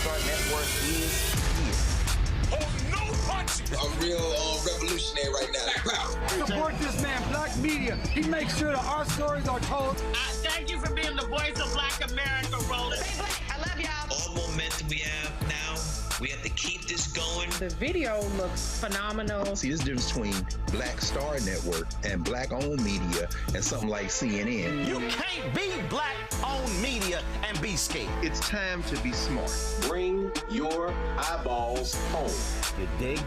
Star Network is here. Oh, no punches! I'm real revolutionary right now. Support this man, Black Media. He makes sure that our stories are told. Thank you for being the voice of Black America, Roland. Stay black. I love y'all. All momentum we have now, we have to keep this going. The video looks phenomenal. See, there's a difference between Black Star Network and Black-owned media and something like CNN. You can't be Black-owned media and be scared. It's time to be smart. Bring your eyeballs home. You dig?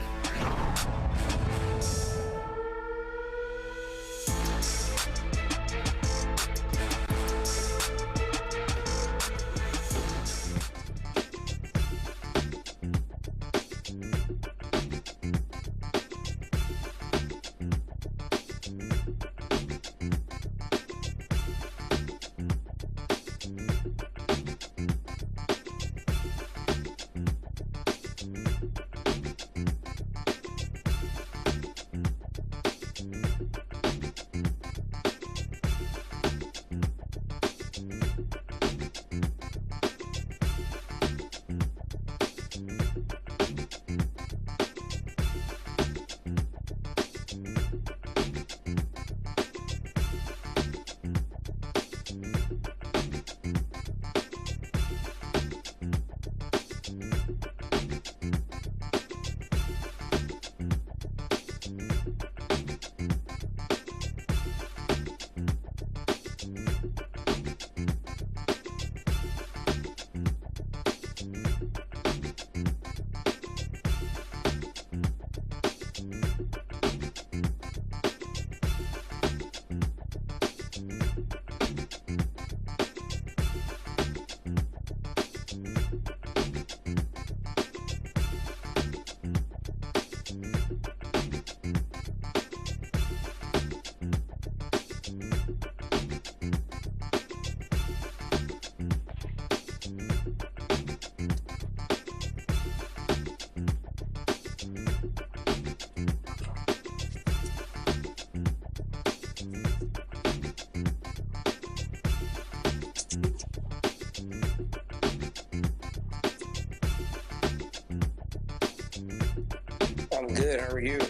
I'm good. How are you?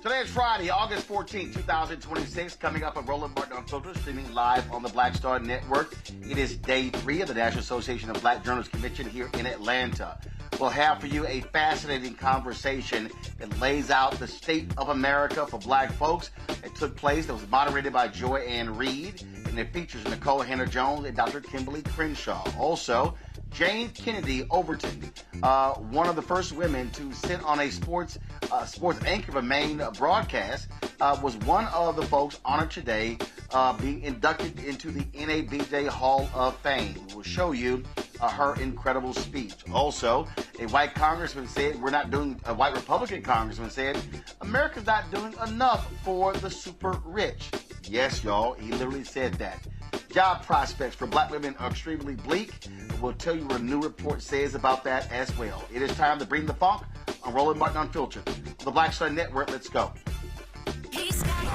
Today is Friday, August 14, 2026. Coming up at Roland Martin Unfiltered, streaming live on the Black Star Network. It is day 3 of the National Association of Black Journalists Convention here in Atlanta. We'll have for you a fascinating conversation that lays out the state of America for black folks. It took place, that was moderated by Joy Ann Reid, and it features Nicole Hannah-Jones and Dr. Kimberly Crenshaw. Also, Jane Kennedy Overton, one of the first women to sit on a sports anchor of a main broadcast, was one of the folks honored today being inducted into the NABJ Hall of Fame. We'll show you her incredible speech. Also, a white congressman said, a white Republican congressman said, America's not doing enough for the super rich. Yes, y'all, he literally said that. Job prospects for black women are extremely bleak. We'll tell you what a new report says about that as well. It is time to bring the funk on Roland Martin Unfiltered. On the Black Star Network, let's go. He's got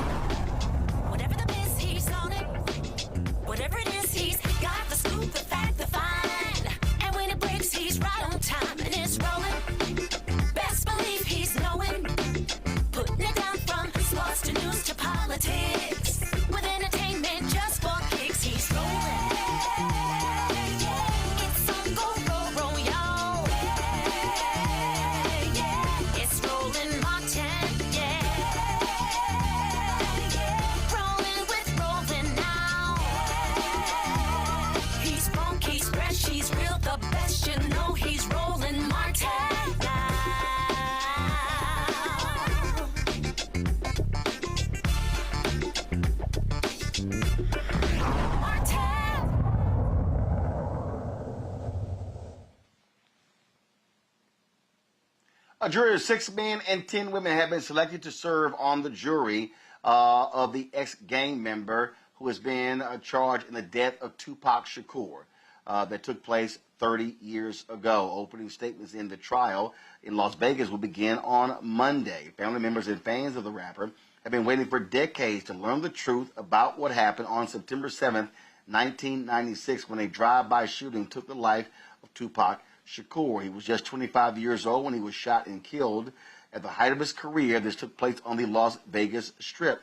whatever the biz, he's on it. Whatever it is, he's got the scoop, the fact, the find. And when it breaks, he's right on time and it's rolling. Best believe he's knowing. Putting it down from sports to news to politics. With entertainment just for kicks, he's rolling. It's on go, roll, y'all. It's Roland Martin, rolling with Roland now. He's funky, he's fresh, he's real, the best, you know he's Roland Martin now. A jury of 6 men and 10 women have been selected to serve on the jury of the ex-gang member who has been charged in the death of Tupac Shakur that took place 30 years ago. Opening statements in the trial in Las Vegas will begin on Monday. Family members and fans of the rapper have been waiting for decades to learn the truth about what happened on September 7th, 1996, when a drive-by shooting took the life of Tupac Shakur. He was just 25 years old when he was shot and killed. At the height of his career, this took place on the Las Vegas Strip.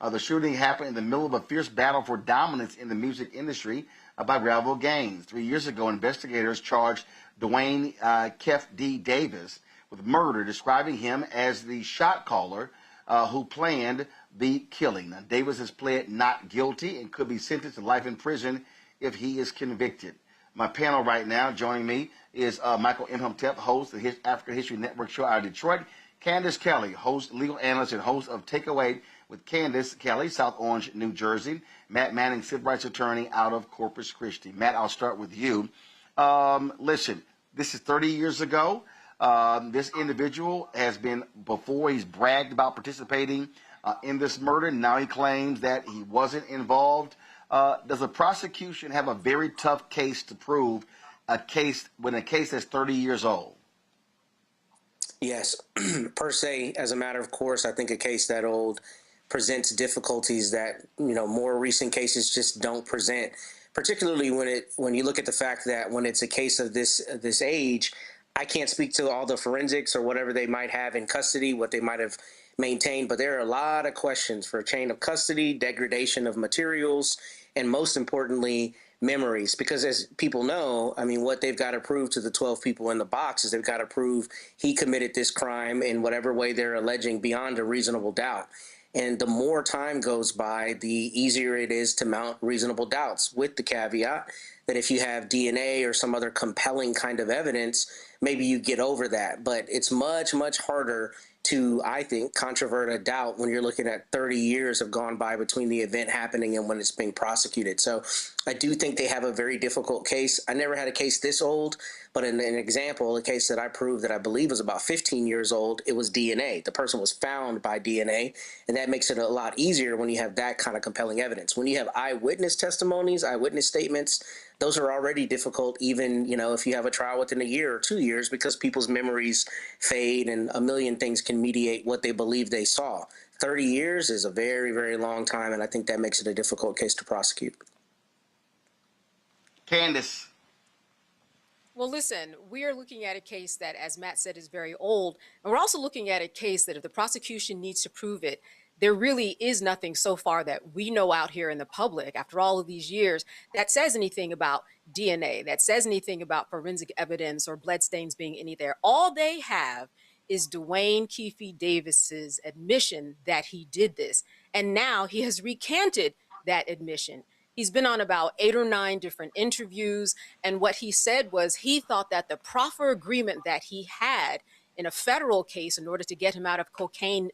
The shooting happened in the middle of a fierce battle for dominance in the music industry by rival gangs. 3 years ago, investigators charged Dwayne Kef D. Davis with murder, describing him as the shot caller who planned the killing. Now, Davis has pled not guilty and could be sentenced to life in prison if he is convicted. My panel right now, joining me, is Michael Imhotep, host of his African History Network show out of Detroit. Candace Kelly, host, legal analyst, and host of Takeaway with Candace Kelly, South Orange, New Jersey. Matt Manning, civil rights attorney out of Corpus Christi. Matt, I'll start with you. Listen, this is 30 years ago. This individual has been, before he's bragged about participating in this murder. Now he claims that he wasn't involved. Does the prosecution have a very tough case to prove a case that's 30 years old? Yes, per se, as a matter of course, I think a case that old presents difficulties that, more recent cases just don't present, particularly when you look at the fact that when it's a case of this age, I can't speak to all the forensics or whatever they might have in custody, what they might have maintained, but there are a lot of questions for chain of custody, degradation of materials, and most importantly, memories. Because as people know, what they've got to prove to the 12 people in the box is they've got to prove he committed this crime in whatever way they're alleging beyond a reasonable doubt. And the more time goes by, the easier it is to mount reasonable doubts, with the caveat that if you have DNA or some other compelling kind of evidence, maybe you get over that. But it's much, much harder to, I think, controvert a doubt when you're looking at 30 years have gone by between the event happening and when it's being prosecuted. So I do think they have a very difficult case. I never had a case this old, but in an example, a case that I proved that I believe was about 15 years old, it was DNA. The person was found by DNA, and that makes it a lot easier when you have that kind of compelling evidence. When you have eyewitness testimonies, eyewitness statements, those are already difficult, even, if you have a trial within a year or 2 years, because people's memories fade and a million things can mediate what they believe they saw. 30 years is a very, very long time, and I think that makes it a difficult case to prosecute. Candace. Well, listen, we are looking at a case that, as Matt said, is very old. And we're also looking at a case that if the prosecution needs to prove it, there really is nothing so far that we know out here in the public after all of these years that says anything about DNA, that says anything about forensic evidence or bloodstains being any there. All they have is Dwayne Keefe Davis's admission that he did this. And now he has recanted that admission. He's been on about 8 or 9 different interviews. And what he said was he thought that the proffer agreement that he had in a federal case in order to get him out of cocaine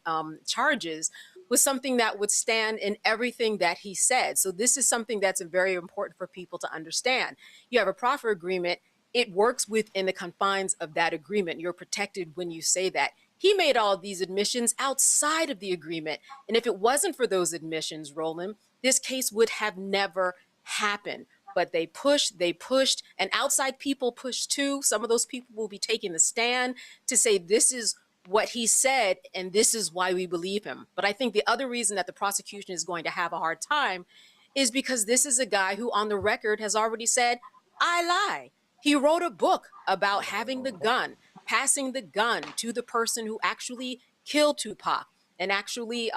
charges was something that would stand in everything that he said. So this is something that's very important for people to understand. You have a proffer agreement. It works within the confines of that agreement. You're protected when you say that. he made all these admissions outside of the agreement. And if it wasn't for those admissions, Roland, this case would have never happened. But they pushed, and outside people pushed too. Some of those people will be taking the stand to say this is what he said, and this is why we believe him. But I think the other reason that the prosecution is going to have a hard time is because this is a guy who on the record has already said, I lie. He wrote a book about having the gun, passing the gun to the person who actually killed Tupac and actually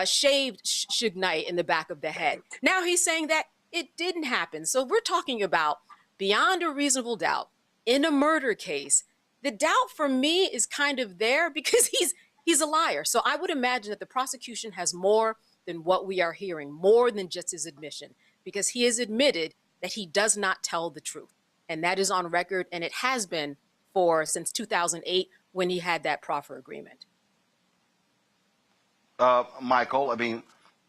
shaved Suge Knight in the back of the head. Now he's saying that it didn't happen. So we're talking about beyond a reasonable doubt in a murder case. The doubt for me is kind of there because he's a liar. So I would imagine that the prosecution has more than what we are hearing, more than just his admission, because he has admitted that he does not tell the truth. And that is on record, and it has been since 2008 when he had that proffer agreement. Michael, I mean,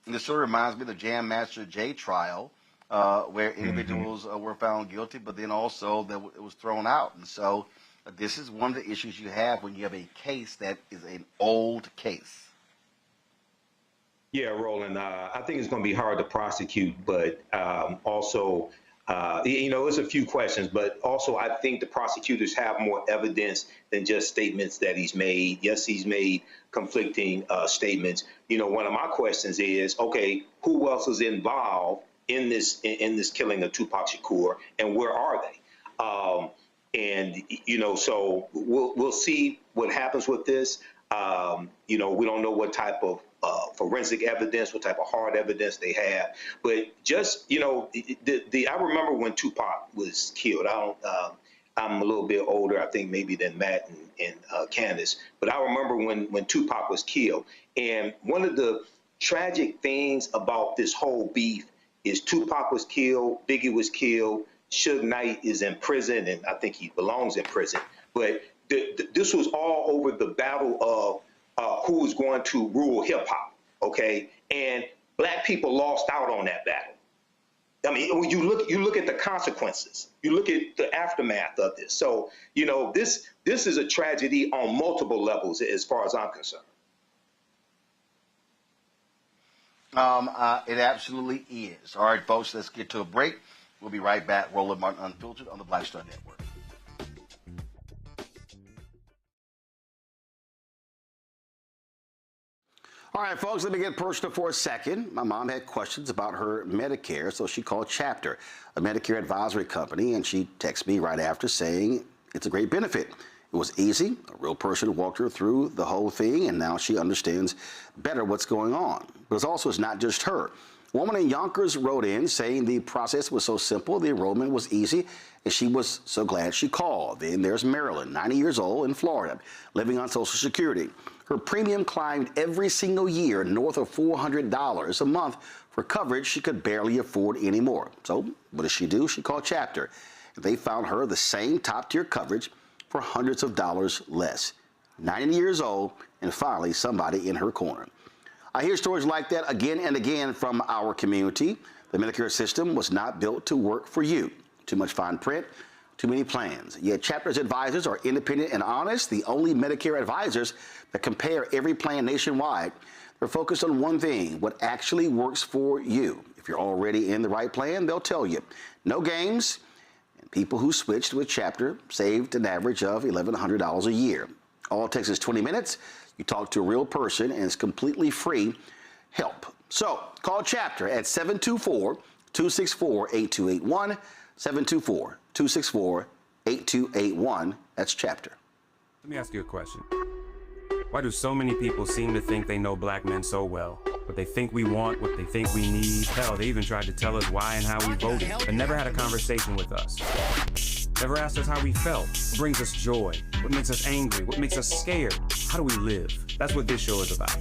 this sort of reminds me of the Jam Master Jay trial, where individuals were found guilty, but then also that it was thrown out. And so this is one of the issues you have when you have a case that is an old case. Yeah, Roland, I think it's going to be hard to prosecute, but also, it's a few questions, but also I think the prosecutors have more evidence than just statements that he's made. Yes, he's made conflicting statements. One of my questions is, okay, who else is involved in this killing of Tupac Shakur, and where are they? So we'll see what happens with this. We don't know what type of forensic evidence, what type of hard evidence they have. But just, I remember when Tupac was killed. I'm a little bit older, I think maybe than Matt and Candace, but I remember when Tupac was killed. And one of the tragic things about this whole beef is Tupac was killed, Biggie was killed, Suge Knight is in prison, and I think he belongs in prison. But this was all over the battle of who was going to rule hip hop, okay? And black people lost out on that battle. I mean, when you look at the consequences, you look at the aftermath of this. So, this is a tragedy on multiple levels as far as I'm concerned. It absolutely is. All right, folks, let's get to a break. We'll be right back. Roland Martin Unfiltered on the Black Star Network. All right, folks, let me get personal for a second. My mom had questions about her Medicare, so she called Chapter, a Medicare advisory company, and she texted me right after saying it's a great benefit. It was easy. A real person walked her through the whole thing, and now she understands better what's going on. But it's not just her. A woman in Yonkers wrote in saying the process was so simple, the enrollment was easy, and she was so glad she called. Then there's Marilyn, 90 years old, in Florida, living on Social Security. Her premium climbed every single year north of $400 a month for coverage she could barely afford anymore. So what does she do? She called Chapter. They found her the same top-tier coverage for hundreds of dollars less. 90 years old, and finally somebody in her corner. I hear stories like that again and again from our community. The Medicare system was not built to work for you. Too much fine print, too many plans. Yet Chapter's advisors are independent and honest, the only Medicare advisors that compare every plan nationwide. They're focused on one thing, what actually works for you. If you're already in the right plan, they'll tell you. No games. And people who switched with Chapter saved an average of $1,100 a year. All it takes is 20 minutes. You talk to a real person, and it's completely free help. So call Chapter at 724-264-8281, 724-264-8281. That's Chapter. Let me ask you a question. Why do so many people seem to think they know black men so well? What they think we want, what they think we need. Hell, they even tried to tell us why and how we voted, but never had a conversation with us. Never asked us how we felt, what brings us joy, what makes us angry, what makes us scared. How do we live? That's what this show is about.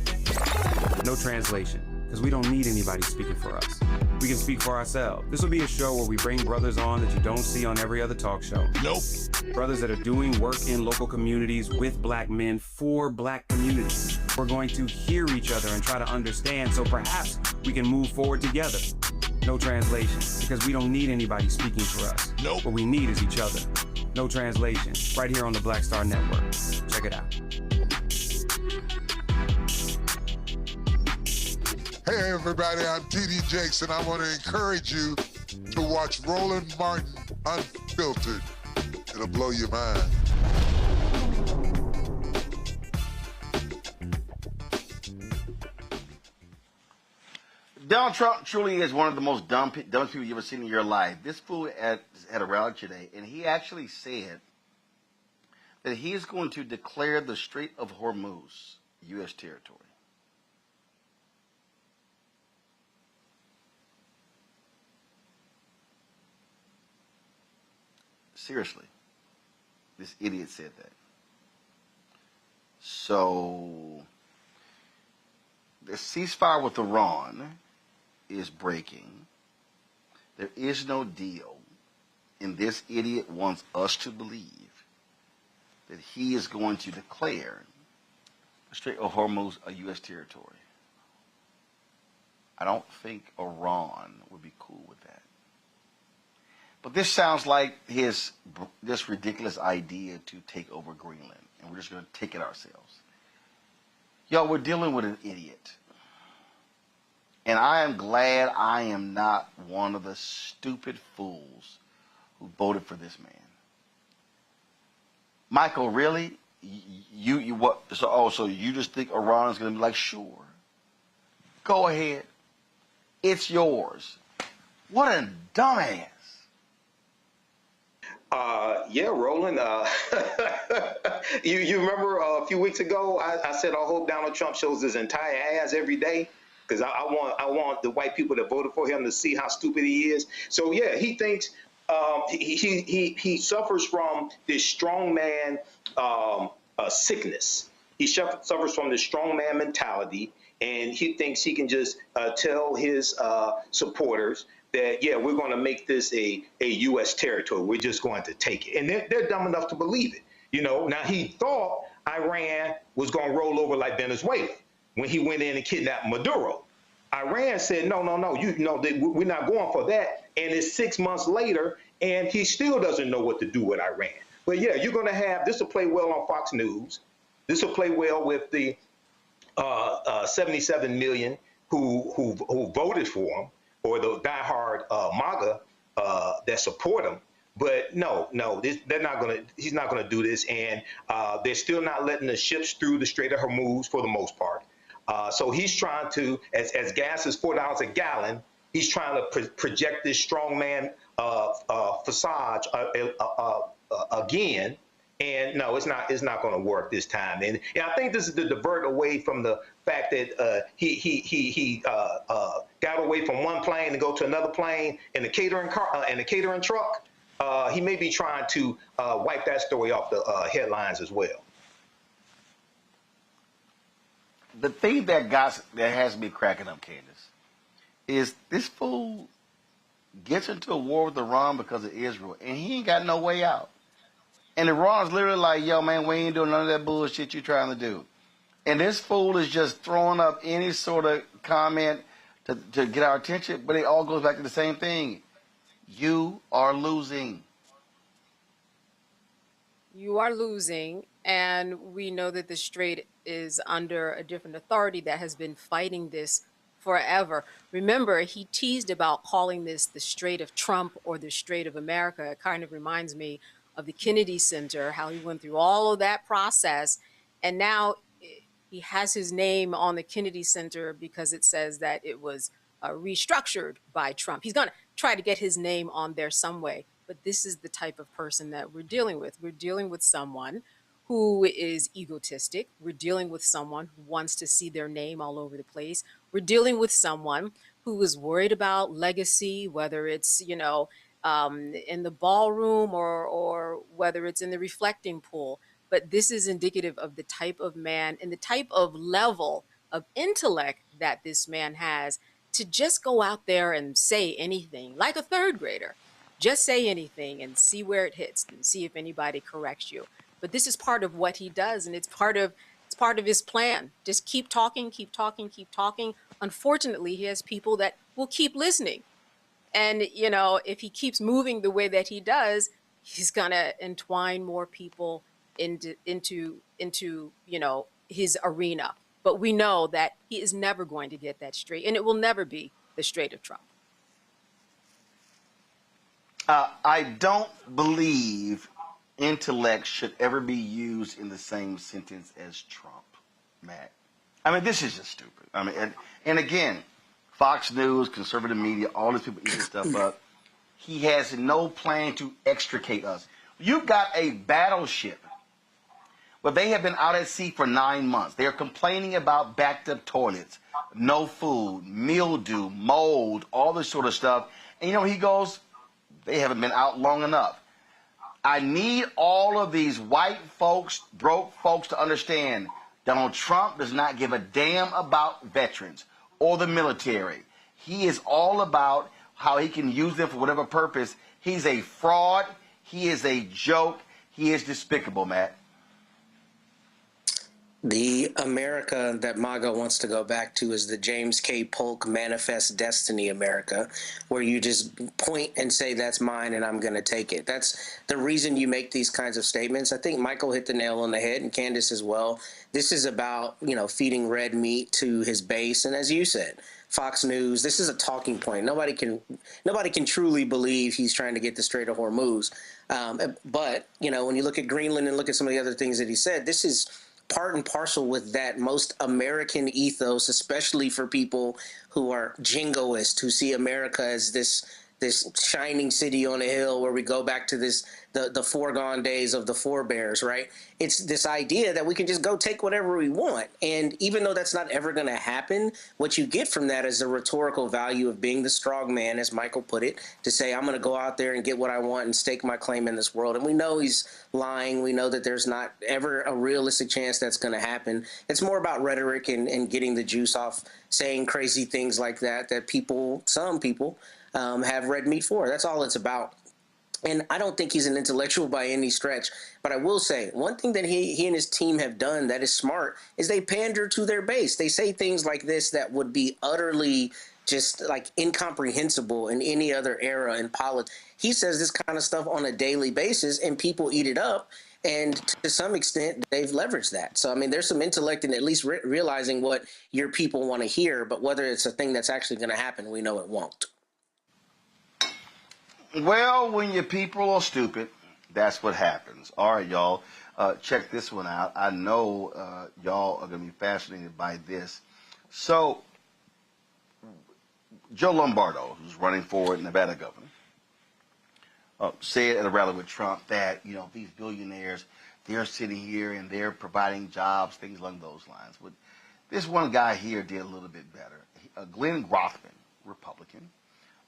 No translation, because we don't need anybody speaking for us. We can speak for ourselves. This will be a show where we bring brothers on that you don't see on every other talk show. Nope. Brothers that are doing work in local communities with black men for black communities. We're going to hear each other and try to understand so perhaps we can move forward together. No translation, because we don't need anybody speaking for us. Nope. What we need is each other. No translation, right here on the Black Star Network. Check it out. everybody? I'm T.D. Jakes, and I want to encourage you to watch Roland Martin Unfiltered. It'll blow your mind. Donald Trump truly is one of the most dumbest people you've ever seen in your life. This fool had a rally today, and he actually said that he is going to declare the Strait of Hormuz U.S. territory. Seriously, this idiot said that. So, the ceasefire with Iran is breaking. There is no deal, and this idiot wants us to believe that he is going to declare the Strait of Hormuz a U.S. territory. I don't think Iran would be cool with that. But this sounds like this ridiculous idea to take over Greenland, and we're just going to take it ourselves. Y'all, we're dealing with an idiot. And I am glad I am not one of the stupid fools who voted for this man. Michael, really? You what? So you just think Iran is going to be like, sure, go ahead, it's yours. What a dumbass. Yeah, Roland. You remember a few weeks ago I said I hope Donald Trump shows his entire ass every day, because I want the white people that voted for him to see how stupid he is. So yeah, he thinks he suffers from this strongman sickness. He suffers from this strongman mentality, and he thinks he can just tell his supporters that, yeah, we're going to make this a U.S. territory. We're just going to take it. And they're dumb enough to believe it. You know, now he thought Iran was going to roll over like Venezuela when he went in and kidnapped Maduro. Iran said, no, we're not going for that. And it's 6 months later, and he still doesn't know what to do with Iran. But yeah, you're going to have, this will play well on Fox News. This will play well with the 77 million who voted for him, or the diehard MAGA that support him. But no, they're not gonna. He's not gonna do this, and they're still not letting the ships through the Strait of Hormuz for the most part. So he's trying to, as gas is $4 a gallon, he's trying to project this strongman facade again. And no, it's not going to work this time. And I think this is to divert away from the fact that he got away from one plane to go to another plane in the catering car and the catering truck. He may be trying to wipe that story off the headlines as well. The thing that has me cracking up, Candace, is this fool gets into a war with Iran because of Israel, and he ain't got no way out. And Iran's literally like, yo, man, we ain't doing none of that bullshit you're trying to do. And this fool is just throwing up any sort of comment to get our attention, but it all goes back to the same thing. You are losing. You are losing, and we know that the Strait is under a different authority that has been fighting this forever. Remember, he teased about calling this the Strait of Trump or the Strait of America. It kind of reminds me of the Kennedy Center, how he went through all of that process, and now he has his name on the Kennedy Center because it says that it was restructured by Trump. He's going to try to get his name on there some way, but this is the type of person that we're dealing with. We're dealing with someone who is egotistic. We're dealing with someone who wants to see their name all over the place. We're dealing with someone who is worried about legacy, whether it's, in the ballroom or whether it's in the reflecting pool. But this is indicative of the type of man and the type of level of intellect that this man has to just go out there and say anything like a third grader. Just say anything and see where it hits and see if anybody corrects you. But this is part of what he does, and it's part of his plan. Just keep talking, keep talking, keep talking. Unfortunately, he has people that will keep listening. And, if he keeps moving the way that he does, he's going to entwine more people into his arena. But we know that he is never going to get that straight, and it will never be the straight of Trump. I don't believe intellect should ever be used in the same sentence as Trump, Matt. I mean, this is just stupid. I mean, and again, Fox News, conservative media, all these people eat this stuff up. He has no plan to extricate us. You've got a battleship, but they have been out at sea for 9 months. They're complaining about backed up toilets, no food, mildew, mold, all this sort of stuff. And you know, he goes, they haven't been out long enough. I need all of these white folks, broke folks to understand Donald Trump does not give a damn about veterans or the military. He is all about how he can use them for whatever purpose. He's a fraud. He is a joke. He is despicable, Matt. The America that MAGA wants to go back to is the James K. Polk Manifest Destiny America, where you just point and say, that's mine and I'm going to take it. That's the reason you make these kinds of statements. I think Michael hit the nail on the head, and Candace as well. This is about, you know, feeding red meat to his base. And as you said, Fox News, this is a talking point. Nobody can truly believe he's trying to get the Strait of Hormuz. But, you know, when you look at Greenland and look at some of the other things that he said, this is part and parcel with that most American ethos, especially for people who are jingoists, who see America as this shining city on a hill where we go back to the foregone days of the forebears, right? It's this idea that we can just go take whatever we want. And even though that's not ever going to happen, what you get from that is the rhetorical value of being the strong man, as Michael put it, to say, I'm going to go out there and get what I want and stake my claim in this world. And we know he's lying. We know that there's not ever a realistic chance that's going to happen. It's more about rhetoric and getting the juice off saying crazy things like that some people, have red meat for. That's all it's about. And I don't think he's an intellectual by any stretch. But I will say, one thing that he and his team have done that is smart is they pander to their base. They say things like this that would be utterly just like incomprehensible in any other era in politics. He says this kind of stuff on a daily basis, and people eat it up. And to some extent, they've leveraged that. So, I mean, there's some intellect in at least realizing what your people want to hear. But whether it's a thing that's actually going to happen, we know it won't. Well, when your people are stupid, that's what happens. All right, y'all, check this one out. I know y'all are going to be fascinated by this. So, Joe Lombardo, who's running for Nevada governor, said at a rally with Trump that, you know, these billionaires, they're sitting here and they're providing jobs, things along those lines. But this one guy here did a little bit better. Glenn Grothman, Republican,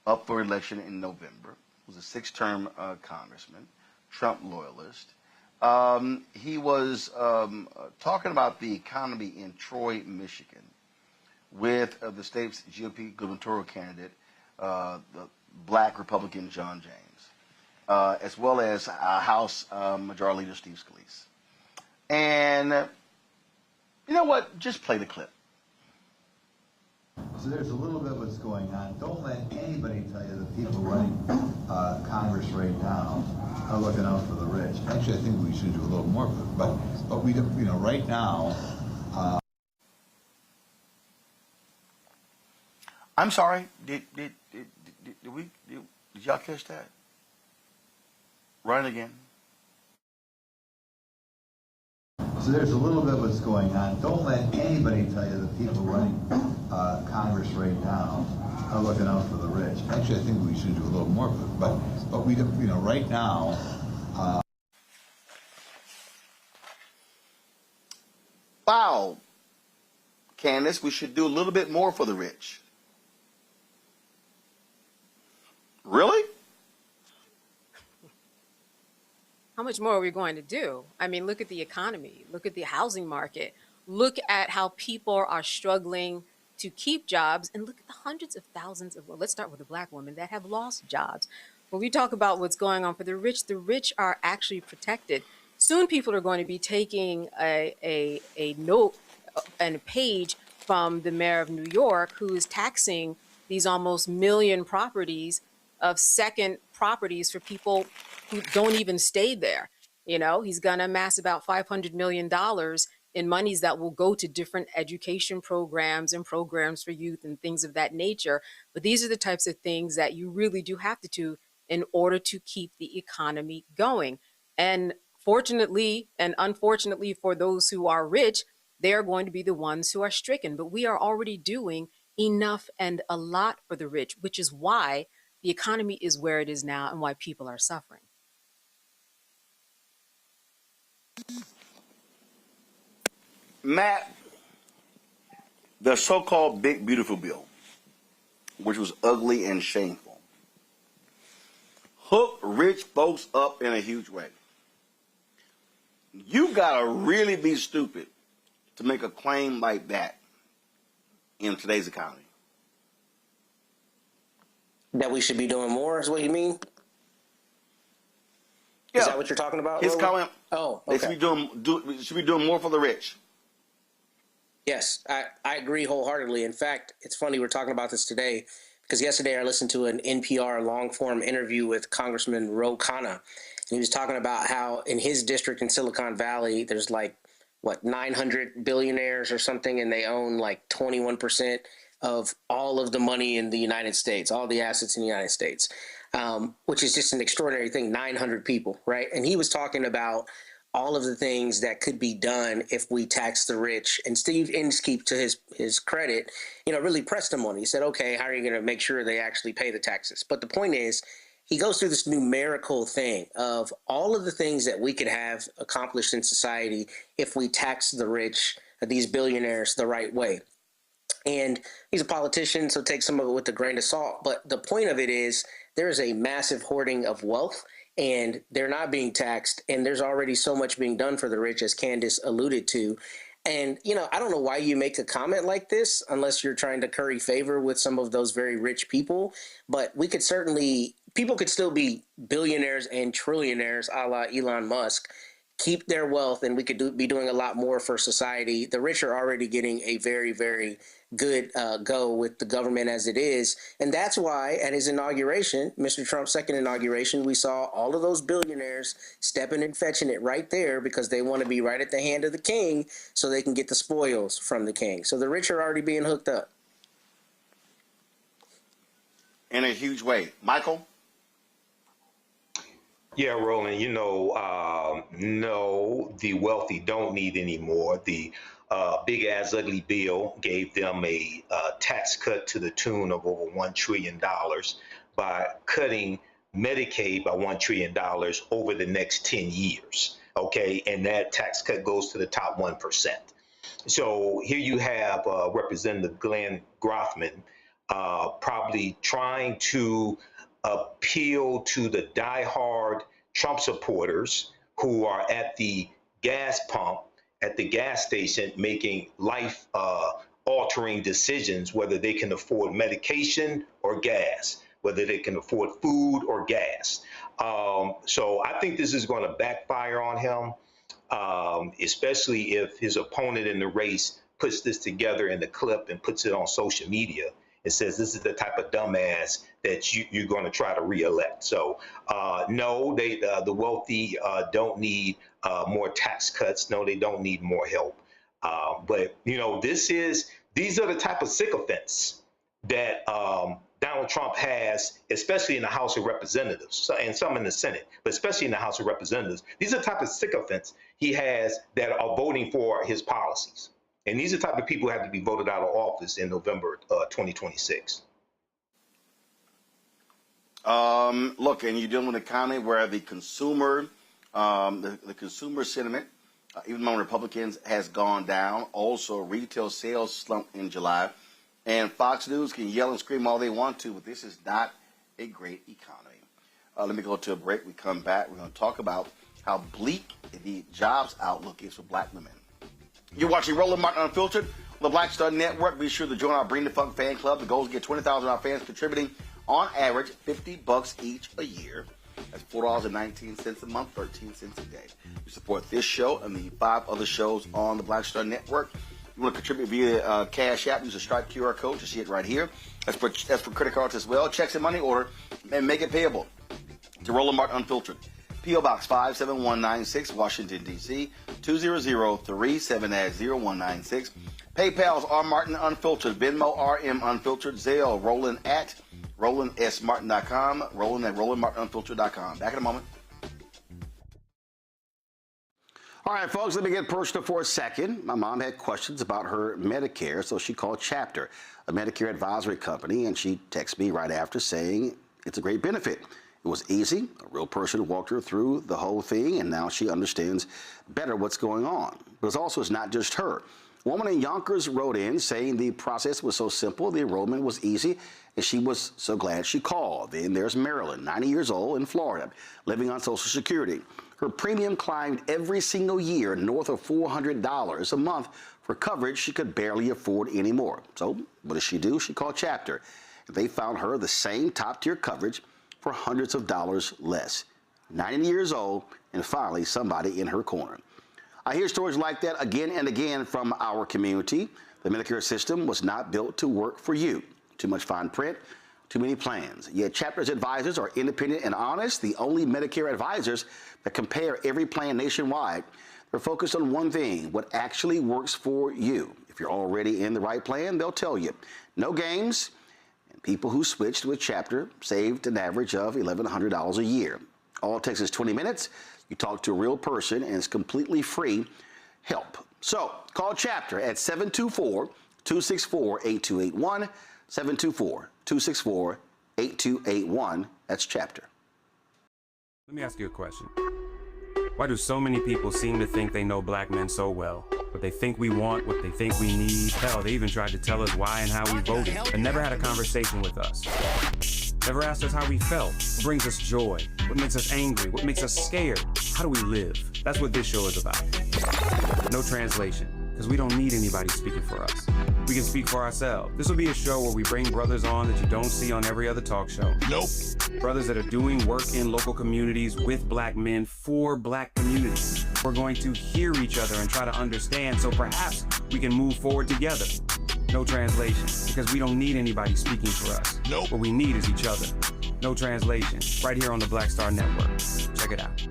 up for election in November, was a 6-term congressman, Trump loyalist. He was talking about the economy in Troy, Michigan, with the state's GOP gubernatorial candidate, the black Republican John James, as well as House Majority Leader Steve Scalise. And you know what? Just play the clip. So there's a little bit of what's going on. Don't let anybody tell you the people running Congress right now are looking out for the rich. Actually, I think we should do a little more, but we, you know, right now. I'm sorry. Did y'all catch that? Run it again. So there's a little bit of what's going on. Don't let anybody tell you the people running Congress right now are looking out for the rich. Actually, I think we should do a little more, but we, you know, right now. Wow, Candace, we should do a little bit more for the rich. Really? How much more are we going to do? I mean, look at the economy, look at the housing market, look at how people are struggling to keep jobs, and look at the hundreds of thousands of, well, let's start with the black women that have lost jobs. When we talk about what's going on for the rich are actually protected. Soon people are going to be taking a note and a page from the mayor of New York, who is taxing these almost million properties of second properties for people who don't even stay there. You know, he's going to amass about $500 million in monies that will go to different education programs and programs for youth and things of that nature. But these are the types of things that you really do have to do in order to keep the economy going. And fortunately and unfortunately for those who are rich, they are going to be the ones who are stricken. But we are already doing enough and a lot for the rich, which is why the economy is where it is now and why people are suffering. Matt, the so-called big beautiful bill, which was ugly and shameful, hooked rich folks up in a huge way. You gotta really be stupid to make a claim like that in today's economy. That we should be doing more is what you mean? Yeah. Is that what you're talking about? His comment. Oh, okay. They should be doing more for the rich. Yes, I agree wholeheartedly. In fact, it's funny we're talking about this today because yesterday I listened to an NPR long-form interview with Congressman Roland. And he was talking about how in his district in Silicon Valley, there's 900 billionaires or something, and they own 21% of all of the money in the United States, all the assets in the United States, which is just an extraordinary thing, 900 people, right? And he was talking about all of the things that could be done if we tax the rich. And Steve Inskeep, to his credit, really pressed him on it. He said, okay, how are you going to make sure they actually pay the taxes? But the point is, he goes through this numerical thing of all of the things that we could have accomplished in society if we tax the rich, these billionaires, the right way. And he's a politician, so take some of it with a grain of salt. But the point of it is there is a massive hoarding of wealth, and they're not being taxed. And there's already so much being done for the rich, as Candace alluded to. And, I don't know why you make a comment like this unless you're trying to curry favor with some of those very rich people. But we could certainly, people could still be billionaires and trillionaires a la Elon Musk, keep their wealth, and we could be doing a lot more for society. The rich are already getting a very, very good go with the government as it is. And that's why at his inauguration, Mr. Trump's second inauguration, we saw all of those billionaires stepping and fetching it right there because they want to be right at the hand of the king so they can get the spoils from the king. So the rich are already being hooked up. In a huge way. Michael? Yeah, Roland, no, the wealthy don't need any more. The big ass ugly bill gave them a tax cut to the tune of over $1 trillion by cutting Medicaid by $1 trillion over the next 10 years. Okay, and that tax cut goes to the top 1%. So here you have Representative Glenn Groffman probably trying to appeal to the diehard Trump supporters who are at the gas pump, at the gas station, making life-altering decisions, whether they can afford medication or gas, whether they can afford food or gas. So I think this is going to backfire on him, especially if his opponent in the race puts this together in the clip and puts it on social media. It says this is the type of dumbass that you're going to try to reelect. So no, the wealthy don't need more tax cuts. No, they don't need more help. But these are the type of sycophants that Donald Trump has, especially in the House of Representatives and some in the Senate, but especially in the House of Representatives. These are the type of sycophants he has that are voting for his policies. And these are the type of people who have to be voted out of office in November 2026. Look, and you're dealing with an economy where the consumer, the consumer sentiment, even among Republicans, has gone down. Also, retail sales slumped in July. And Fox News can yell and scream all they want to, but this is not a great economy. Let me go to a break. We come back. We're going to talk about how bleak the jobs outlook is for black women. You're watching Roland Martin Unfiltered on the Black Star Network. Be sure to join our Bring the Funk fan club. The goal is to get 20,000 of our fans contributing, on average, $50 each a year. That's $4.19 a month, 13 cents a day. You support this show and the 5 other shows on the Black Star Network. You want to contribute via Cash App, use the Stripe QR code. You see it right here. That's for credit cards as well. Checks and money order and make it payable to Roland Martin Unfiltered. P.O. Box 57196, Washington, D.C. 200-37-0196. PayPal's R. Martin Unfiltered. Venmo RM Unfiltered. Zelle Roland at RolandSMartin.com. Roland at RolandMartinUnfiltered.com. Back in a moment. All right, folks, let me get personal for a second. My mom had questions about her Medicare, so she called Chapter, a Medicare advisory company, and she texted me right after saying it's a great benefit. It was easy. A real person walked her through the whole thing, and now she understands better what's going on. But it's not just her. A woman in Yonkers wrote in saying the process was so simple, the enrollment was easy, and she was so glad she called. Then there's Marilyn, 90 years old, in Florida, living on Social Security. Her premium climbed every single year north of $400 a month for coverage she could barely afford anymore. So what does she do? She called Chapter. They found her the same top-tier coverage for hundreds of dollars less. 90 years old, and finally somebody in her corner. I hear stories like that again and again from our community. The Medicare system was not built to work for you. Too much fine print, too many plans. Yet Chapter's advisors are independent and honest, the only Medicare advisors that compare every plan nationwide. They're focused on one thing, what actually works for you. If you're already in the right plan, they'll tell you. No games, and people who switched with Chapter saved an average of $1,100 a year. All it takes is 20 minutes. You talk to a real person, and it's completely free help. So call Chapter at 724-264-8281, 724-264-8281. That's Chapter. Let me ask you a question. Why do so many people seem to think they know black men so well? What they think we want, what they think we need. Hell, they even tried to tell us why and how we voted, but never had a conversation with us. Never asked us how we felt, what brings us joy, what makes us angry, what makes us scared. How do we live? That's what this show is about. No translation, because we don't need anybody speaking for us. We can speak for ourselves. This will be a show where we bring brothers on that you don't see on every other talk show. Nope. Brothers that are doing work in local communities with black men for black communities. We're going to hear each other and try to understand so perhaps we can move forward together. No translation, because we don't need anybody speaking for us. Nope. What we need is each other. No translation, right here on the Black Star Network. Check it out.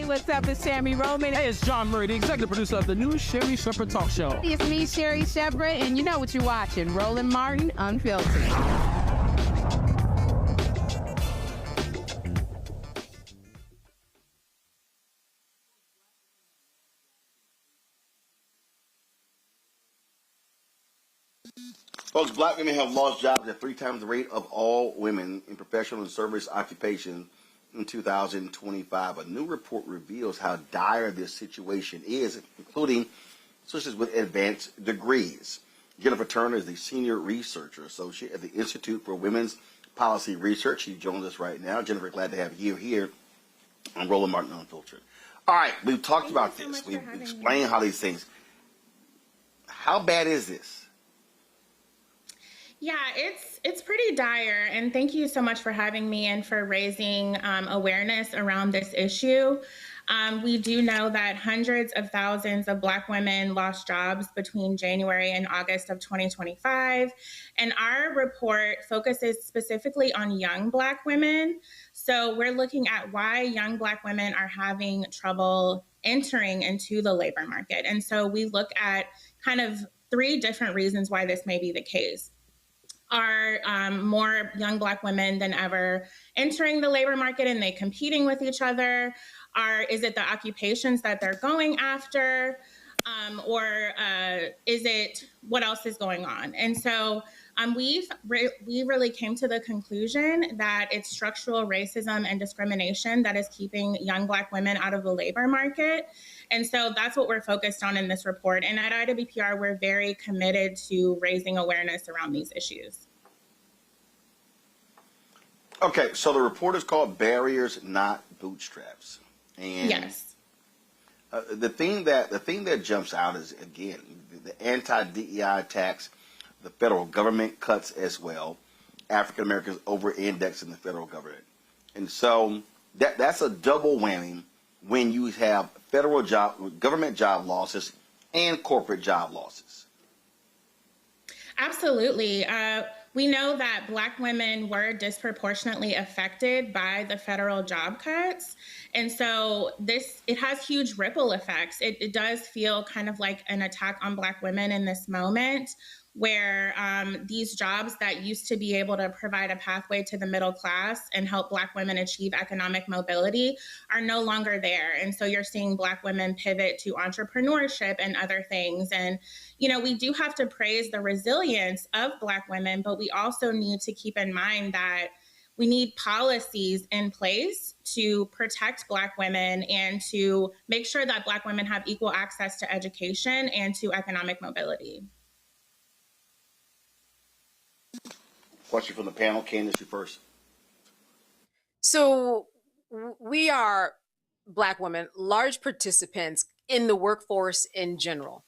What's up? It's Sammy Roman. Hey, it's John Murray, the executive producer of the new Sherry Shepherd Talk Show. It's me, Sherry Shepherd, and you know what you're watching, Roland Martin Unfiltered. Folks, black women have lost jobs at 3 times the rate of all women in professional and service occupations in 2025. A new report reveals how dire this situation is, including sources with advanced degrees. Jennifer Turner is the Senior Researcher Associate at the Institute for Women's Policy Research. She joins us right now. Jennifer, glad to have you here on Roland Martin Unfiltered. All right, we've talked about this. We've explained how these things. How bad is this? Yeah, it's pretty dire, and thank you so much for having me and for raising awareness around this issue. We do know that hundreds of thousands of Black women lost jobs between January and August of 2025, and our report focuses specifically on young Black women. So we're looking at why young Black women are having trouble entering into the labor market. And so we look at kind of 3 different reasons why this may be the case. Are more young Black women than ever entering the labor market and they competing with each other? Is it the occupations that they're going after? Or is it what else is going on? And so we really came to the conclusion that it's structural racism and discrimination that is keeping young Black women out of the labor market. And so that's what we're focused on in this report. And at IWPR, we're very committed to raising awareness around these issues. Okay, so the report is called Barriers, Not Bootstraps. And yes. The thing that jumps out is, again, the anti-DEI tax, the federal government cuts as well. African Americans over-index in the federal government. And so that's a double whammy when you have government job losses and corporate job losses. Absolutely. we know that Black women were disproportionately affected by the federal job cuts. And so it has huge ripple effects. It does feel kind of like an attack on Black women in this moment, where these jobs that used to be able to provide a pathway to the middle class and help Black women achieve economic mobility are no longer there. And so you're seeing Black women pivot to entrepreneurship and other things. And, you know, we do have to praise the resilience of Black women, but we also need to keep in mind that we need policies in place to protect Black women and to make sure that Black women have equal access to education and to economic mobility. Question from the panel. Candace, you first. So we are Black women, large participants in the workforce in general.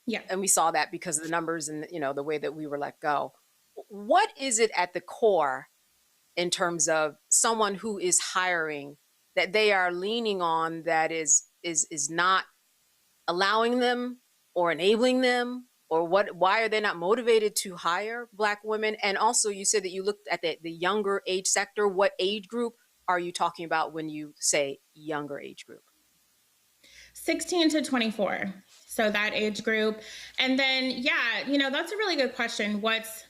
Yeah. And we saw that because of the numbers and, you know, the way that we were let go. What is it at the core in terms of someone who is hiring that they are leaning on that is not allowing them or enabling them? Or why are they not motivated to hire Black women? And also, you said that you looked at the younger age sector. What age group are you talking about when you say younger age group? 16 to 24. So that age group. And then, yeah, you know, that's a really good question. What's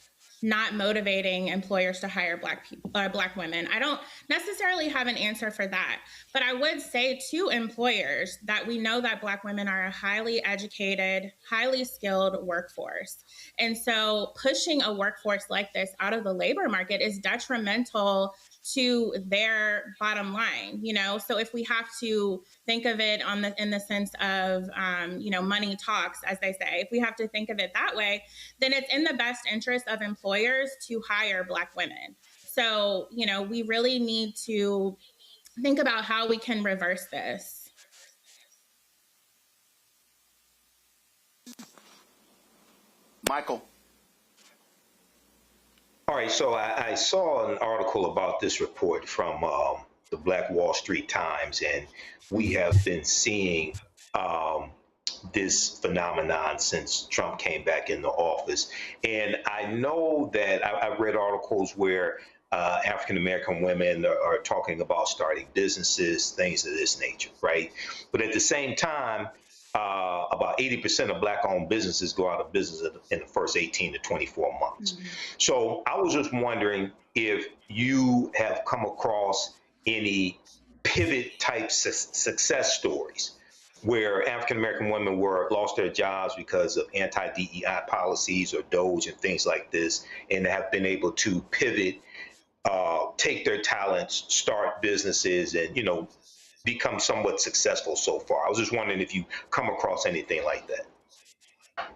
not motivating employers to hire Black women? I don't necessarily have an answer for that, but I would say to employers that we know that Black women are a highly educated, highly skilled workforce. And so pushing a workforce like this out of the labor market is detrimental to their bottom line, you know? So if we have to think of it in the sense of, you know, money talks, as they say, if we have to think of it that way, then it's in the best interest of employers to hire Black women. So, you know, we really need to think about how we can reverse this. Michael. All right, so I saw an article about this report from the Black Wall Street Times, and we have been seeing this phenomenon since Trump came back into office. And I know that I've read articles where African-American women are talking about starting businesses, things of this nature, right? But at the same time, about 80% of Black-owned businesses go out of business in the first 18 to 24 months. Mm-hmm. So I was just wondering if you have come across any pivot-type success stories where African-American women lost their jobs because of anti-DEI policies or DOGE and things like this, and have been able to pivot, take their talents, start businesses, and, you know, become somewhat successful so far. I was just wondering if you come across anything like that.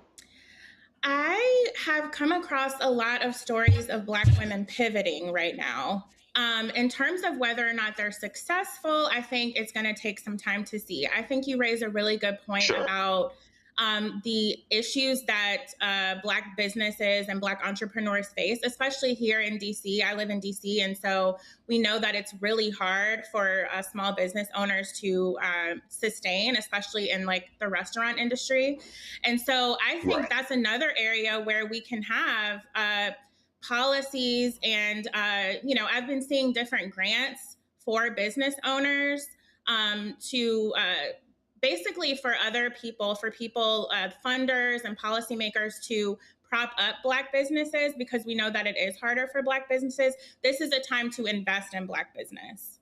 I have come across a lot of stories of Black women pivoting right now. In terms of whether or not they're successful, I think it's going to take some time to see. I think you raise a really good point about the issues that Black businesses and Black entrepreneurs face, especially here in DC. I live in DC, and so we know that it's really hard for small business owners to sustain, especially in like the restaurant industry. And so I think that's another area where we can have policies and, you know, I've been seeing different grants for business owners to basically for other people, funders and policymakers to prop up Black businesses, because we know that it is harder for Black businesses. This is a time to invest in Black business.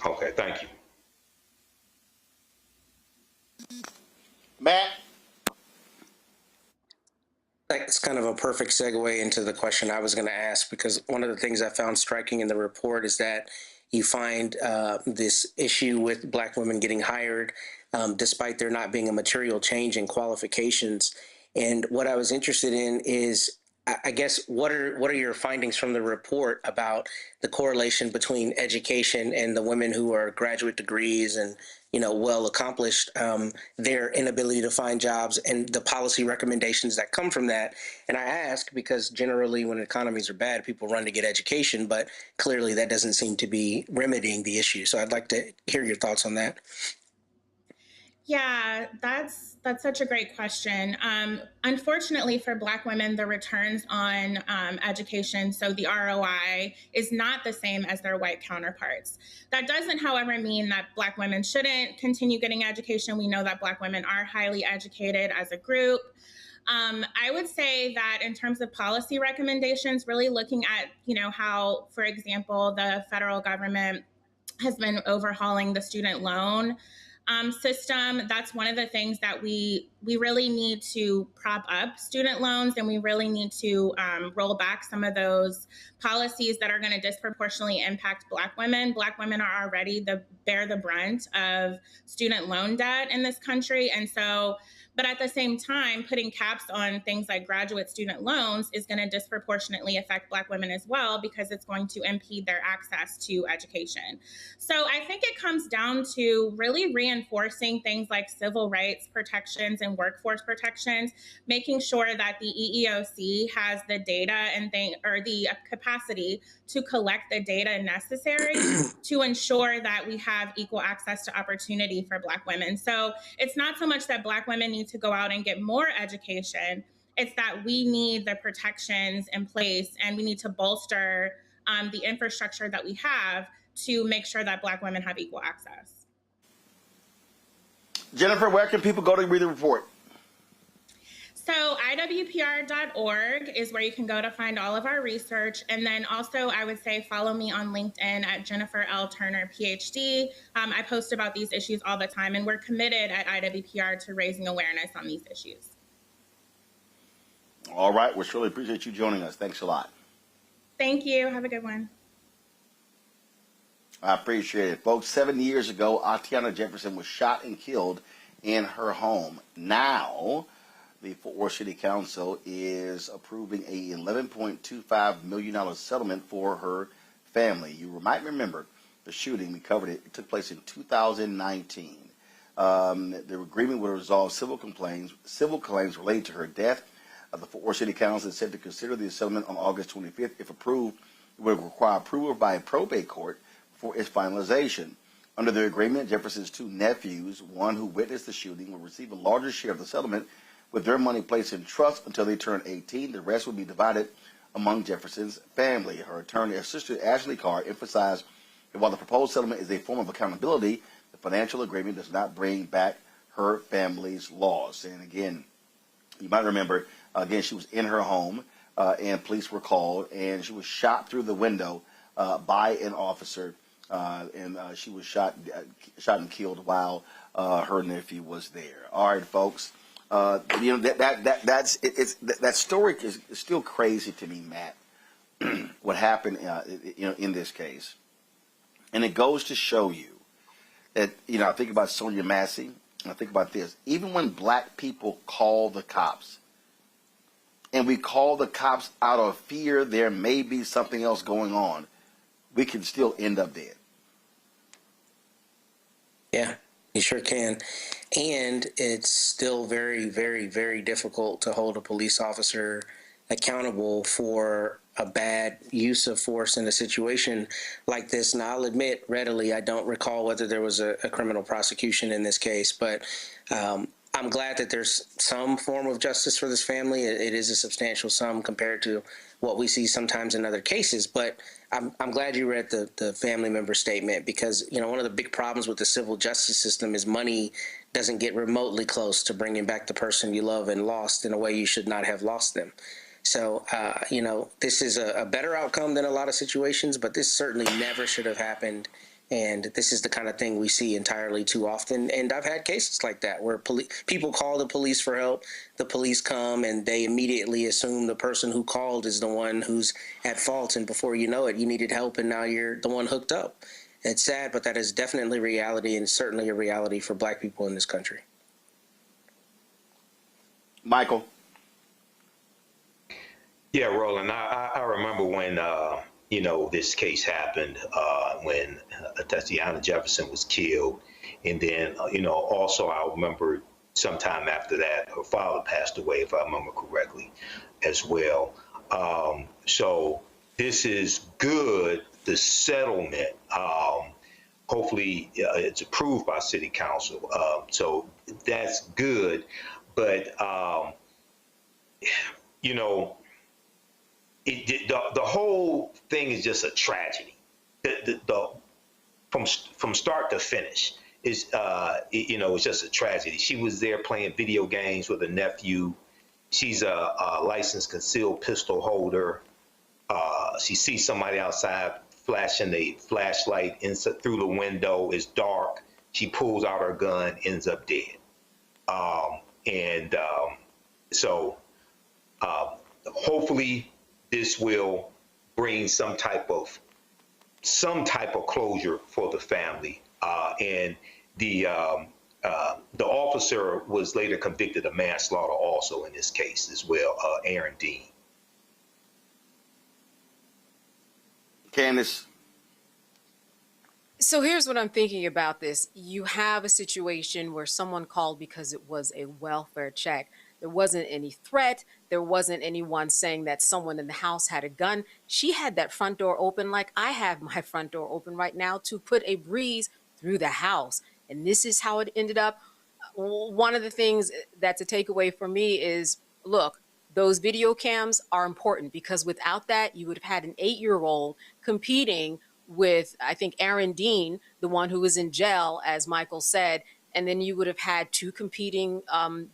Okay, thank you. Matt? That's kind of a perfect segue into the question I was going to ask, because one of the things I found striking in the report is that you find this issue with Black women getting hired despite there not being a material change in qualifications. And what I was interested in is, I guess, what are your findings from the report about the correlation between education and the women who are graduate degrees and, you know, well accomplished, their inability to find jobs and the policy recommendations that come from that? And I ask because generally when economies are bad, people run to get education, but clearly that doesn't seem to be remedying the issue. So I'd like to hear your thoughts on that. Yeah, that's such a great question. Unfortunately for Black women, the returns on education, so the ROI, is not the same as their white counterparts. That doesn't, however, mean that Black women shouldn't continue getting education. We know that Black women are highly educated as a group. I would say that in terms of policy recommendations, really looking at, how, for example, the federal government has been overhauling the student loan system. That's one of the things that we really need to prop up student loans, and we really need to roll back some of those policies that are going to disproportionately impact Black women. Black women are already bear the brunt of student loan debt in this country, and so. But at the same time, putting caps on things like graduate student loans is going to disproportionately affect Black women as well, because it's going to impede their access to education. So I think it comes down to really reinforcing things like civil rights protections and workforce protections, making sure that the EEOC has the data and the capacity to collect the data necessary to ensure that we have equal access to opportunity for Black women. So it's not so much that Black women need to go out and get more education. It's that we need the protections in place, and we need to bolster the infrastructure that we have to make sure that Black women have equal access. Jennifer, where can people go to read the report? So IWPR.org is where you can go to find all of our research. And then also, I would say follow me on LinkedIn at Jennifer L. Turner, PhD. I post about these issues all the time, and we're committed at IWPR to raising awareness on these issues. All right. We surely appreciate you joining us. Thanks a lot. Thank you. Have a good one. I appreciate it. Folks, 7 years ago, Atiana Jefferson was shot and killed in her home. Now, the Fort Worth City Council is approving a $11.25 million settlement for her family. You might remember the shooting. We covered it. It took place in 2019. The agreement would resolve civil claims related to her death. The Fort Worth City Council is set to consider the settlement on August 25th. If approved, it would require approval by a probate court for its finalization. Under the agreement, Jefferson's two nephews, one who witnessed the shooting, will receive a larger share of the settlement, with their money placed in trust until they turn 18. The rest will be divided among Jefferson's family. Her attorney, her sister Ashley Carr, emphasized that while the proposed settlement is a form of accountability, the financial agreement does not bring back her family's loss. And again, you might remember, again, she was in her home, and police were called, and she was shot through the window by an officer, and she was shot and killed while her nephew was there. All right, folks. That story is still crazy to me, Matt. What happened, in this case, and it goes to show you that I think about Sonia Massey, and I think about this. Even when Black people call the cops, and we call the cops out of fear, there may be something else going on, we can still end up dead. Yeah. You sure can. And it's still very, very, very difficult to hold a police officer accountable for a bad use of force in a situation like this. Now, I'll admit readily, I don't recall whether there was a criminal prosecution in this case, but I'm glad that there's some form of justice for this family. It is a substantial sum compared to what we see sometimes in other cases. But I'm glad you read the family member statement, because, one of the big problems with the civil justice system is money doesn't get remotely close to bringing back the person you love and lost in a way you should not have lost them. So, this is a better outcome than a lot of situations, but this certainly never should have happened. And this is the kind of thing we see entirely too often. And I've had cases like that where people call the police for help. The police come and they immediately assume the person who called is the one who's at fault. And before you know it, you needed help and now you're the one hooked up. It's sad, but that is definitely reality, and certainly a reality for Black people in this country. Michael. Yeah, Roland, I remember when, this case happened when Tatiana Jefferson was killed. And then, also I remember sometime after that, her father passed away, if I remember correctly, as well. So this is good, the settlement. hopefully it's approved by City Council. So that's good. But, you know, the whole thing is just a tragedy. From start to finish is, you know, it's just a tragedy. She was there playing video games with a nephew. She's a licensed concealed pistol holder. She sees somebody outside flashing a flashlight through the window. It's dark. She pulls out her gun, ends up dead. So hopefully this will bring some type of closure for the family. And the officer was later convicted of manslaughter also in this case as well, Aaron Dean. Candace. So here's what I'm thinking about this. You have a situation where someone called because it was a welfare check. There wasn't any threat. There wasn't anyone saying that someone in the house had a gun. She had that front door open like I have my front door open right now to put a breeze through the house. And this is how it ended up. One of the things that's a takeaway for me is, look, those video cams are important because without that, you would have had an 8-year-old competing with, I think, Aaron Dean, the one who was in jail, as Michael said, and then you would have had 2 competing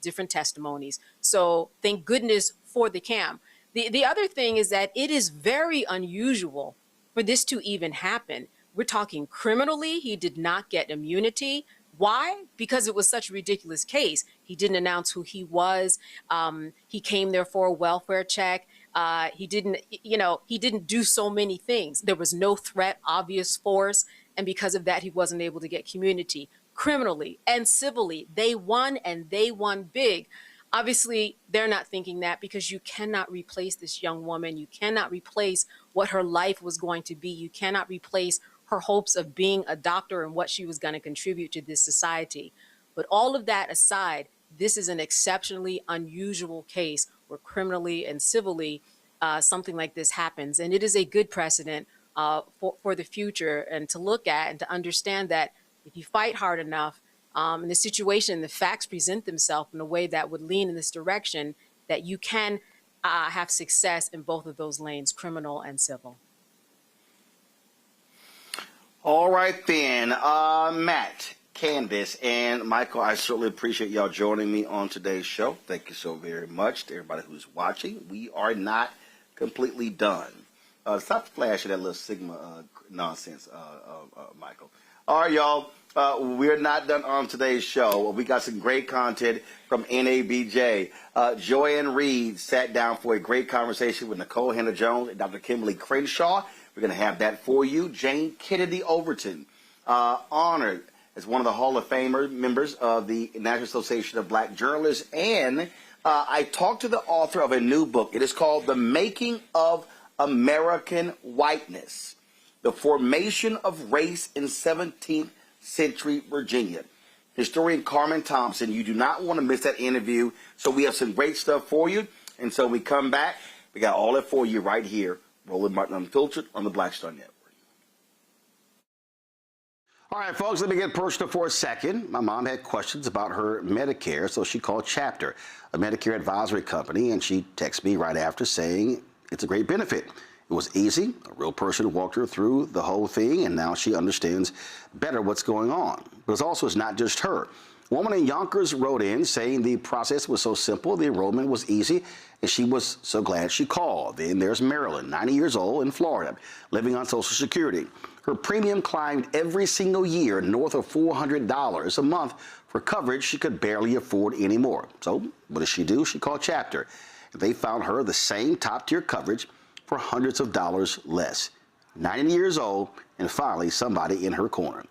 different testimonies. So thank goodness for the cam. The other thing is that it is very unusual for this to even happen. We're talking criminally. He did not get immunity. Why? Because it was such a ridiculous case. He didn't announce who he was. He came there for a welfare check. He didn't do so many things. There was no threat, obvious force. And because of that, he wasn't able to get community. Criminally and civilly, they won, and they won big. Obviously, they're not thinking that because you cannot replace this young woman. You cannot replace what her life was going to be. You cannot replace her hopes of being a doctor and what she was going to contribute to this society. But all of that aside, this is an exceptionally unusual case where criminally and civilly something like this happens. And it is a good precedent for the future and to look at and to understand that if you fight hard enough in the situation, the facts present themselves in a way that would lean in this direction, that you can have success in both of those lanes, criminal and civil. All right, then. Matt, Candace, and Michael, I certainly appreciate y'all joining me on today's show. Thank you so very much to everybody who's watching. We are not completely done. Stop flashing that little Sigma nonsense, Michael. All right, y'all. We're not done on today's show. We got some great content from NABJ. Joanne Reed sat down for a great conversation with Nicole Hannah-Jones and Dr. Kimberly Crenshaw. We're going to have that for you. Jane Kennedy Overton, honored as one of the Hall of Famer members of the National Association of Black Journalists. And I talked to the author of a new book. It is called The Making of American Whiteness, The Formation of Race in 17th Century Virginia. Historian Carmen Thompson, you do not want to miss that interview. So we have some great stuff for you. And so we come back, we got all that for you right here. Roland Martin Unfiltered on the Black Star Network. All right, folks, let me get personal for a second. My mom had questions about her Medicare, so she called Chapter, a Medicare advisory company, and she texted me right after saying it's a great benefit. It was easy. A real person walked her through the whole thing, and now she understands better what's going on. But it's not just her. A woman in Yonkers wrote in saying the process was so simple, the enrollment was easy, and she was so glad she called. Then there's Marilyn, 90 years old, in Florida, living on Social Security. Her premium climbed every single year north of $400 a month for coverage she could barely afford anymore. So what does she do? She called Chapter. They found her the same top-tier coverage for hundreds of dollars less. 90 years old, and finally somebody in her corner.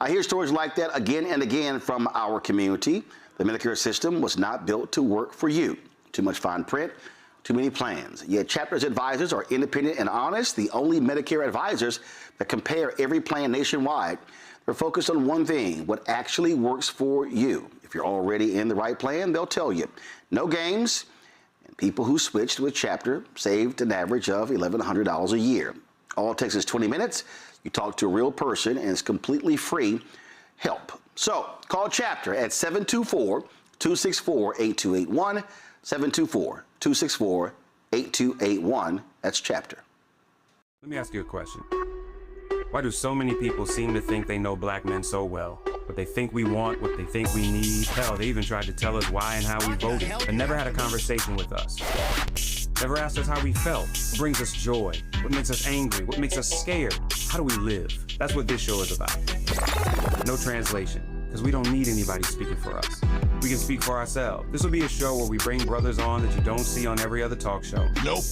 I hear stories like that again and again from our community. The Medicare system was not built to work for you. Too much fine print, too many plans. Yet Chapter's advisors are independent and honest, the only Medicare advisors that compare every plan nationwide. They're focused on one thing, what actually works for you. If you're already in the right plan, they'll tell you. No games. And people who switched with Chapter saved an average of $1,100 a year. All it takes is 20 minutes. You talk to a real person, and it's completely free help. So call Chapter at 724-264-8281, 724-264-8281. That's Chapter. Let me ask you a question. Why do so many people seem to think they know black men so well? What they think we want, what they think we need. Hell, they even tried to tell us why and how we voted, but never had a conversation with us. Never asked us how we felt, what brings us joy, what makes us angry, what makes us scared. How do we live? That's what this show is about. No translation, because we don't need anybody speaking for us. We can speak for ourselves. This will be a show where we bring brothers on that you don't see on every other talk show. Nope.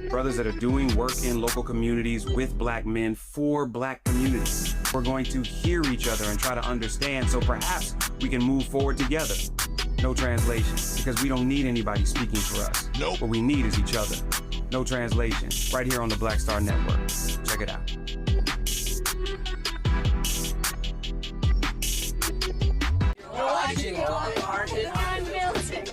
Brothers that are doing work in local communities with black men for black communities. We're going to hear each other and try to understand, so perhaps we can move forward together. No translation, because we don't need anybody speaking for us. Nope. What we need is each other. No translation, right here on the Black Star Network. Check it out. You're watching Roland Unfiltered.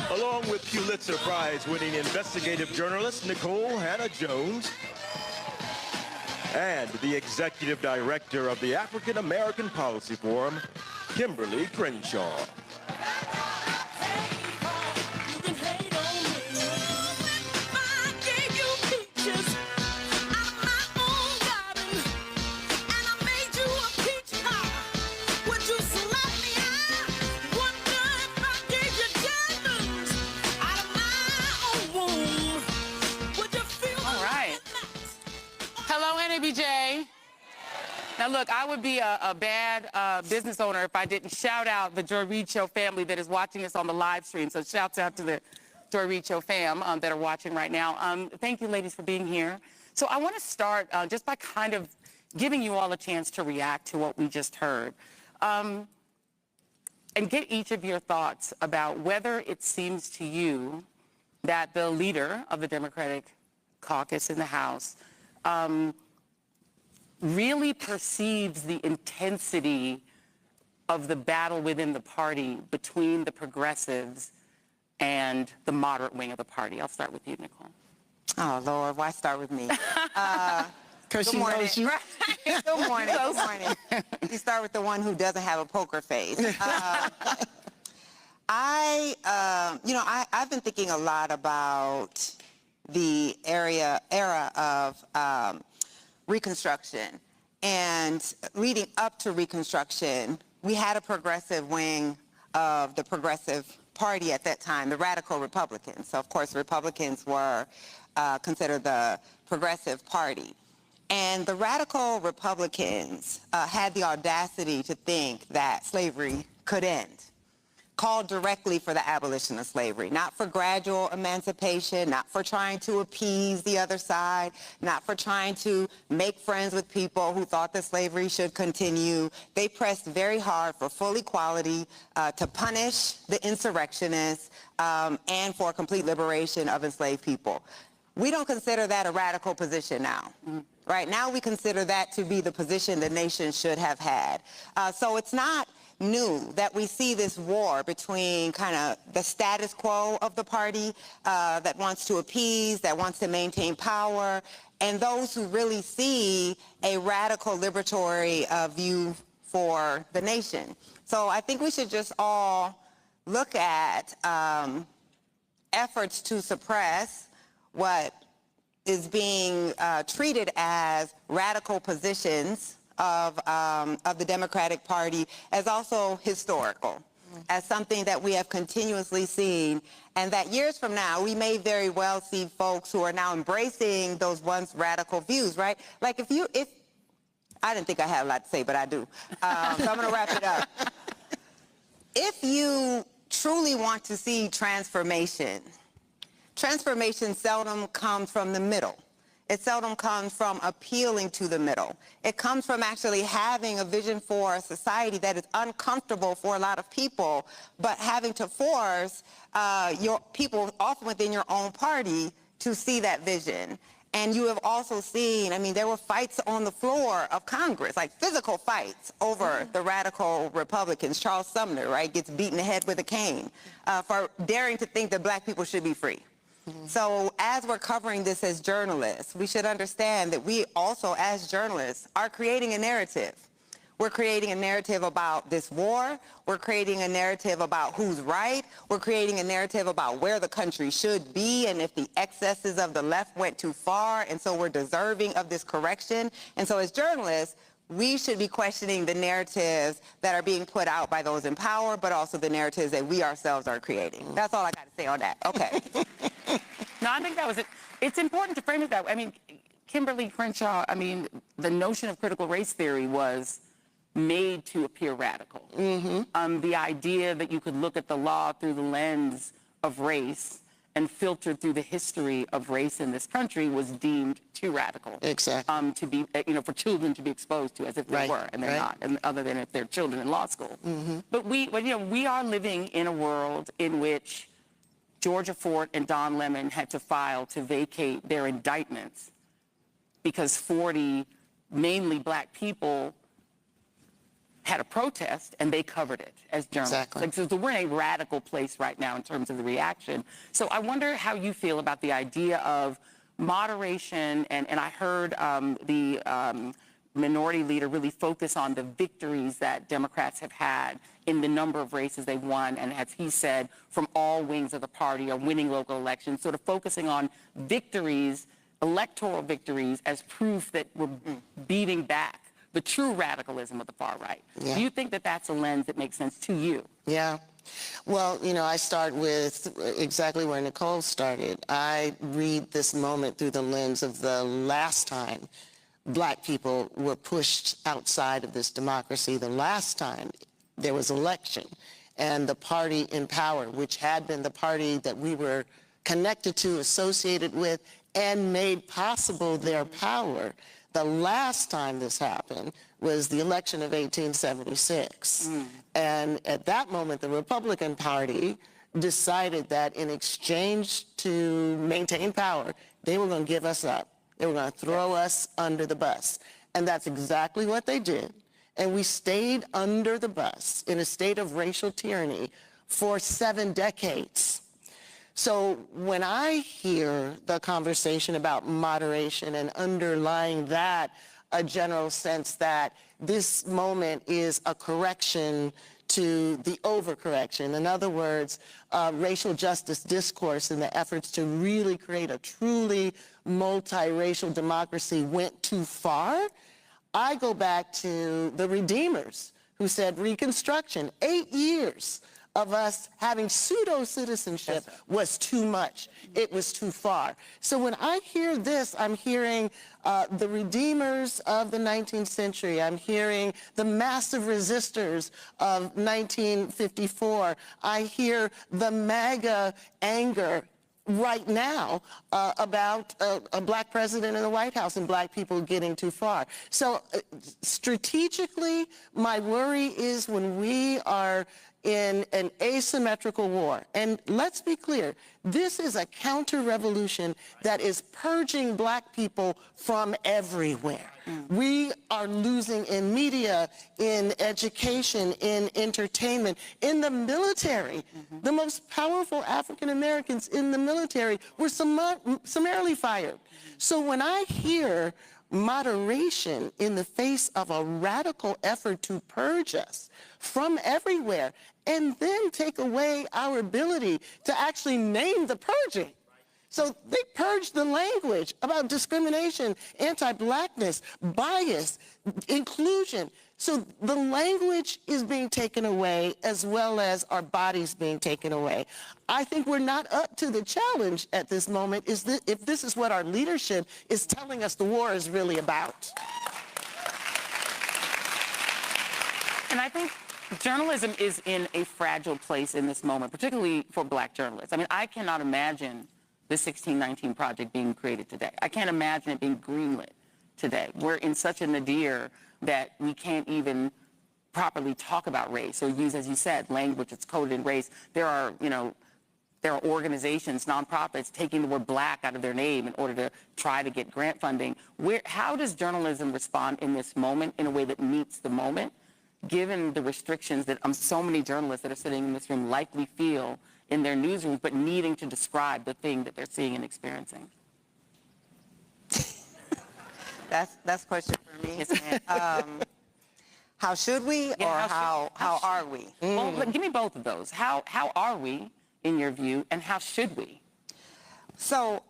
Along with Pulitzer Prize-winning investigative journalist Nicole Hannah-Jones and the executive director of the African American Policy Forum, Kimberly Crenshaw. BJ. Now look, I would be a bad business owner if I didn't shout out the Joy Reid Show family that is watching us on the live stream. So shouts out to the Joy Reid Show fam that are watching right now. Thank you, ladies, for being here. So I want to start just by kind of giving you all a chance to react to what we just heard. And get each of your thoughts about whether it seems to you that the leader of the Democratic caucus in the House really perceives the intensity of the battle within the party between the progressives and the moderate wing of the party. I'll start with you, Nicole. Oh, Lord, why start with me? Because she knows you. Good morning. Good morning. You start with the one who doesn't have a poker face. I've been thinking a lot about the era of Reconstruction. And leading up to Reconstruction, we had a progressive wing of the Progressive Party at that time, the radical Republicans. So, of course, Republicans were considered the Progressive Party. And the radical Republicans had the audacity to think that slavery could end. Called directly for the abolition of slavery, not for gradual emancipation, not for trying to appease the other side, not for trying to make friends with people who thought that slavery should continue. They pressed very hard for full equality, to punish the insurrectionists, and for complete liberation of enslaved people. We don't consider that a radical position now. Right now we consider that to be the position the nation should have had. So it's not new that we see this war between kind of the status quo of the party that wants to appease, that wants to maintain power, and those who really see a radical liberatory view for the nation. So I think we should just all look at efforts to suppress what is being treated as radical positions of the Democratic Party as also historical, as something that we have continuously seen, and that years from now, we may very well see folks who are now embracing those once radical views, right? Like if I didn't think I had a lot to say, but I do. So I'm gonna wrap it up. If you truly want to see transformation, transformation seldom comes from the middle. It seldom comes from appealing to the middle. It comes from actually having a vision for a society that is uncomfortable for a lot of people, but having to force your people, often within your own party, to see that vision. And you have also seen, I mean, there were fights on the floor of Congress, like physical fights over the radical Republicans. Charles Sumner, right, gets beaten in the head with a cane for daring to think that black people should be free. So as we're covering this as journalists, we should understand that we also, as journalists, are creating a narrative. We're creating a narrative about this war. We're creating a narrative about who's right. We're creating a narrative about where the country should be and if the excesses of the left went too far, and so we're deserving of this correction. And so as journalists, we should be questioning the narratives that are being put out by those in power, but also the narratives that we ourselves are creating. That's all I got to say on that. Okay. No, I think that was it. It's important to frame it that way. I mean, Kimberly Crenshaw, I mean, the notion of critical race theory was made to appear radical. The idea that you could look at the law through the lens of race and filter through the history of race in this country was deemed too radical. Exactly. To be, for children to be exposed to, as if they were, and they're not, and other than if they're children in law school. But we are living in a world in which Georgia Fort and Don Lemon had to file to vacate their indictments because 40 mainly black people had a protest and they covered it as journalists. So we're in a radical place right now in terms of the reaction. So I wonder how you feel about the idea of moderation, and I heard the minority leader really focus on the victories that Democrats have had in the number of races they've won, and as he said, from all wings of the party or winning local elections, sort of focusing on victories, electoral victories, as proof that we're beating back the true radicalism of the far right. Do you think that that's a lens that makes sense to you? Yeah. Well, I start with exactly where Nicole started. I read this moment through the lens of the last time black people were pushed outside of this democracy, the last time there was election, and the party in power, which had been the party that we were connected to, associated with, and made possible their power. The last time this happened was the election of 1876. And at that moment, the Republican Party decided that in exchange to maintain power, they were going to give us up. They were going to throw us under the bus. And that's exactly what they did. And we stayed under the bus in a state of racial tyranny for 7 decades. So when I hear the conversation about moderation and underlying that, a general sense that this moment is a correction to the overcorrection. In other words, racial justice discourse and the efforts to really create a truly multiracial democracy went too far. I go back to the Redeemers, who said Reconstruction, 8 years of us having pseudo-citizenship was too much. It was too far. So when I hear this, I'm hearing the Redeemers of the 19th century. I'm hearing the massive resistors of 1954. I hear the MAGA anger right now about a black president in the White House and black people getting too far. So strategically, my worry is when we are in an asymmetrical war. And let's be clear, this is a counter-revolution that is purging black people from everywhere. We are losing in media, in education, in entertainment, in the military. The most powerful African Americans in the military were summarily fired. So when I hear moderation in the face of a radical effort to purge us from everywhere, and then take away our ability to actually name the purging. So they purged the language about discrimination, anti-blackness, bias, inclusion. So the language is being taken away as well as our bodies being taken away. I think we're not up to the challenge at this moment, if this is what our leadership is telling us the war is really about. And I think journalism is in a fragile place in this moment, particularly for black journalists. I mean, I cannot imagine the 1619 Project being created today. I can't imagine it being greenlit today. We're in such a nadir that we can't even properly talk about race or use, as you said, language that's coded in race. There are organizations, nonprofits, taking the word black out of their name in order to try to get grant funding. How does journalism respond in this moment in a way that meets the moment, given the restrictions that so many journalists that are sitting in this room likely feel in their newsrooms, but needing to describe the thing that they're seeing and experiencing? That's a question for me. Yes, ma'am. How should we, or how are we? Well, give me both of those. How are we, in your view, and how should we? So,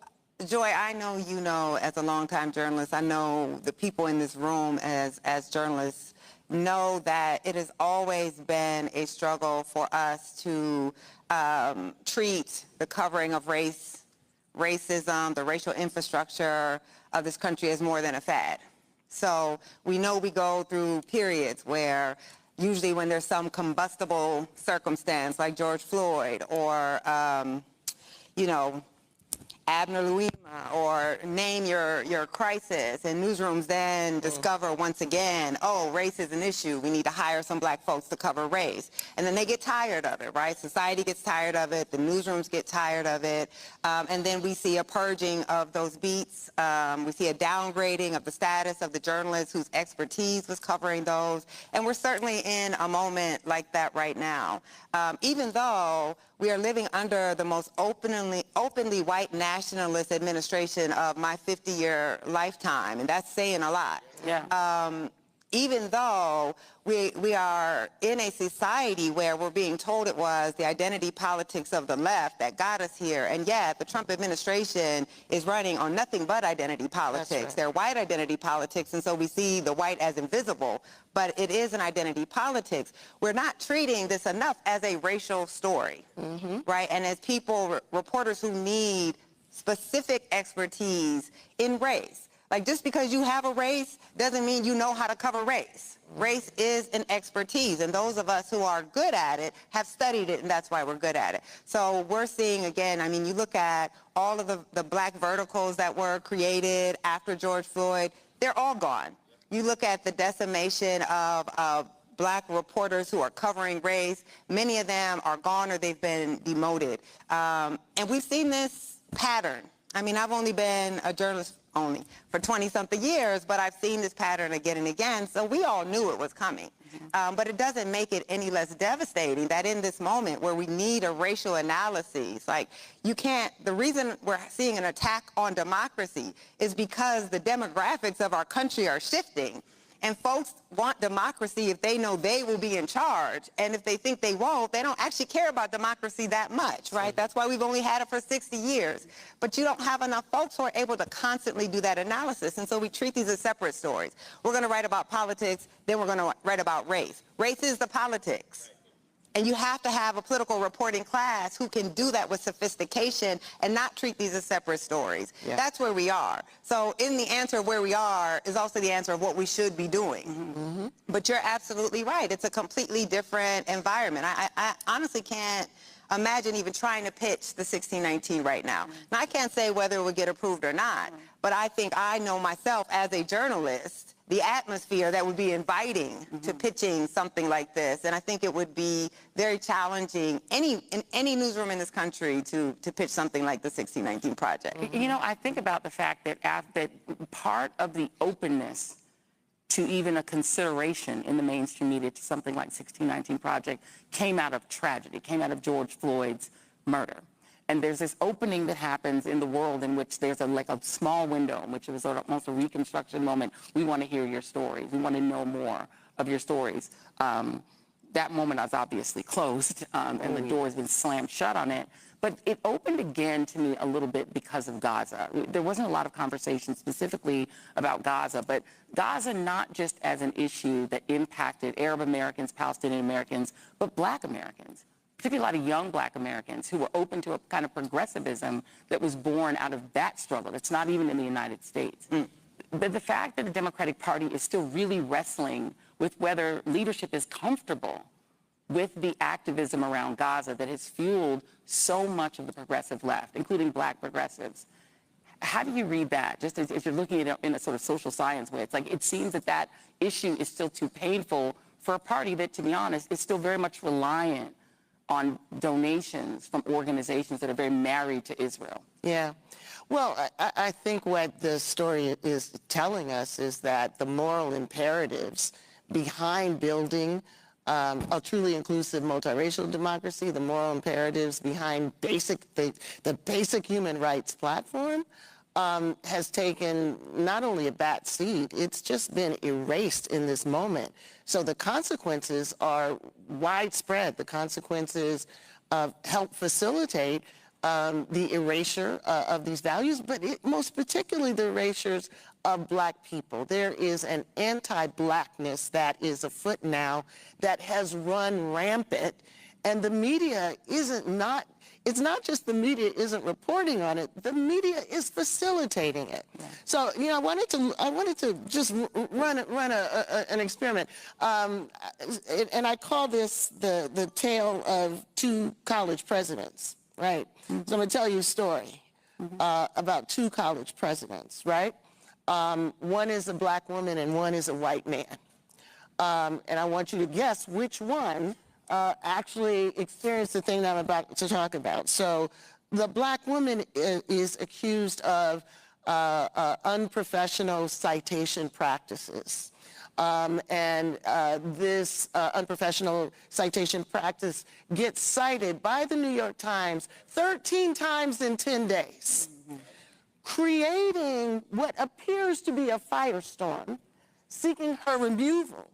Joy, I know you know, as a longtime journalist, I know the people in this room as journalists know that it has always been a struggle for us to treat the covering of racism, the racial infrastructure of this country as more than a fad. So we know we go through periods where usually when there's some combustible circumstance like George Floyd or, Abner Louima, or name your crisis, and newsrooms then discover once again, oh, race is an issue. We need to hire some black folks to cover race. And then they get tired of it, right? Society gets tired of it. The newsrooms get tired of it. And then we see a purging of those beats. We see a downgrading of the status of the journalists whose expertise was covering those. And we're certainly in a moment like that right now. Even though we are living under the most openly white nationalist administration of my 50-year lifetime, and that's saying a lot. Yeah. Even though we are in a society where we're being told it was the identity politics of the left that got us here, and yet the Trump administration is running on nothing but identity politics. Right. They're white identity politics, and so we see the white as invisible, but it is an identity politics. We're not treating this enough as a racial story, right? And as people, reporters who need specific expertise in race. Like, just because you have a race doesn't mean you know how to cover race. Race is an expertise, and those of us who are good at it have studied it, and that's why we're good at it. So we're seeing, again, I mean, you look at all of the black verticals that were created after George Floyd, they're all gone. You look at the decimation of black reporters who are covering race, many of them are gone or they've been demoted. And we've seen this pattern. I mean, I've only been a journalist for 20-something years, but I've seen this pattern again and again, so we all knew it was coming. But it doesn't make it any less devastating that in this moment where we need a racial analysis, like, you can't, the reason we're seeing an attack on democracy is because the demographics of our country are shifting. And folks want democracy if they know they will be in charge. And if they think they won't, they don't actually care about democracy that much, right? That's why we've only had it for 60 years. But you don't have enough folks who are able to constantly do that analysis. And so we treat these as separate stories. We're going to write about politics, then we're going to write about race. Race is the politics. And you have to have a political reporting class who can do that with sophistication and not treat these as separate stories. Yeah. That's where we are. So in the answer of where we are is also the answer of what we should be doing. But you're absolutely right. It's a completely different environment. I honestly can't imagine even trying to pitch the 1619 right now. Now, I can't say whether it would get approved or not, but I think I know myself as a journalist the atmosphere that would be inviting to pitching something like this. And I think it would be very challenging in any newsroom in this country to pitch something like the 1619 Project. You know, I think about the fact that part of the openness to even a consideration in the mainstream media to something like 1619 Project came out of tragedy, came out of George Floyd's murder. And there's this opening that happens in the world in which there's like a small window in which it was almost a reconstruction moment. We want to hear your stories. We want to know more of your stories. That moment is obviously closed, and the door has been slammed shut on it. But it opened again to me a little bit because of Gaza. There wasn't a lot of conversation specifically about Gaza, but Gaza not just as an issue that impacted Arab Americans, Palestinian Americans, but Black Americans. Particularly a lot of young Black Americans who were open to a kind of progressivism that was born out of that struggle. It's not even in the United States. But the fact that the Democratic Party is still really wrestling with whether leadership is comfortable with the activism around Gaza that has fueled so much of the progressive left, including black progressives. How do you read that? Just as if you're looking at it in a sort of social science way, it's like it seems that that issue is still too painful for a party that, to be honest, is still very much reliant on donations from organizations that are very married to Israel. Yeah. Well, I think what the story is telling us is that the moral imperatives behind building a truly inclusive multiracial democracy, the moral imperatives behind the basic human rights platform has taken not only a back seat, it's just been erased in this moment. So the consequences are widespread. The consequences help facilitate the erasure of these values, but most particularly the erasures of black people. There is an anti-blackness that is afoot now that has run rampant, and the media it's not just the media isn't reporting on it, the media is facilitating it. Yeah. So, I wanted to just run an experiment. And I call this the tale of two college presidents, right? Mm-hmm. So I'm going to tell you a story about two college presidents, right? One is a black woman and one is a white man. And I want you to guess which one actually experienced the thing that I'm about to talk about. So the black woman is accused of unprofessional citation practices. This unprofessional citation practice gets cited by the New York Times 13 times in 10 days, creating what appears to be a firestorm, seeking her removal.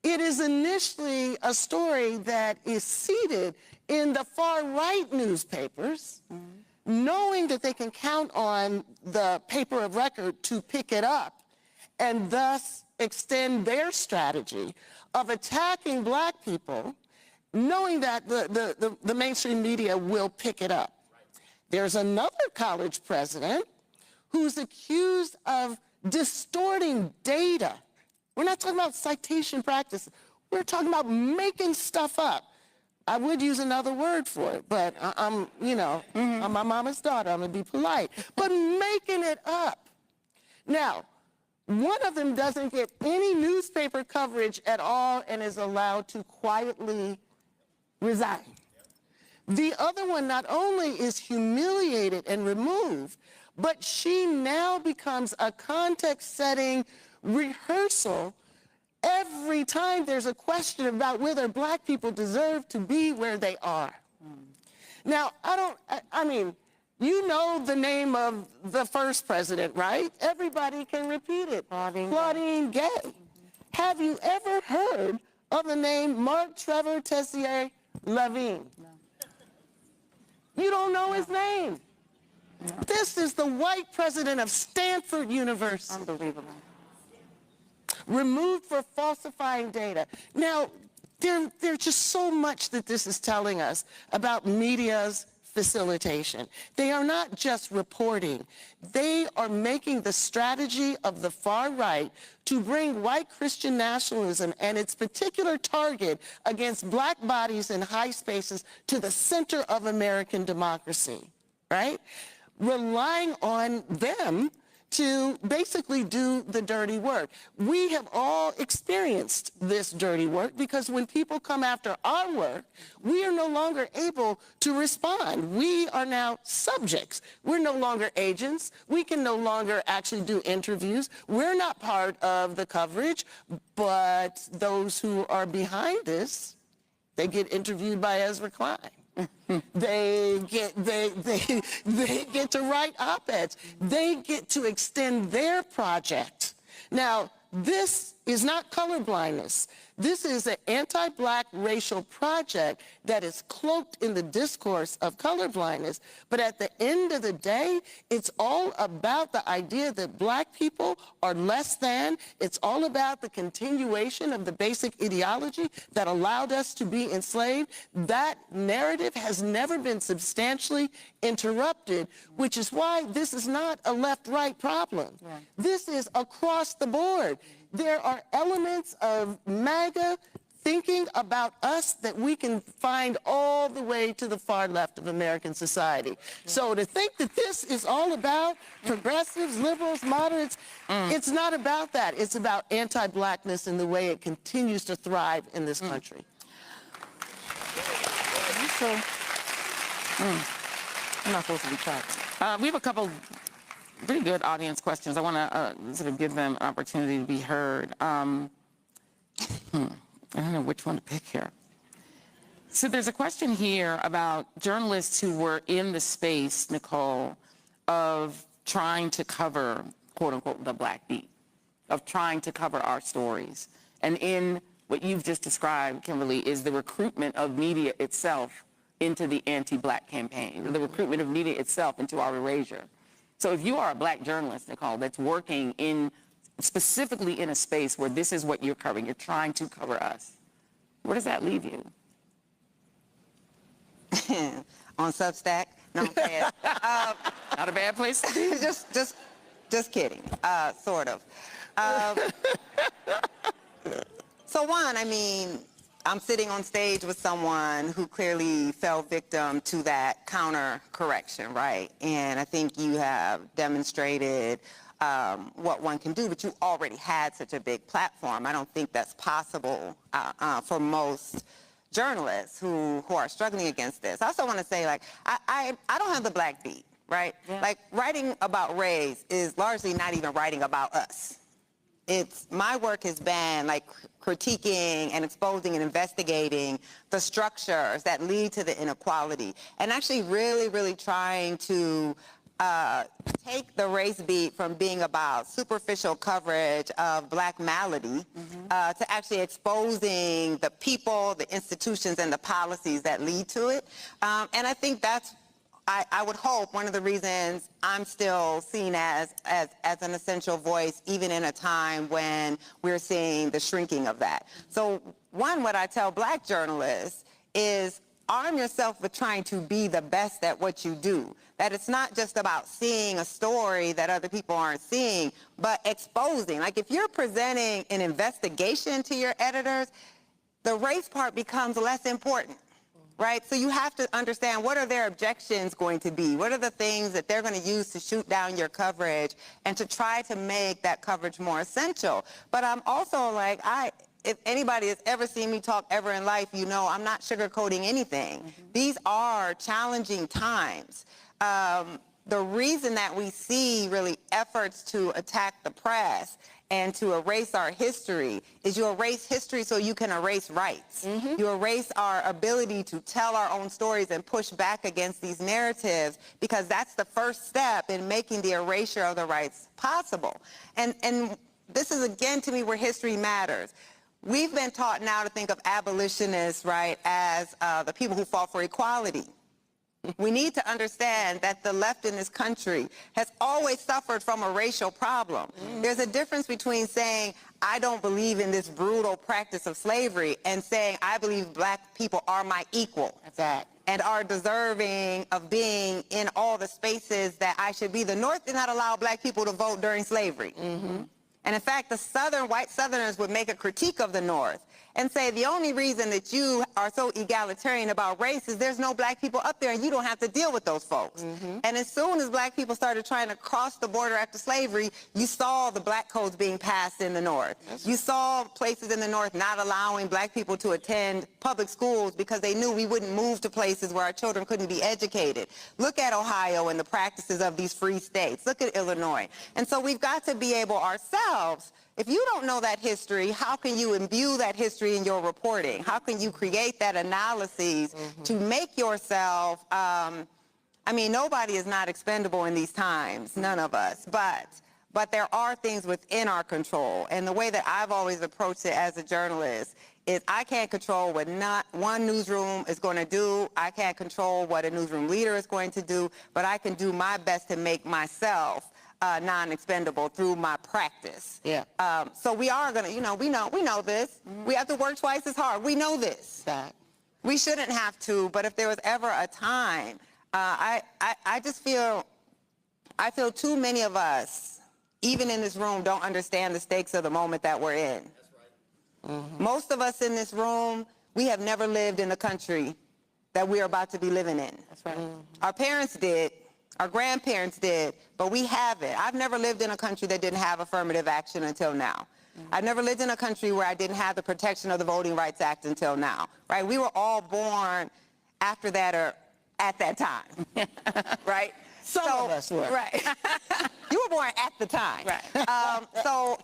It is initially a story that is seeded in the far-right newspapers, knowing that they can count on the paper of record to pick it up and thus extend their strategy of attacking black people, knowing that the mainstream media will pick it up. There's another college president who's accused of distorting data. We're not talking about citation practice. We're talking about making stuff up. I would use another word for it, but I'm my mama's daughter. I'm going to be polite. But making it up. Now, one of them doesn't get any newspaper coverage at all and is allowed to quietly resign. The other one not only is humiliated and removed, but she now becomes a context-setting rehearsal every time there's a question about whether black people deserve to be where they are. Now, I mean, you know the name of the first president, right? Everybody can repeat it. Claudine Gay. Have you ever heard of the name Mark Trevor Tessier Levine? No. You don't know his name. No. This is the white president of Stanford University. Unbelievable. Removed for falsifying data. Now, there's just so much that this is telling us about media's facilitation. They are not just reporting. They are making the strategy of the far right to bring white Christian nationalism and its particular target against black bodies in high spaces to the center of American democracy, right? Relying on them to basically do the dirty work. We have all experienced this dirty work because when people come after our work, we are no longer able to respond. We are now subjects. We're no longer agents. We can no longer actually do interviews. We're not part of the coverage, but those who are behind this, they get interviewed by Ezra Klein. They get to write op-eds. They get to extend their project. Now, this is not colorblindness. This is an anti-black racial project that is cloaked in the discourse of colorblindness. But at the end of the day, it's all about the idea that black people are less than. It's all about the continuation of the basic ideology that allowed us to be enslaved. That narrative has never been substantially interrupted, which is why this is not a left-right problem. Yeah. This is across the board. There are elements of MAGA thinking about us that we can find all the way to the far left of American society. So to think that this is all about progressives, liberals, moderates, it's not about that. It's about anti-blackness and the way it continues to thrive in this country. I'm not supposed to be trapped. We have a couple pretty good audience questions. I want to sort of give them an opportunity to be heard. I don't know which one to pick here. So there's a question here about journalists who were in the space, Nicole, of trying to cover, quote unquote, the Black beat, of trying to cover our stories. And in what you've just described, Kimberly, is the recruitment of media itself into the anti-Black campaign, the recruitment of media itself into our erasure. So if you are a Black journalist, Nicole, that's working specifically in a space where this is what you're covering, you're trying to cover us, where does that leave you? On Substack? No, I'm saying. Not a bad place to be. Just kidding, sort of. So one, I mean, I'm sitting on stage with someone who clearly fell victim to that counter correction, right? And I think you have demonstrated what one can do, but you already had such a big platform. I don't think that's possible for most journalists who are struggling against this. I also want to say, like, I don't have the Black beat, right? Yeah. Like, writing about race is largely not even writing about us. My work has been like critiquing and exposing and investigating the structures that lead to the inequality, and actually really, really trying to take the race beat from being about superficial coverage of Black malady to actually exposing the people, the institutions, and the policies that lead to it. And I think that's, I would hope, one of the reasons I'm still seen as an essential voice, even in a time when we're seeing the shrinking of that. So one, what I tell Black journalists is arm yourself with trying to be the best at what you do. That it's not just about seeing a story that other people aren't seeing, but exposing. Like, if you're presenting an investigation to your editors, the race part becomes less important. Right? So you have to understand, what are their objections going to be? What are the things that they're going to use to shoot down your coverage and to try to make that coverage more essential? But I'm also like, if anybody has ever seen me talk ever in life, you know I'm not sugarcoating anything. These are challenging times. The reason that we see really efforts to attack the press and to erase our history is you erase history so you can erase rights. You erase our ability to tell our own stories and push back against these narratives, because that's the first step in making the erasure of the rights possible. And this is, again, to me, where history matters. We've been taught now to think of abolitionists, right, as the people who fought for equality. We need to understand that the left in this country has always suffered from a racial problem. There's a difference between saying, I don't believe in this brutal practice of slavery, and saying, I believe Black people are my equal. And are deserving of being in all the spaces that I should be. The North did not allow Black people to vote during slavery. And in fact, the white Southerners would make a critique of the North and say, the only reason that you are so egalitarian about race is there's no Black people up there and you don't have to deal with those folks. And as soon as Black people started trying to cross the border after slavery, you saw the Black codes being passed in the North. You saw places in the North not allowing Black people to attend public schools because they knew we wouldn't move to places where our children couldn't be educated. Look at Ohio and the practices of these free states. Look at Illinois. And so we've got to be able ourselves, if you don't know that history, how can you imbue that history in your reporting? How can you create that analysis to make yourself, I mean, nobody is not expendable in these times, none of us, but there are things within our control. And the way that I've always approached it as a journalist is I can't control what not one newsroom is going to do. I can't control what a newsroom leader is going to do, but I can do my best to make myself non-expendable through my practice. So we are going to, we know this. We have to work twice as hard. We know this. We shouldn't have to, but if there was ever a time, I feel too many of us, even in this room, don't understand the stakes of the moment that we're in. Most of us in this room, we have never lived in the country that we're about to be living in. That's right. Our parents did, our grandparents did, but we haven't. I've never lived in a country that didn't have affirmative action until now. I've never lived in a country where I didn't have the protection of the Voting Rights Act until now, right? We were all born after that or at that time, right? Some of us were. Right. You were born at the time. Right. So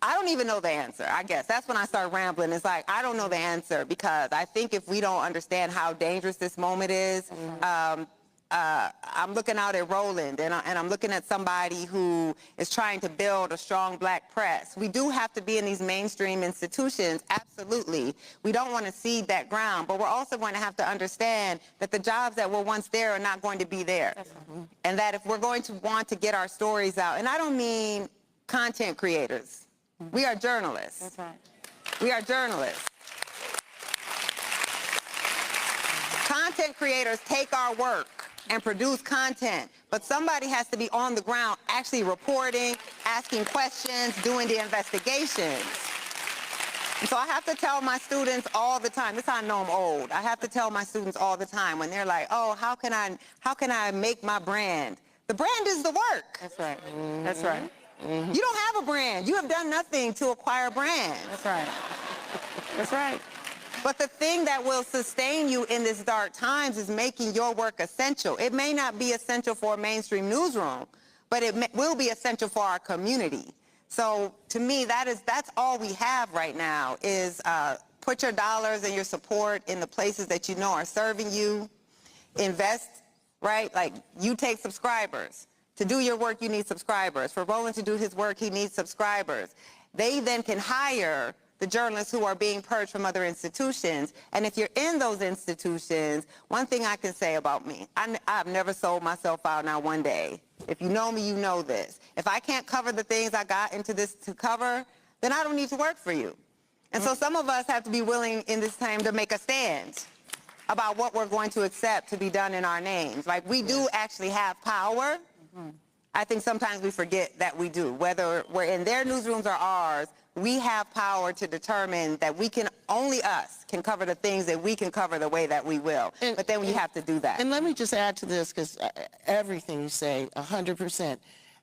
I don't even know the answer, I guess. That's when I start rambling. It's like, I don't know the answer because I think if we don't understand how dangerous this moment is, I'm looking out at Roland and I'm looking at somebody who is trying to build a strong black press. We do have to be in these mainstream institutions, absolutely. We don't want to cede that ground, but we're also going to have to understand that the jobs that were once there are not going to be there. And that if we're going to want to get our stories out, and I don't mean content creators, we are journalists. That's right. We are journalists. Content creators take our work and produce content, but somebody has to be on the ground actually reporting, asking questions, doing the investigations. And so I have to tell my students all the time, this is how I know I'm old, I have to tell my students all the time when they're like, oh, how can I make my brand? The brand is the work. That's right. That's right. You don't have a brand. You have done nothing to acquire a brand. That's right. That's right. But the thing that will sustain you in this dark times is making your work essential. It may not be essential for a mainstream newsroom, but it will be essential for our community. So to me, that's all we have right now is put your dollars and your support in the places that you know are serving you. Invest, right? Like you take subscribers. To do your work, you need subscribers. For Roland to do his work, he needs subscribers. They then can hire the journalists who are being purged from other institutions. And if you're in those institutions, one thing I can say about me, I've never sold myself out, not one day. If you know me, you know this. If I can't cover the things I got into this to cover, then I don't need to work for you. And so some of us have to be willing in this time to make a stand about what we're going to accept to be done in our names. Like we do actually have power. I think sometimes we forget that we do. Whether we're in their newsrooms or ours, we have power to determine that we can, only us can cover the things that we can cover the way that we will. But then we have to do that. And let me just add to this, because everything you say, 100%.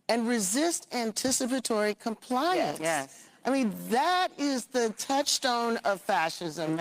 And resist anticipatory compliance. Yes. I mean, that is the touchstone of fascism.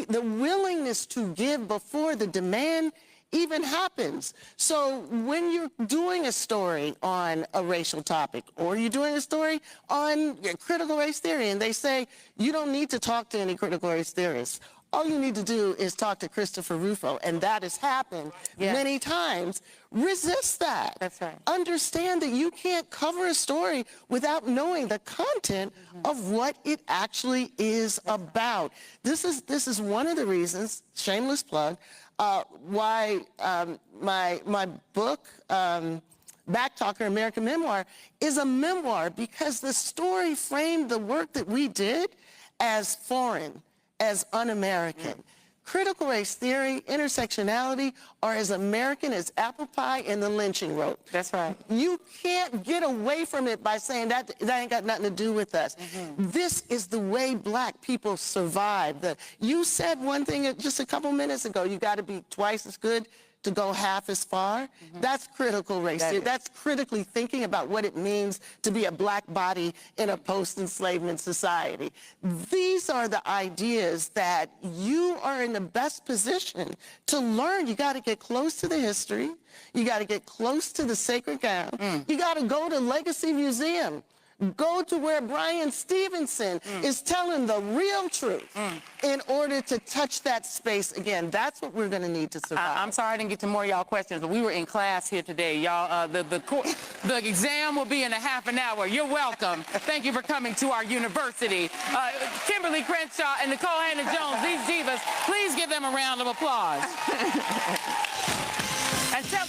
The willingness to give before the demand even happens. So when you're doing a story on a racial topic or you're doing a story on critical race theory and they say you don't need to talk to any critical race theorists, all you need to do is talk to Christopher Rufo, and that has happened many times. Resist that. That's right. Understand that you can't cover a story without knowing the content of what it actually is about. This is one of the reasons, shameless plug, why my book, Backtalker, American Memoir, is a memoir, because the story framed the work that we did as foreign, as un-American. Critical race theory, intersectionality are as American as apple pie and the lynching rope. That's right. You can't get away from it by saying that ain't got nothing to do with us. This is the way black people survive. You said one thing just a couple minutes ago, you got to be twice as good to go half as far. That's critical race theory. That's critically thinking about what it means to be a black body in a post-enslavement society. These are the ideas that you are in the best position to learn. You got to get close to the history. You got to get close to the sacred ground. You got to go to Legacy Museum. Go to where Brian Stevenson is telling the real truth in order to touch that space again. That's what we're going to need to survive. I'm sorry I didn't get to more of y'all questions, but we were in class here today. Y'all, the exam will be in a half an hour. You're welcome. Thank you for coming to our university. Kimberly Crenshaw and Nicole Hannah-Jones, these divas, please give them a round of applause. And tell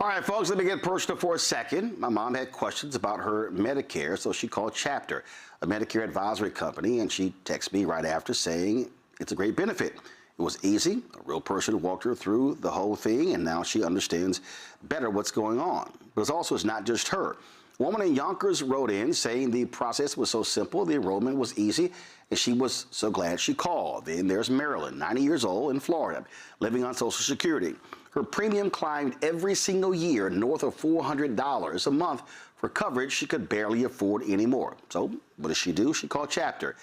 All right, folks, let me get personal for a second. My mom had questions about her Medicare, so she called Chapter, a Medicare advisory company, and she texted me right after saying it's a great benefit. It was easy. A real person walked her through the whole thing, and now she understands better what's going on. But it's not just her. A woman in Yonkers wrote in saying the process was so simple, the enrollment was easy, and she was so glad she called. Then there's Marilyn, 90 years old, in Florida, living on Social Security. Her premium climbed every single year north of $400 a month for coverage she could barely afford anymore. So what does she do? She called Chapter.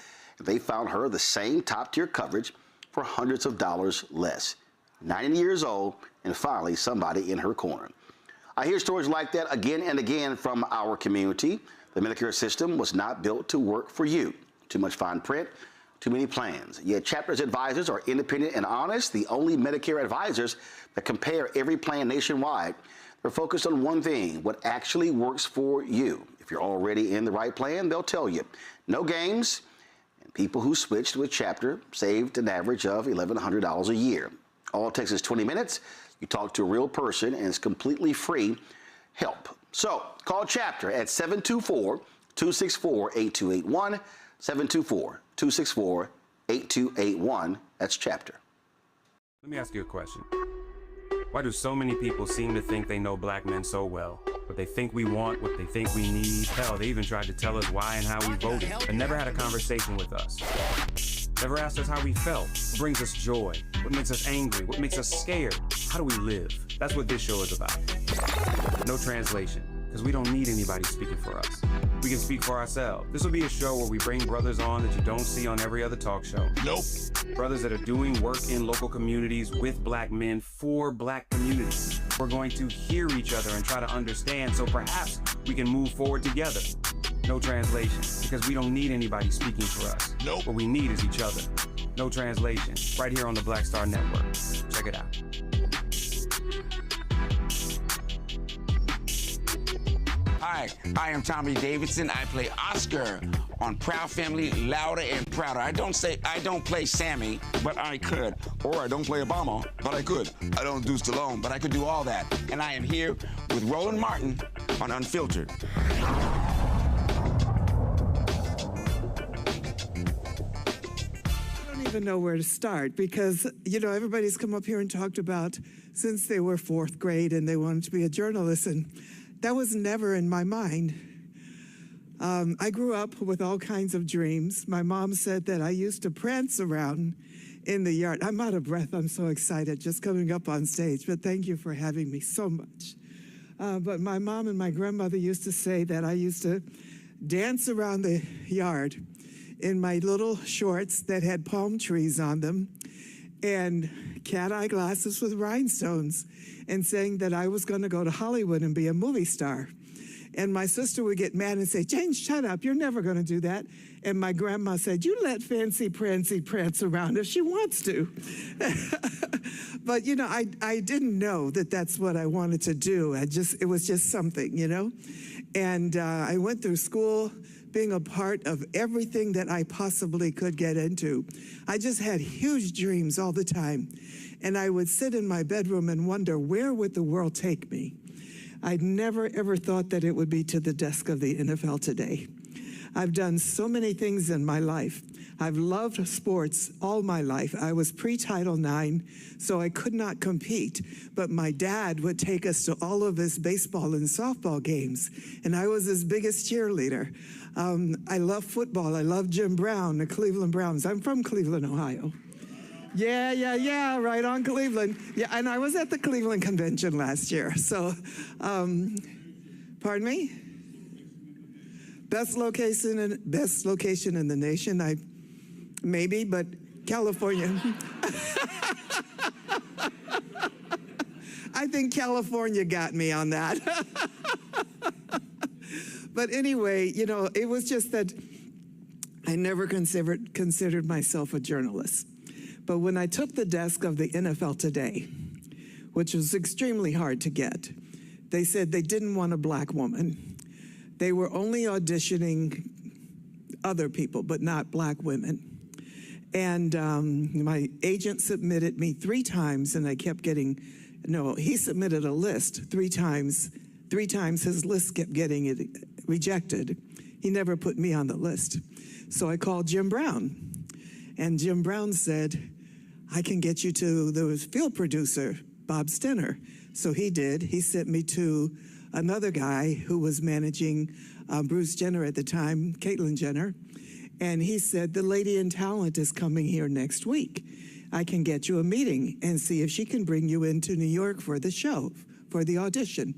They found her the same top-tier coverage for hundreds of dollars less. 90 years old, and finally somebody in her corner. I hear stories like that again and again from our community. The Medicare system was not built to work for you. Too much fine print, too many plans. Yet Chapter's advisors are independent and honest, the only Medicare advisors that compare every plan nationwide. They're focused on one thing, what actually works for you. If you're already in the right plan, they'll tell you. No games, and people who switched with Chapter saved an average of $1,100 a year. All it takes is 20 minutes. You talk to a real person, and it's completely free help. So call Chapter at 724-264-8281, 724-264-8281. That's Chapter. Let me ask you a question. Why do so many people seem to think they know black men so well? What they think we want, what they think we need. Hell, they even tried to tell us why and how we voted, but never had a conversation with us. Never asked us how we felt, what brings us joy, what makes us angry, what makes us scared. How do we live? That's what this show is about. No translation, because we don't need anybody speaking for us. We can speak for ourselves. This will be a show where we bring brothers on that you don't see on every other talk show. Nope. Brothers that are doing work in local communities with black men for black communities. We're going to hear each other and try to understand so perhaps we can move forward together. No translation, because we don't need anybody speaking for us. Nope. What we need is each other. No translation, right here on the Black Star Network. Check it out. Hi, I am Tommy Davidson. I play Oscar on Proud Family, Louder and Prouder. I don't play Sammy, but I could. Or I don't play Obama, but I could. I don't do Stallone, but I could do all that. And I am here with Roland Martin on Unfiltered. I don't even know where to start because, you know, everybody's come up here and talked about since they were fourth grade and they wanted to be a journalist, and that was never in my mind. I grew up with all kinds of dreams. My mom said that I used to prance around in the yard. I'm out of breath. I'm so excited just coming up on stage, but thank you for having me so much. But my mom and my grandmother used to say that I used to dance around the yard in my little shorts that had palm trees on them and cat-eye glasses with rhinestones, and saying that I was going to go to Hollywood and be a movie star. And my sister would get mad and say, Jane, shut up, you're never going to do that. And my grandma said, you let Fancy Prancy prance around if she wants to. But, you know, I didn't know that that's what I wanted to do. It was just something, you know. And I went through school being a part of everything that I possibly could get into. I just had huge dreams all the time. And I would sit in my bedroom and wonder, where would the world take me? I'd never, ever thought that it would be to the desk of the NFL today. I've done so many things in my life. I've loved sports all my life. I was pre-Title IX, so I could not compete. But my dad would take us to all of his baseball and softball games, and I was his biggest cheerleader. I love football. I love Jim Brown, the Cleveland Browns. I'm from Cleveland, Ohio. Yeah, right on Cleveland. Yeah, and I was at the Cleveland Convention last year. So, pardon me? Best location in the nation, maybe, but California. I think California got me on that. But anyway, you know, it was just that I never considered myself a journalist. But when I took the desk of the NFL Today, which was extremely hard to get, they said they didn't want a black woman. They were only auditioning other people, but not black women. And my agent submitted me 3 times, and I kept getting No, he submitted a list 3 times. 3 times his list kept getting rejected. He never put me on the list. So I called Jim Brown, and Jim Brown said, I can get you to the field producer, Bob Stenner. So he did. He sent me to another guy who was managing Bruce Jenner at the time, Caitlyn Jenner, and he said, the lady in talent is coming here next week. I can get you a meeting and see if she can bring you into New York for the show, for the audition.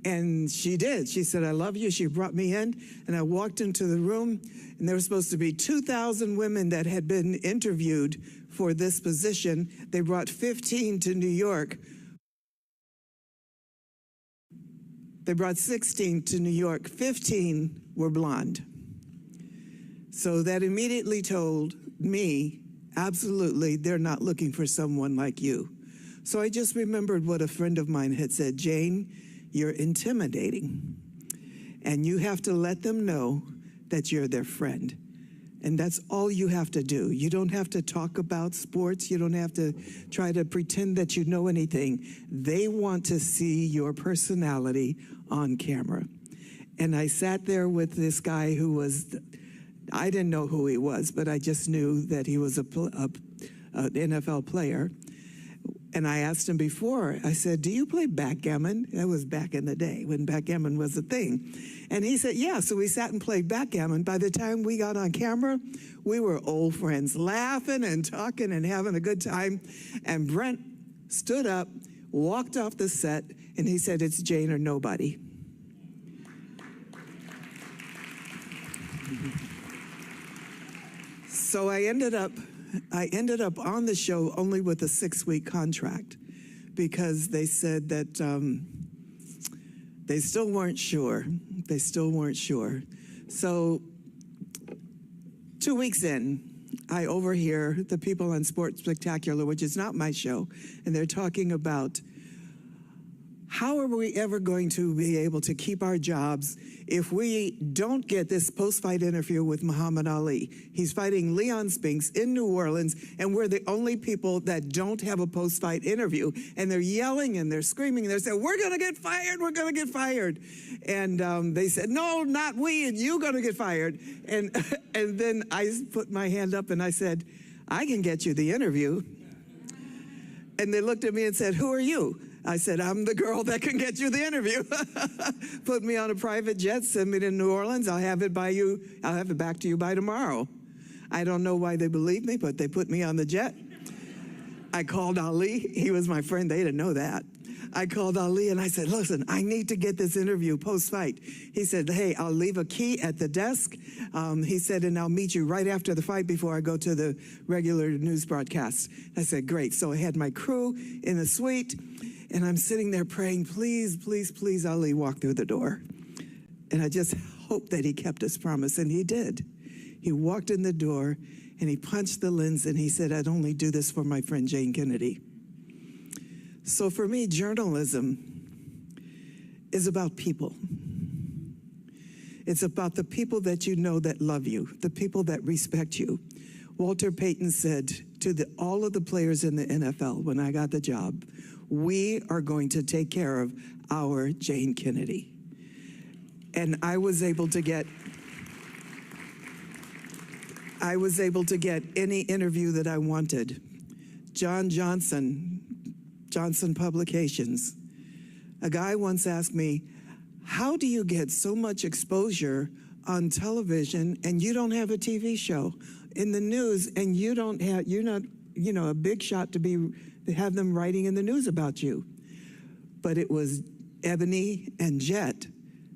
And she did. She said, I love you. She brought me in, and I walked into the room, and there were supposed to be 2,000 women that had been interviewed for this position. They brought 15 to New York. They brought 16 to New York. 15 were blonde. So that immediately told me, absolutely, they're not looking for someone like you. So I just remembered what a friend of mine had said, Jane, you're intimidating, and you have to let them know that you're their friend. And that's all you have to do. You don't have to talk about sports. You don't have to try to pretend that you know anything. They want to see your personality on camera. And I sat there with this guy who was, I didn't know who he was, but I just knew that he was an NFL player. And I asked him before, I said, do you play backgammon? That was back in the day when backgammon was a thing. And he said, yeah. So we sat and played backgammon. By the time we got on camera, we were old friends, laughing and talking and having a good time. And Brent stood up, walked off the set, and he said, it's Jane or nobody. So I ended up on the show only with a 6-week contract because they said that they still weren't sure. They still weren't sure. So 2 weeks in, I overhear the people on Sports Spectacular, which is not my show, and they're talking about how are we ever going to be able to keep our jobs if we don't get this post-fight interview with Muhammad Ali? He's fighting Leon Spinks in New Orleans, and we're the only people that don't have a post-fight interview. And they're yelling and they're screaming and they're saying, we're going to get fired, we're going to get fired. And they said, no, not we, and you're going to get fired. And then I put my hand up and I said, I can get you the interview. And they looked at me and said, who are you? I said, I'm the girl that can get you the interview. Put me on a private jet, send me to New Orleans. I'll have it back to you by tomorrow. I don't know why they believe me, but they put me on the jet. I called Ali. He was my friend. They didn't know that. I called Ali and I said, listen, I need to get this interview post-fight. He said, hey, I'll leave a key at the desk. He said, and I'll meet you right after the fight before I go to the regular news broadcast. I said, great. So I had my crew in the suite, and I'm sitting there praying, please, please, please, Ali, walk through the door. And I just hoped that he kept his promise, and he did. He walked in the door, and he punched the lens, and he said, I'd only do this for my friend Jane Kennedy. So for me, journalism is about people. It's about the people that you know that love you, the people that respect you. Walter Payton said to all of the players in the NFL when I got the job, we are going to take care of our Jane Kennedy. And I was able to get any interview that I wanted. Johnson Publications. A guy once asked me, how do you get so much exposure on television and you don't have a TV show in the news, and you're not, a big shot to have them writing in the news about you? But it was Ebony and Jet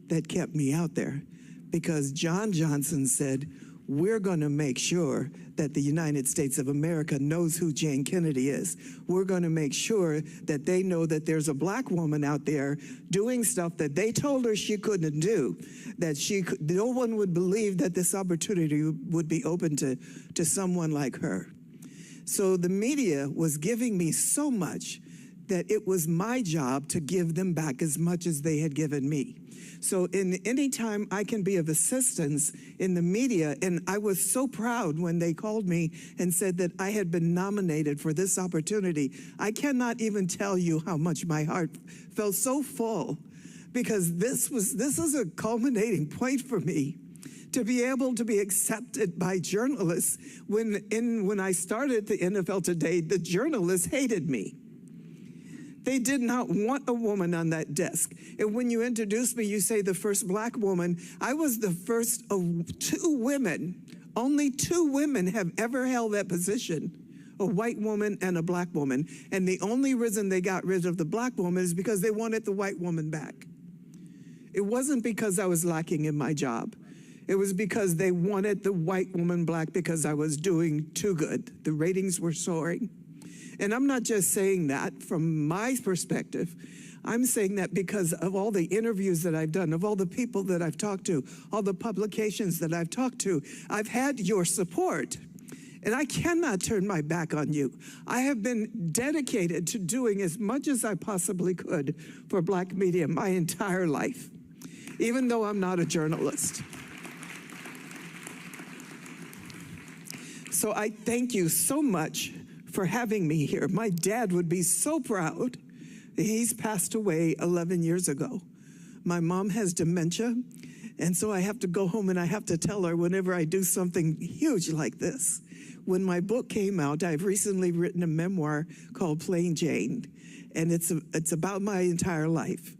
that kept me out there, because John Johnson said, we're going to make sure that the United States of America knows who Jane Kennedy is. We're going to make sure that they know that there's a black woman out there doing stuff that they told her she couldn't do, that no one would believe that this opportunity would be open to someone like her. So the media was giving me so much that it was my job to give them back as much as they had given me. So any time I can be of assistance in the media, and I was so proud when they called me and said that I had been nominated for this opportunity. I cannot even tell you how much my heart felt so full, because this is a culminating point for me, to be able to be accepted by journalists. When I started the NFL Today, the journalists hated me. They did not want a woman on that desk. And when you introduced me, you say the first black woman. I was the first of 2 women. Only 2 women have ever held that position, a white woman and a black woman. And the only reason they got rid of the black woman is because they wanted the white woman back. It wasn't because I was lacking in my job. It was because they wanted the white woman black because I was doing too good. The ratings were soaring. And I'm not just saying that from my perspective. I'm saying that because of all the interviews that I've done, of all the people that I've talked to, all the publications that I've talked to. I've had your support, and I cannot turn my back on you. I have been dedicated to doing as much as I possibly could for black media my entire life, even though I'm not a journalist. So I thank you so much for having me here. My dad would be so proud. He's passed away 11 years ago. My mom has dementia, and so I have to go home and I have to tell her whenever I do something huge like this. When my book came out, I've recently written a memoir called Plain Jane, and it's about my entire life.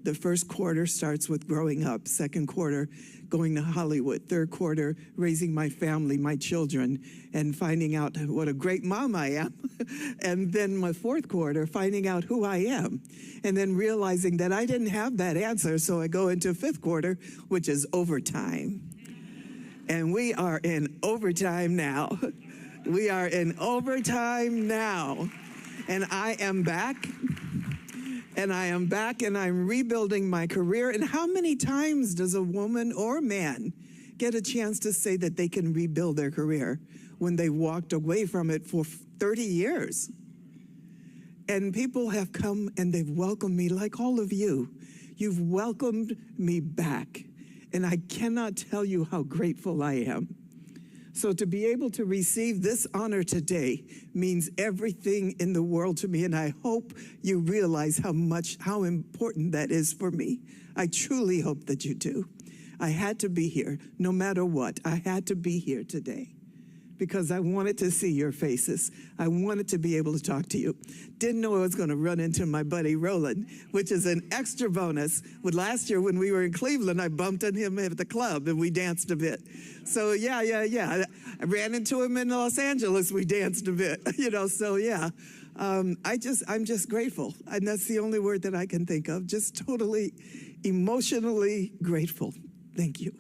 The first quarter starts with growing up, second quarter going to Hollywood, third quarter raising my family, my children, and finding out what a great mom I am. And then my fourth quarter, finding out who I am, and then realizing that I didn't have that answer, so I go into fifth quarter, which is overtime. And we are in overtime now. We are in overtime now. And I am back. And I am back, and I'm rebuilding my career. And how many times does a woman or man get a chance to say that they can rebuild their career when they walked away from it for 30 years? And people have come and they've welcomed me like all of you. You've welcomed me back. And I cannot tell you how grateful I am. So to be able to receive this honor today means everything in the world to me, and I hope you realize how important that is for me. I truly hope that you do. I had to be here, no matter what. I had to be here today because I wanted to see your faces. I wanted to be able to talk to you. Didn't know I was going to run into my buddy Roland, which is an extra bonus. Last year when we were in Cleveland, I bumped into him at the club and we danced a bit. So yeah. I ran into him in Los Angeles. We danced a bit, so yeah. I'm just grateful. And that's the only word that I can think of. Just totally emotionally grateful. Thank you.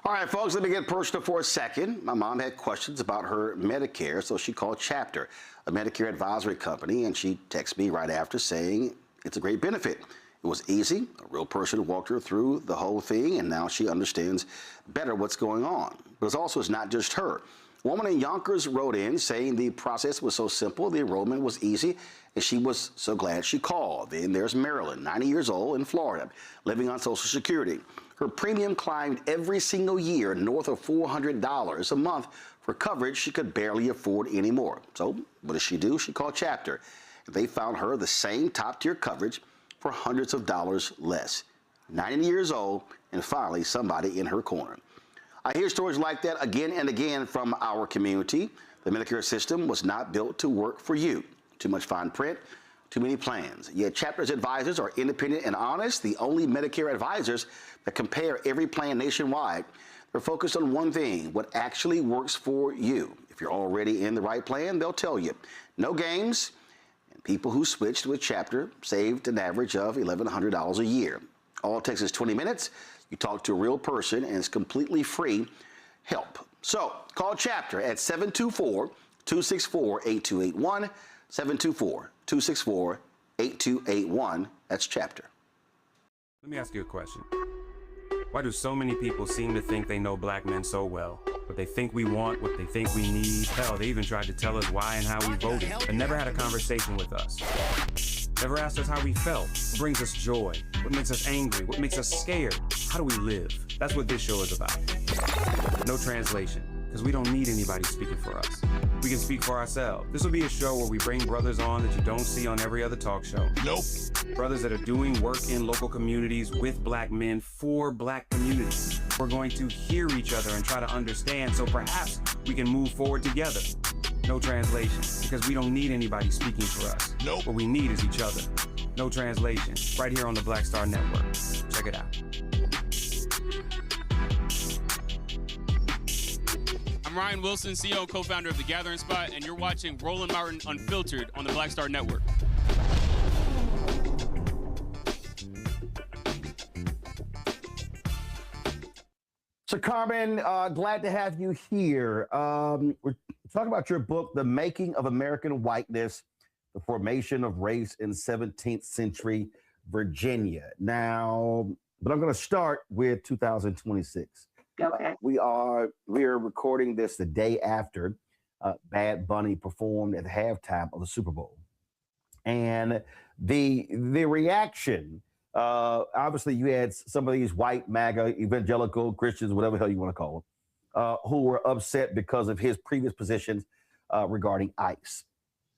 All right, folks, let me get personal for a second. My mom had questions about her Medicare, so she called Chapter, a Medicare advisory company, and she texted me right after saying it's a great benefit. It was easy. A real person walked her through the whole thing, and now she understands better what's going on. But it's not just her. A woman in Yonkers wrote in saying the process was so simple, the enrollment was easy, and she was so glad she called. Then there's Marilyn, 90 years old, in Florida, living on Social Security. Her premium climbed every single year north of $400 a month for coverage she could barely afford anymore. So what does she do? She called Chapter. They found her the same top-tier coverage for hundreds of dollars less. 90 years old, and finally somebody in her corner. I hear stories like that again and again from our community. The Medicare system was not built to work for you. Too much fine print, too many plans. Yet Chapter's advisors are independent and honest, the only Medicare advisors that compare every plan nationwide. They're focused on one thing, what actually works for you. If you're already in the right plan, they'll tell you. No games, and people who switched with Chapter saved an average of $1,100 a year. All it takes is 20 minutes. You talk to a real person, and it's completely free help. So call Chapter at 724-264-8281, 724-264-8281. That's Chapter. Let me ask you a question. Why do so many people seem to think they know black men so well? What they think we want, what they think we need. Hell, they even tried to tell us why and how we voted, but never had a conversation with us. Never asked us how we felt, what brings us joy, what makes us angry, what makes us scared. How do we live? That's what this show is about. No translation, because we don't need anybody speaking for us. We can speak for ourselves. This will be a show where we bring brothers on that you don't see on every other talk show. Nope. Brothers that are doing work in local communities with black men for black communities. We're going to hear each other and try to understand so perhaps we can move forward together. No translation, because we don't need anybody speaking for us. Nope. What we need is each other. No translation, right here on the Black Star Network. Check it out. I'm Ryan Wilson, CEO and co-founder of The Gathering Spot, and you're watching Roland Martin Unfiltered on the Black Star Network. So, Carmen, glad to have you here. We're talking about your book, The Making of American Whiteness, The Formation of Race in 17th Century Virginia. Now, but I'm going to start with 2026. Okay. We are recording this the day after Bad Bunny performed at the halftime of the Super Bowl. And the reaction, obviously you had some of these white MAGA evangelical Christians, whatever the hell you want to call them, who were upset because of his previous positions regarding ICE.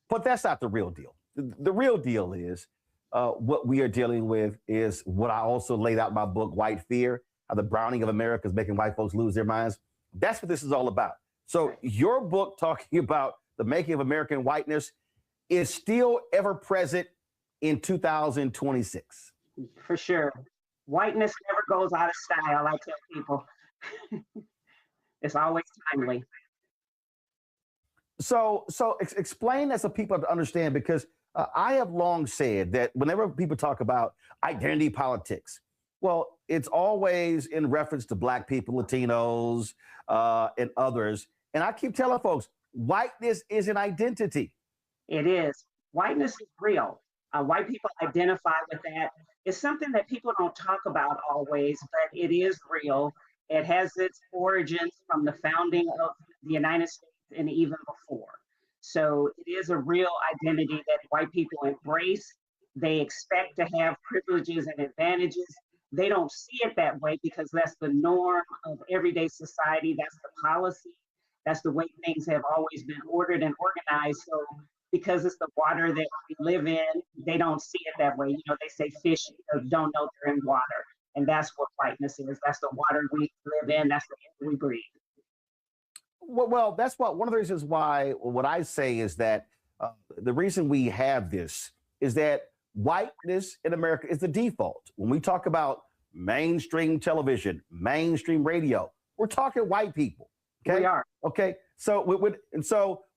But that's not the real deal. The real deal is what we are dealing with is what I also laid out in my book, White Fear, how the browning of America is making white folks lose their minds. That's what this is all about. So your book talking about the making of American whiteness is still ever present in 2026. For sure. Whiteness never goes out of style, I tell people. It's always timely. So explain that so people understand, because I have long said that whenever people talk about identity politics, well, it's always in reference to black people, Latinos, and others. And I keep telling folks, whiteness is an identity. It is. Whiteness is real. White people identify with that. It's something that people don't talk about always, but it is real. It has its origins from the founding of the United States and even before. So it is a real identity that white people embrace. They expect to have privileges and advantages. They don't see it that way because that's the norm of everyday society. That's the policy. That's the way things have always been ordered and organized. So because it's the water that we live in, they don't see it that way. You know, they say fish don't know they're in water. And that's what whiteness is. That's the water we live in. That's the air we breathe. Well, that's one of the reasons why what I say is that the reason we have this is that whiteness in America is the default. When we talk about mainstream television, mainstream radio, we're talking white people. Okay? We are. Okay. So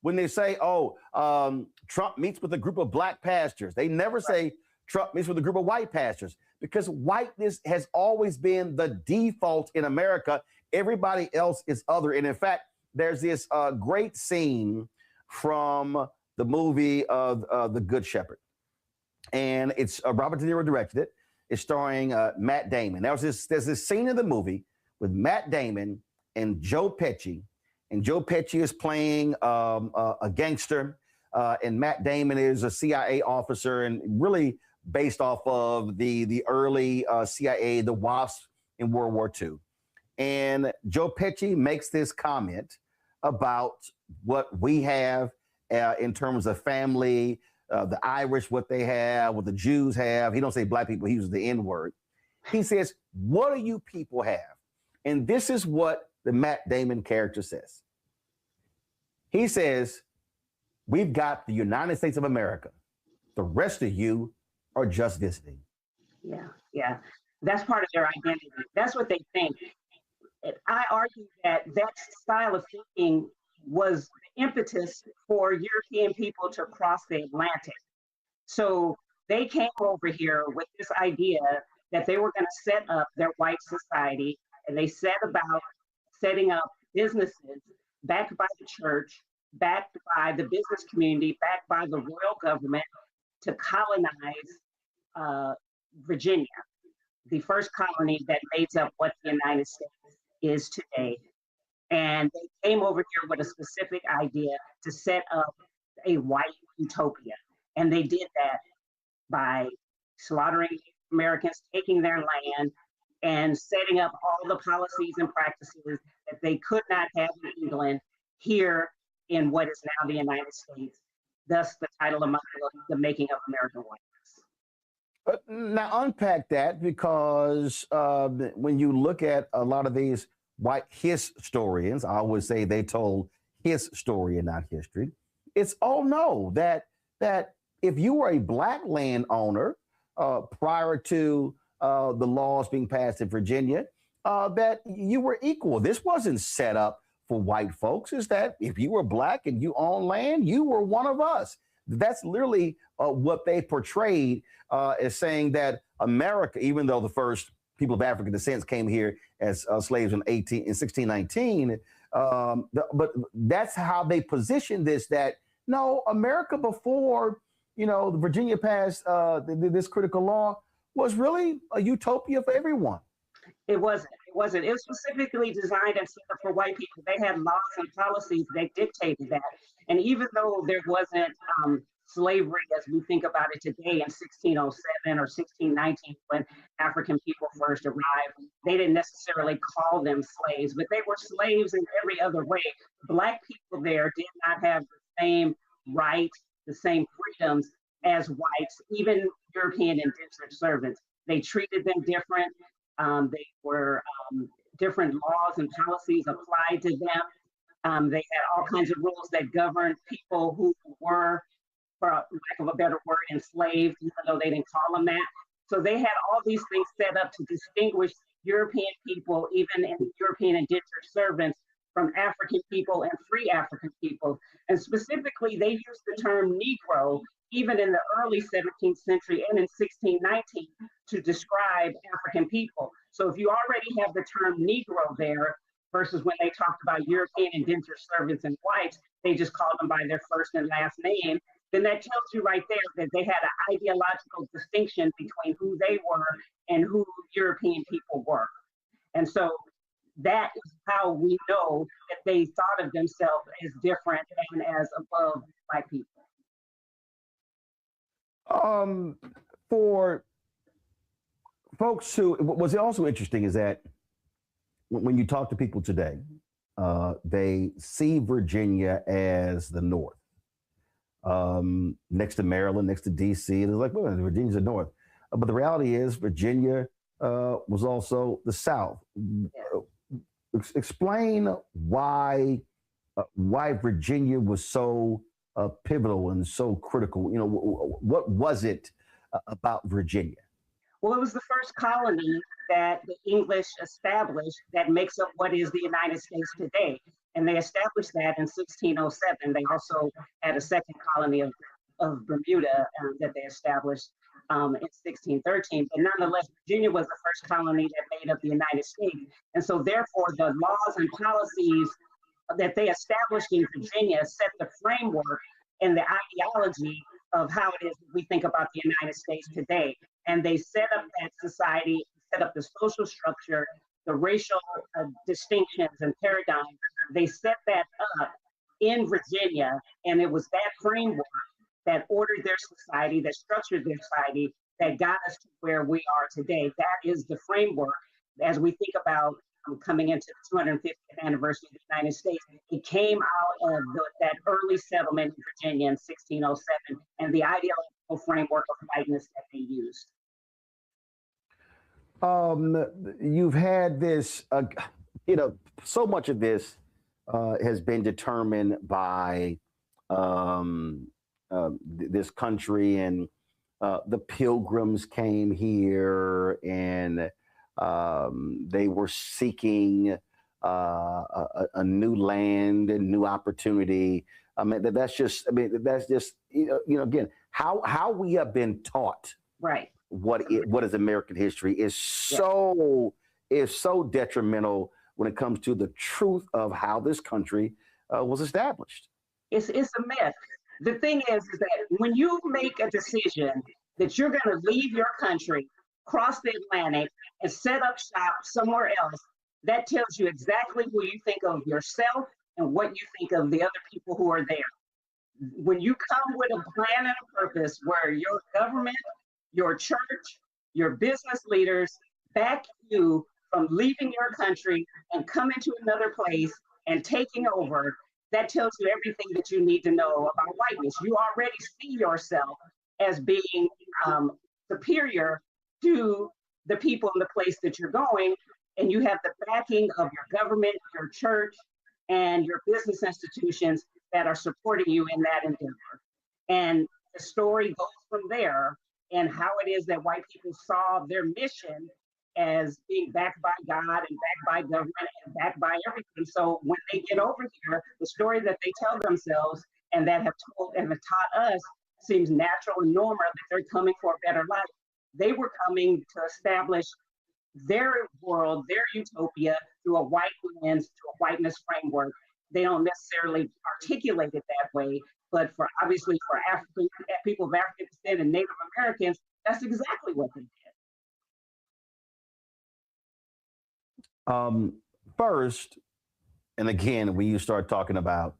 when they say, Trump meets with a group of black pastors, they never say Trump meets with a group of white pastors, because whiteness has always been the default in America. Everybody else is other. And in fact, there's this great scene from the movie of The Good Shepherd. And it's Robert De Niro directed it. It's starring Matt Damon. There's this scene in the movie with Matt Damon and Joe Pesci. And Joe Pesci is playing a gangster, and Matt Damon is a CIA officer, and really based off of the early CIA, the WASP in World War II. And Joe Pesci makes this comment about what we have in terms of family, the Irish, what they have, what the Jews have. He don't say black people, he uses the N-word. He says, what do you people have? And this is what the Matt Damon character says. He says, we've got the United States of America. The rest of you are just visiting. Yeah. That's part of their identity. That's what they think. I argue that style of thinking was the impetus for European people to cross the Atlantic. So they came over here with this idea that they were going to set up their white society, and they set about setting up businesses backed by the church, backed by the business community, backed by the royal government to colonize Virginia. the first colony that makes up what the United States is today. And they came over here with a specific idea to set up a white utopia. And they did that by slaughtering Americans, taking their land, and setting up all the policies and practices that they could not have in England here in what is now the United States. Thus, the title of my book, The Making of American Whiteness. Now, unpack that, because when you look at a lot of these white historians, I always say they told his story and not history. It's, oh no, that if you were a black landowner prior to the laws being passed in Virginia, that you were equal. This wasn't set up for white folks. Is that if you were black and you own land, you were one of us. That's literally what they portrayed as saying that America, even though the first people of African descent came here as slaves in 1619, but that's how they positioned this, that no, America before, the Virginia passed this critical law was really a utopia for everyone. It wasn't. It wasn't. It was specifically designed and set up for white people. They had laws and policies that dictated that. And even though there wasn't slavery as we think about it today in 1607 or 1619, when African people first arrived, they didn't necessarily call them slaves, but they were slaves in every other way. Black people there did not have the same rights, the same freedoms as whites, even European indentured servants. They treated them different. They were different laws and policies applied to them. They had all kinds of rules that governed people who were, for lack of a better word, enslaved, even though they didn't call them that. So they had all these things set up to distinguish European people, even in European indentured servants, from African people and free African people. And specifically, they used the term Negro, even in the early 17th century and in 1619, to describe African people. So if you already have the term Negro there, versus when they talked about European indentured servants and whites, they just called them by their first and last name, then that tells you right there that they had an ideological distinction between who they were and who European people were. And so that is how we know that they thought of themselves as different and as above black people. For folks who, what's also interesting is that when you talk to people today, they see Virginia as the North, next to Maryland, next to DC. They're like, well, Virginia's the North. But the reality is Virginia was also the South. Explain why Virginia was so pivotal and so critical. What was it about Virginia? Well, it was the first colony that the English established that makes up what is the United States today. And they established that in 1607. They also had a second colony of Bermuda that they established in 1613. But nonetheless, Virginia was the first colony that made up the United States. And so therefore, the laws and policies that they established in Virginia set the framework and the ideology of how it is we think about the United States today. And they set up that society, set up the social structure, the racial distinctions and paradigms. They set that up in Virginia, and it was that framework that ordered their society, that structured their society, that got us to where we are today. That is the framework as we think about coming into the 250th anniversary of the United States. It came out of that early settlement in Virginia in 1607 and the ideological framework of whiteness that they used. You've had this, so much of this has been determined by this country, and the Pilgrims came here and they were seeking a new land and new opportunity. That's just again, how we have been taught. Right. What is American history is so detrimental when it comes to the truth of how this country was established. It's a myth. The thing is that when you make a decision that you're going to leave your country cross the Atlantic and set up shop somewhere else, that tells you exactly who you think of yourself and what you think of the other people who are there. When you come with a plan and a purpose where your government, your church, your business leaders back you from leaving your country and coming to another place and taking over, that tells you everything that you need to know about whiteness. You already see yourself as being superior to the people in the place that you're going, and you have the backing of your government, your church, and your business institutions that are supporting you in that endeavor. And the story goes from there, and how it is that white people saw their mission as being backed by God and backed by government and backed by everything. So when they get over here, the story that they tell themselves and that have told and have taught us seems natural and normal, that they're coming for a better life. They were coming to establish their world, their utopia through a white lens, through a whiteness framework. They don't necessarily articulate it that way, but for obviously for African people of African descent and Native Americans, that's exactly what they did. First, and again, when you start talking about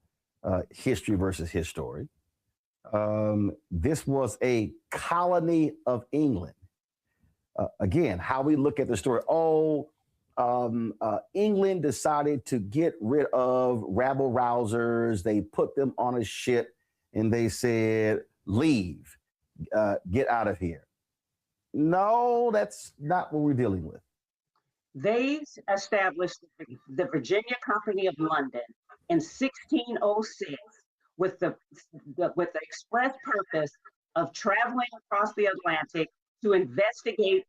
history versus history, this was a colony of England. Again, how we look at the story. England decided to get rid of rabble rousers. They put them on a ship and they said, leave, get out of here. No, that's not what we're dealing with. They established the Virginia Company of London in 1606 with the express purpose of traveling across the Atlantic to investigate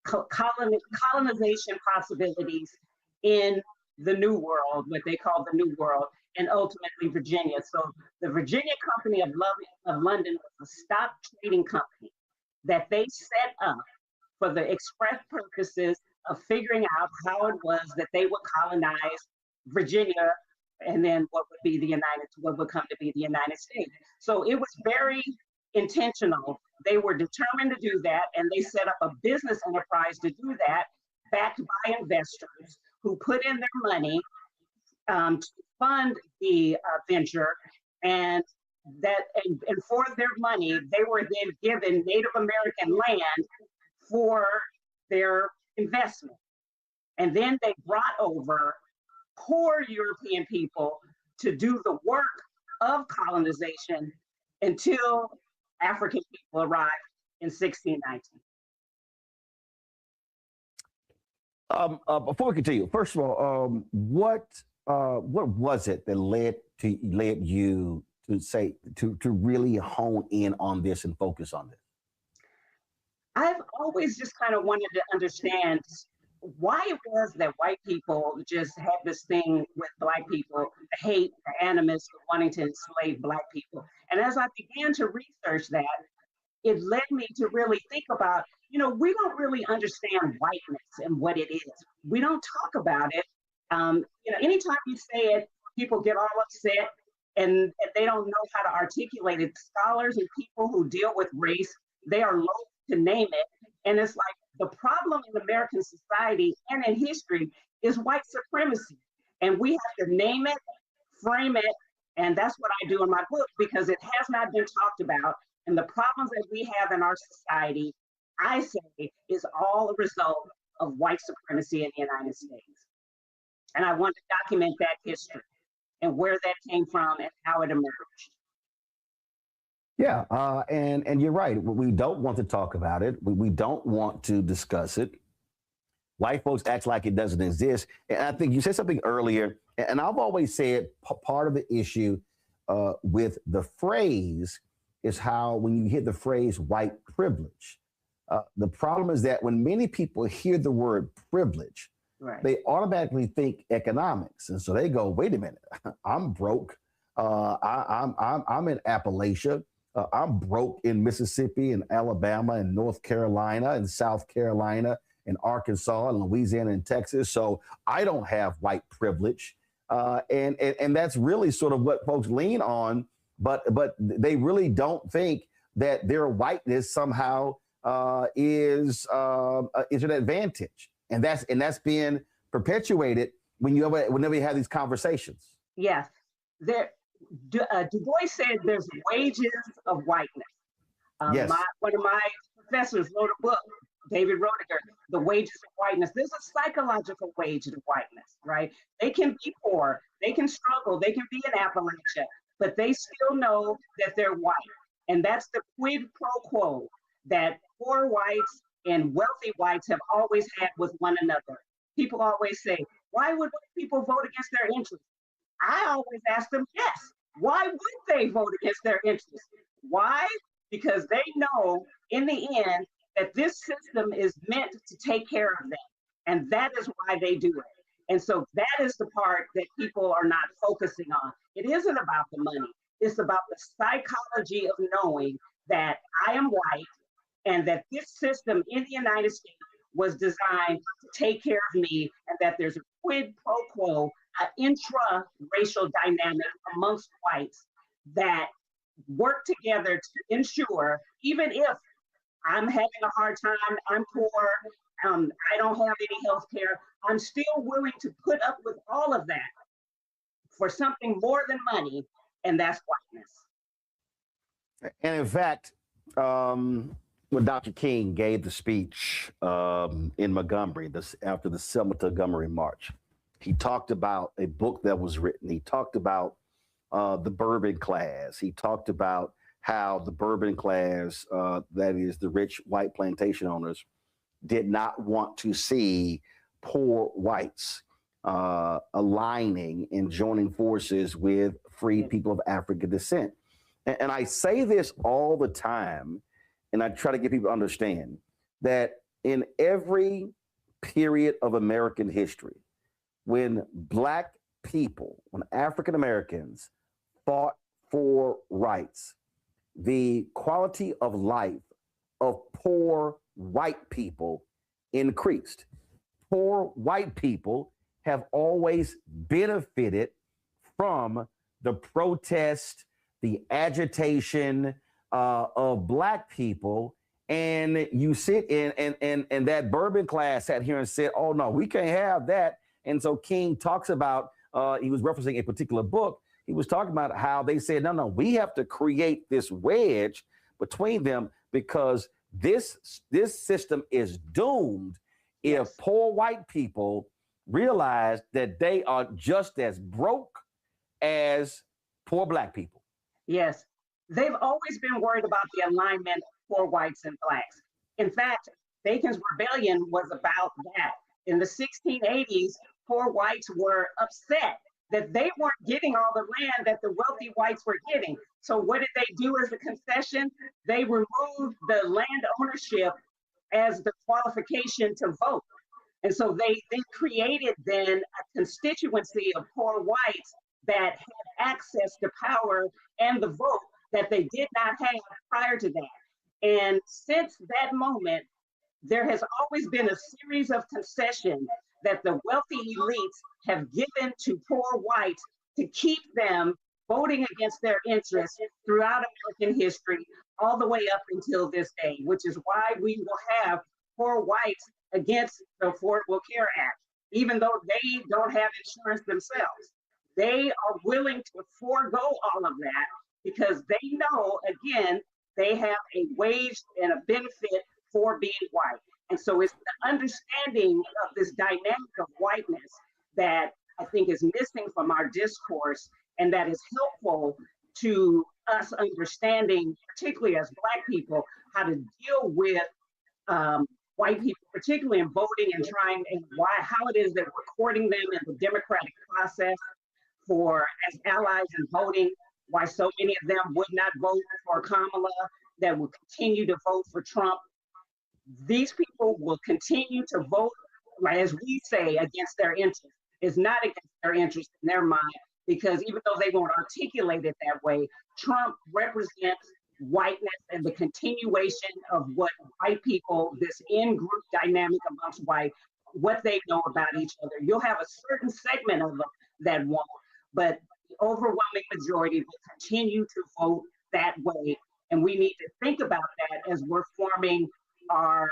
colonization possibilities in the New World, what they call the New World, and ultimately Virginia. So the Virginia Company of London was a stock trading company that they set up for the express purposes of figuring out how it was that they would colonize Virginia and then what would come to be the United States. So it was very intentional. They were determined to do that, and they set up a business enterprise to do that, backed by investors who put in their money to fund the venture, and for their money, they were then given Native American land for their investment. And then they brought over poor European people to do the work of colonization until African people arrived in 1619. Before we continue, first of all, what was it that led you to say to really hone in on this and focus on this? I've always just kind of wanted to understand why it was that white people just had this thing with Black people, the hate, the animus, wanting to enslave Black people. And as I began to research that, it led me to really think about, we don't really understand whiteness and what it is. We don't talk about it. Anytime you say it, people get all upset and they don't know how to articulate it. Scholars and people who deal with race, they are loath to name it. And it's like the problem in American society and in history is white supremacy. And we have to name it, frame it, and that's what I do in my book, because it has not been talked about. And the problems that we have in our society, I say, is all a result of white supremacy in the United States. And I want to document that history and where that came from and how it emerged. Yeah, and you're right. We don't want to talk about it. We don't want to discuss it. White folks act like it doesn't exist. And I think you said something earlier, and I've always said part of the issue with the phrase is how when you hear the phrase white privilege, the problem is that when many people hear the word privilege, right, they automatically think economics. And so they go, wait a minute, I'm broke. I'm in Appalachia. I'm broke in Mississippi and Alabama and North Carolina and South Carolina and Arkansas and Louisiana and Texas. So I don't have white privilege. And that's really sort of what folks lean on, but they really don't think that their whiteness somehow is an advantage, and that's being perpetuated whenever you have these conversations. Yes, Du Bois said there's wages of whiteness. Yes. One of my professors wrote a book, David Roediger, The Wages of Whiteness. There's a psychological wage of whiteness, right? They can be poor, they can struggle, they can be in Appalachia, but they still know that they're white. And that's the quid pro quo that poor whites and wealthy whites have always had with one another. People always say, why would people vote against their interests? I always ask them, yes, why would they vote against their interests? Why? Because they know in the end that this system is meant to take care of them. And that is why they do it. And so that is the part that people are not focusing on. It isn't about the money. It's about the psychology of knowing that I am white and that this system in the United States was designed to take care of me, and that there's a quid pro quo, an intra-racial dynamic amongst whites that work together to ensure, even if I'm having a hard time, I'm poor, I don't have any health care, I'm still willing to put up with all of that for something more than money, and that's whiteness. And in fact, when Dr. King gave the speech in Montgomery, after the Selma to Montgomery March, he talked about a book that was written. He talked about the bourbon class. He talked about how the bourbon class, that is the rich white plantation owners, did not want to see poor whites aligning and joining forces with free people of African descent. And I say this all the time, and I try to get people to understand that in every period of American history, when Black people, when African Americans fought for rights, the quality of life of poor white people increased. Poor white people have always benefited from the protest, the agitation of Black people. And you sit in, and that bourbon class sat here and said, oh no, we can't have that. And so King talks about, he was referencing a particular book. He was talking about how they said, no, we have to create this wedge between them because this system is doomed if poor white people realize that they are just as broke as poor Black people. Yes, they've always been worried about the alignment of poor whites and Blacks. In fact, Bacon's Rebellion was about that. In the 1680s, poor whites were upset that they weren't getting all the land that the wealthy whites were getting. So what did they do as a concession? They removed the land ownership as the qualification to vote. And so they created then a constituency of poor whites that had access to power and the vote that they did not have prior to that. And since that moment, there has always been a series of concessions that the wealthy elites have given to poor whites to keep them voting against their interests throughout American history, all the way up until this day, which is why we will have poor whites against the Affordable Care Act, even though they don't have insurance themselves. They are willing to forego all of that because they know, again, they have a wage and a benefit for being white. And so it's the understanding of this dynamic of whiteness that I think is missing from our discourse, and that is helpful to us understanding, particularly as Black people, how to deal with white people, particularly in voting and how it is that we're courting them in the democratic process for as allies in voting, why so many of them would not vote for Kamala, that will continue to vote for Trump. These people will continue to vote, as we say, against their interests. It's not against their interests in their mind, because even though they won't articulate it that way, Trump represents whiteness and the continuation of what white people, this in-group dynamic amongst white, what they know about each other. You'll have a certain segment of them that won't, but the overwhelming majority will continue to vote that way. And we need to think about that as we're forming our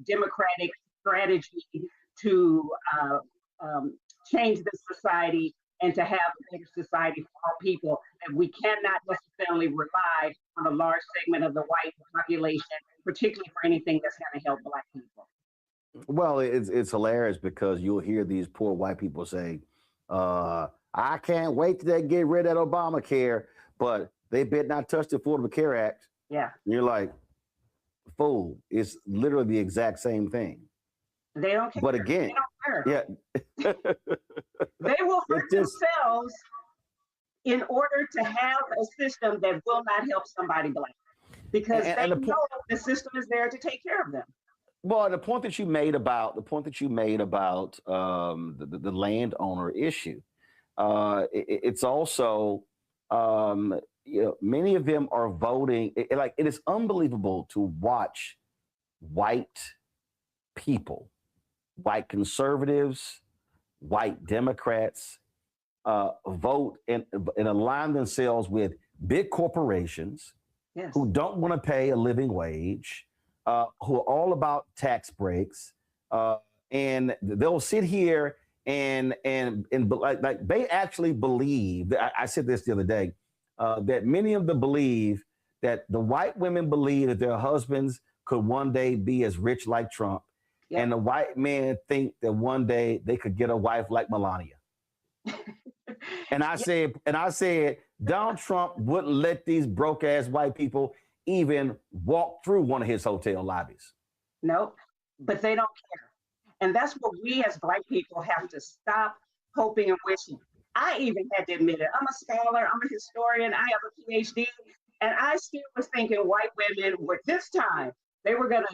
democratic strategy to change this society and to have a better society for all people. And we cannot necessarily rely on a large segment of the white population, particularly for anything that's going to help Black people. Well, it's hilarious because you'll hear these poor white people say, I can't wait till they get rid of Obamacare, but they better not touch the Affordable Care Act. Yeah. And you're like, fool, it's literally the exact same thing. They don't care. But again, they don't care. Yeah. They will hurt themselves in order to have a system that will not help somebody Black, because they know the system is there to take care of them. Well, the point that you made about the landowner issue, it's also many of them are voting. It is unbelievable to watch white people, white conservatives, white Democrats vote and align themselves with big corporations who don't want to pay a living wage. Who are all about tax breaks, and they'll sit here and like they actually believe. I said this the other day that many of them believe that the white women believe that their husbands could one day be as rich like Trump, and the white men think that one day they could get a wife like Melania. And I said, Donald Trump wouldn't let these broke ass white people even walk through one of his hotel lobbies. No, but they don't care. And that's what we as Black people have to stop hoping and wishing. I even had to admit it. I'm a scholar, I'm a historian, I have a PhD, and I still was thinking white women were this time, they were gonna,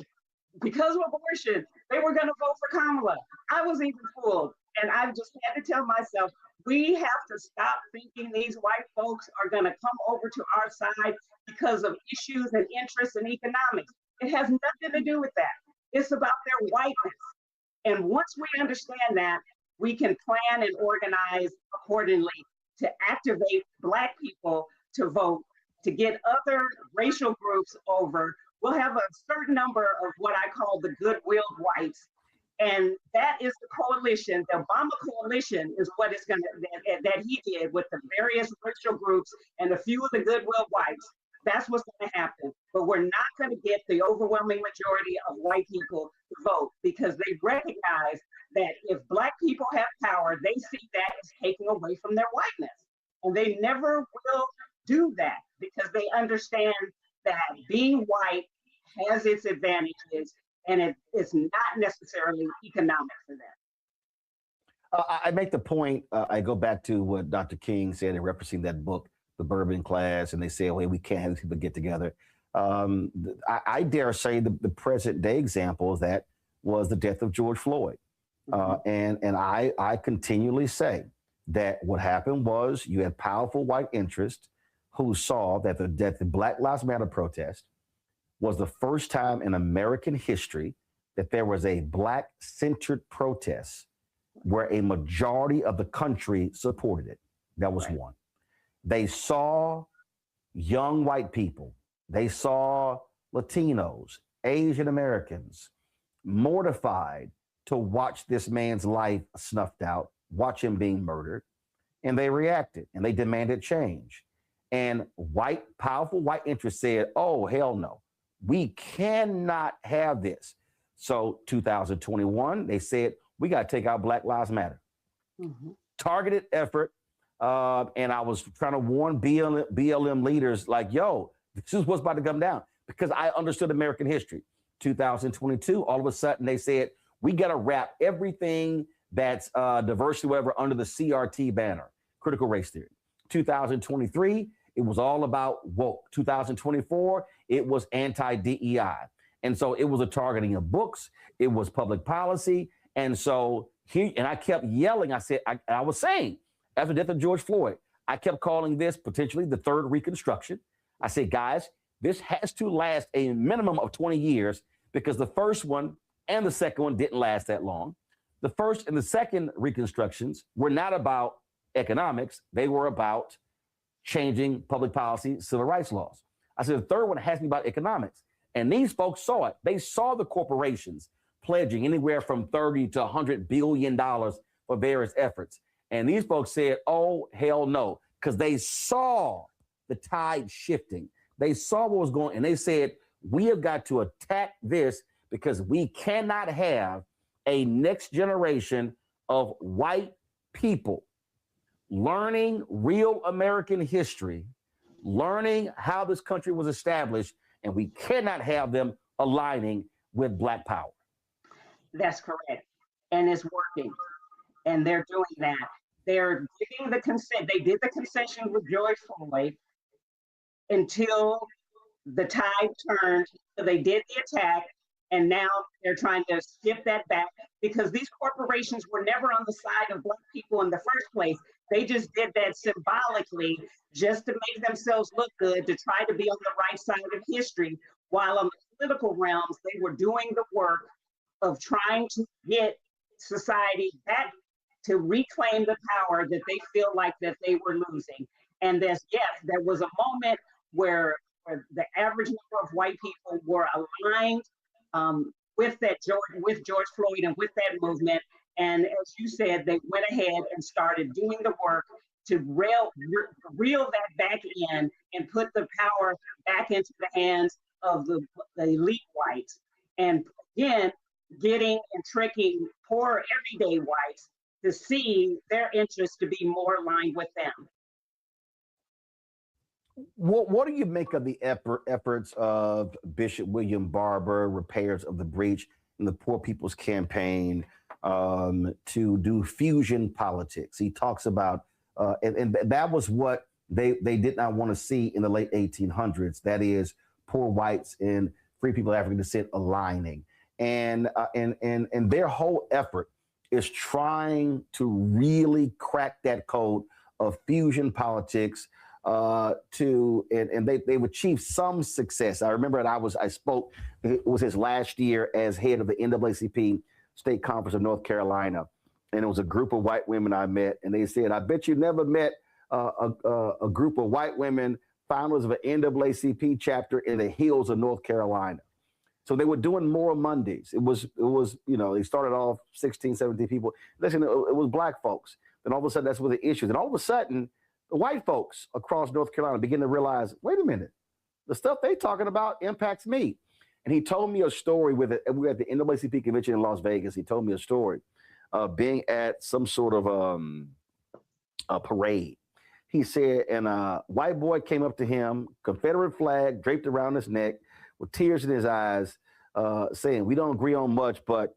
because of abortion, they were gonna vote for Kamala. I was even fooled. And I just had to tell myself, we have to stop thinking these white folks are going to come over to our side because of issues and interests and economics. It has nothing to do with that. It's about their whiteness. And once we understand that, we can plan and organize accordingly to activate Black people to vote, to get other racial groups over. We'll have a certain number of what I call the goodwill whites. And that is the coalition. The Obama coalition is what it's going to, that he did with the various racial groups and a few of the goodwill whites. That's what's going to happen. But we're not going to get the overwhelming majority of white people to vote, because they recognize that if Black people have power, they see that as taking away from their whiteness. And they never will do that, because they understand that being white has its advantages, and it's not necessarily economic for them. I make the point, I go back to what Dr. King said in referencing that book, The Bourbon Class, and they say, well, we can't have these people get together. I dare say the present day example of that was the death of George Floyd. And I continually say that what happened was you had powerful white interests who saw that the Black Lives Matter protest was the first time in American history that there was a Black-centered protest where a majority of the country supported it. That was one. They saw young white people. They saw Latinos, Asian Americans mortified to watch this man's life snuffed out, watch him being murdered, and they reacted and they demanded change. And powerful white interests said, oh, hell no. We cannot have this. So 2021, they said, we got to take out Black Lives Matter. Targeted effort. And I was trying to warn BLM leaders like, yo, this is what's about to come down, because I understood American history. 2022, all of a sudden they said, we got to wrap everything that's diversity, whatever, under the CRT banner, critical race theory. 2023, it was all about woke. 2024, it was anti-DEI. And so it was a targeting of books. It was public policy. And so I kept yelling. I was saying, after the death of George Floyd, I kept calling this potentially the third Reconstruction. I said, guys, this has to last a minimum of 20 years, because the first one and the second one didn't last that long. The first and the second Reconstructions were not about economics. They were about changing public policy, civil rights laws. I said, the third one has to be about economics. And these folks saw it. They saw the corporations pledging anywhere from $30 to $100 billion for various efforts. And these folks said, oh, hell no, because they saw the tide shifting. They saw what was going on, and they said, we have got to attack this because we cannot have a next generation of white people learning real American history, learning how this country was established, and we cannot have them aligning with Black power. That's correct. And it's working. And they're doing that. They're giving the consent. They did the concession with George Floyd until the tide turned. So they did the attack, and now they're trying to shift that back because these corporations were never on the side of Black people in the first place. They just did that symbolically just to make themselves look good, to try to be on the right side of history, while on the political realms, they were doing the work of trying to get society back to reclaim the power that they feel like that they were losing. And yes, there was a moment where the average number of white people were aligned with George Floyd and with that movement. And as you said, they went ahead and started doing the work to reel that back in and put the power back into the hands of the elite whites. And again, getting and tricking poor everyday whites to see their interests to be more aligned with them. What do you make of the efforts of Bishop William Barber, Repairs of the Breach, and the Poor People's Campaign to do fusion politics? He talks about, and that was what they did not want to see in the late 1800s. That is, poor whites and free people of African descent aligning. And their whole effort is trying to really crack that code of fusion politics and they've achieved some success. I remember that I spoke, it was his last year as head of the NAACP State Conference of North Carolina. And it was a group of white women I met, and they said, I bet you never met a group of white women, founders of an NAACP chapter in the hills of North Carolina. So they were doing more Mondays. It was, they started off 16, 17 people. Listen, it was Black folks. Then all of a sudden, that's where the issues. And all of a sudden, the white folks across North Carolina begin to realize, wait a minute, the stuff they talking about impacts me. And he told me a story we were at the NAACP convention in Las Vegas. He told me a story of being at some sort of a parade. He said, and a white boy came up to him, Confederate flag draped around his neck, with tears in his eyes, saying, we don't agree on much, but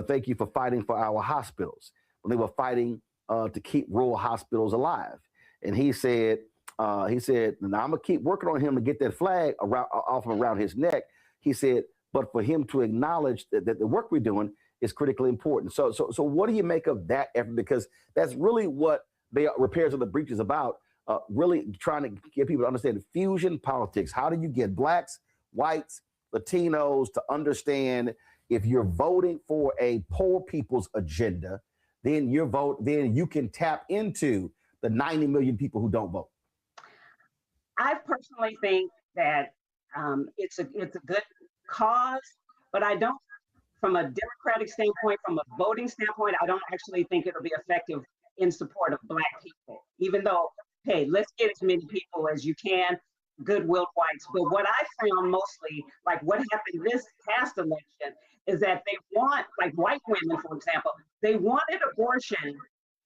thank you for fighting for our hospitals. When they were fighting to keep rural hospitals alive. And he said, now I'm gonna keep working on him to get that flag around his neck. He said, but for him to acknowledge that the work we're doing is critically important. So what do you make of that effort? Because that's really what the Repairs of the Breach is about, really trying to get people to understand fusion politics. How do you get Blacks, whites, Latinos to understand if you're voting for a poor people's agenda, then you can tap into the 90 million people who don't vote? I personally think that it's a good cause, but I don't, from a Democratic standpoint, from a voting standpoint, I don't actually think it'll be effective in support of Black people, even though, hey, let's get as many people as you can, goodwill whites. But what I found mostly, like what happened this past election, is that they want, like white women, for example, they wanted abortion,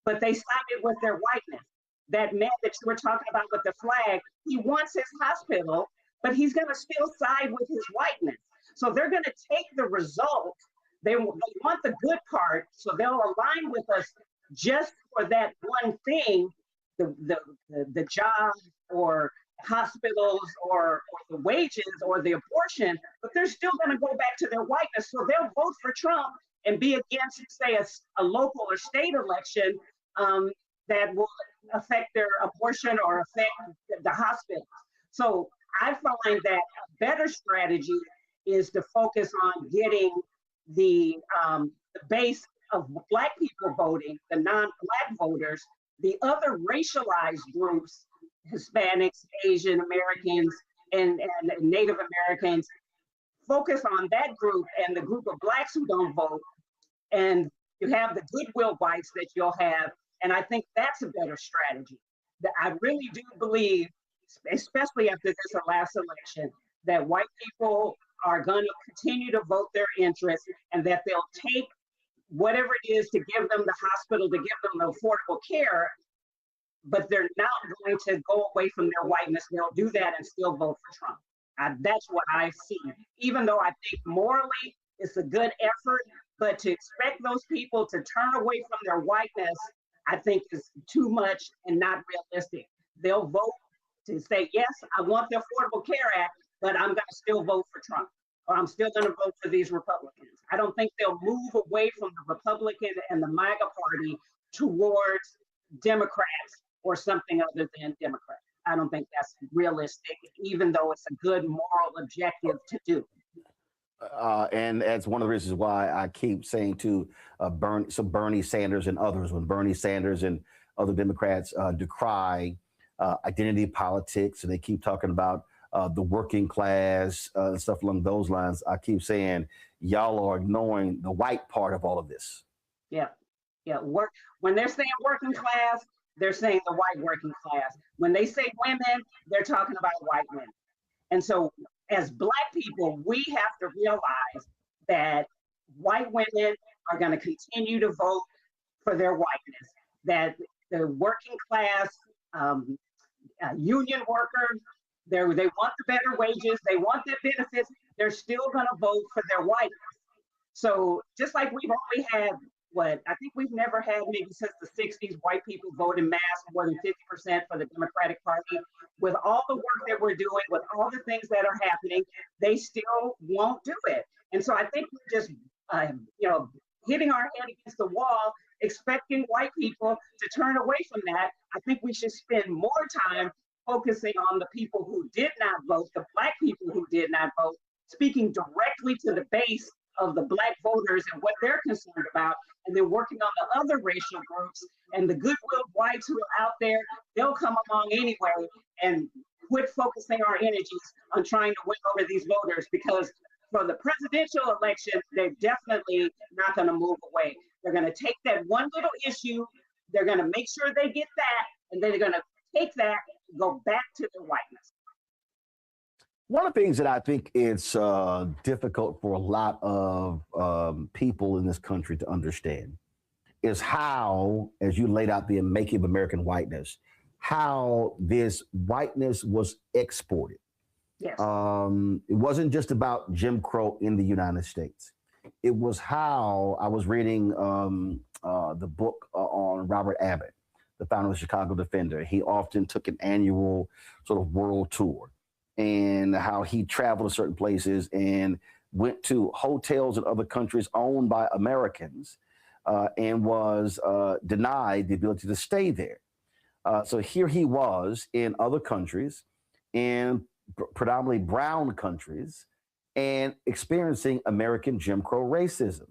but they sided with their whiteness. That man that you were talking about with the flag, he wants his hospital, but he's going to still side with his whiteness. So they're going to take the result. They want the good part, so they'll align with us just for that one thing, the job or hospitals or the wages or the abortion, but they're still going to go back to their whiteness. So they'll vote for Trump and be against, say, a local or state election that will affect their abortion or affect the hospitals. So I find that a better strategy is to focus on getting the base of Black people voting, the non-Black voters, the other racialized groups, Hispanics, Asian Americans, and Native Americans, focus on that group and the group of blacks who don't vote, and you have the goodwill whites that you'll have. And I think that's a better strategy. I really do believe, especially after this last election, that white people are going to continue to vote their interests, and that they'll take whatever it is to give them the hospital, to give them the affordable care, but they're not going to go away from their whiteness. They'll do that and still vote for Trump. That's what I see. Even though I think morally it's a good effort, but to expect those people to turn away from their whiteness, I think is too much and not realistic. They'll vote to say, yes, I want the Affordable Care Act, but I'm going to still vote for Trump, or I'm still going to vote for these Republicans. I don't think they'll move away from the Republican and the MAGA party towards Democrats or something other than Democrats. I don't think that's realistic, even though it's a good moral objective to do. And that's one of the reasons why I keep saying to Bernie Sanders and others, when Bernie Sanders and other Democrats decry identity politics, and they keep talking about the working class and stuff along those lines, I keep saying, y'all are ignoring the white part of all of this. Yeah. When they're saying working class, they're saying the white working class. When they say women, they're talking about white women. And so as Black people, we have to realize that white women are going to continue to vote for their whiteness, that the working class union workers, they want the better wages, they want the benefits, they're still going to vote for their whiteness. So just like we've only had, I think we've never had, maybe since the 60s, white people vote in mass more than 50% for the Democratic Party. With all the work that we're doing, with all the things that are happening, they still won't do it. And so I think we're just, hitting our head against the wall, expecting white people to turn away from that. I think we should spend more time focusing on the people who did not vote, the Black people who did not vote, speaking directly to the base of the Black voters and what they're concerned about, and then working on the other racial groups and the goodwill whites who are out there. They'll come along anyway, and quit focusing our energies on trying to win over these voters, because for the presidential election, they're definitely not going to move away. They're going to take that one little issue, they're going to make sure they get that, and then they're going to take that and go back to their whiteness. One of the things that I think it's difficult for a lot of people in this country to understand is how, as you laid out the making of American whiteness, how this whiteness was exported. Yes. It wasn't just about Jim Crow in the United States. It was how I was reading the book on Robert Abbott, the founder of the Chicago Defender. He often took an annual sort of world tour, and how he traveled to certain places and went to hotels in other countries owned by Americans and was denied the ability to stay there. So here he was in other countries, in predominantly brown countries, and experiencing American Jim Crow racism.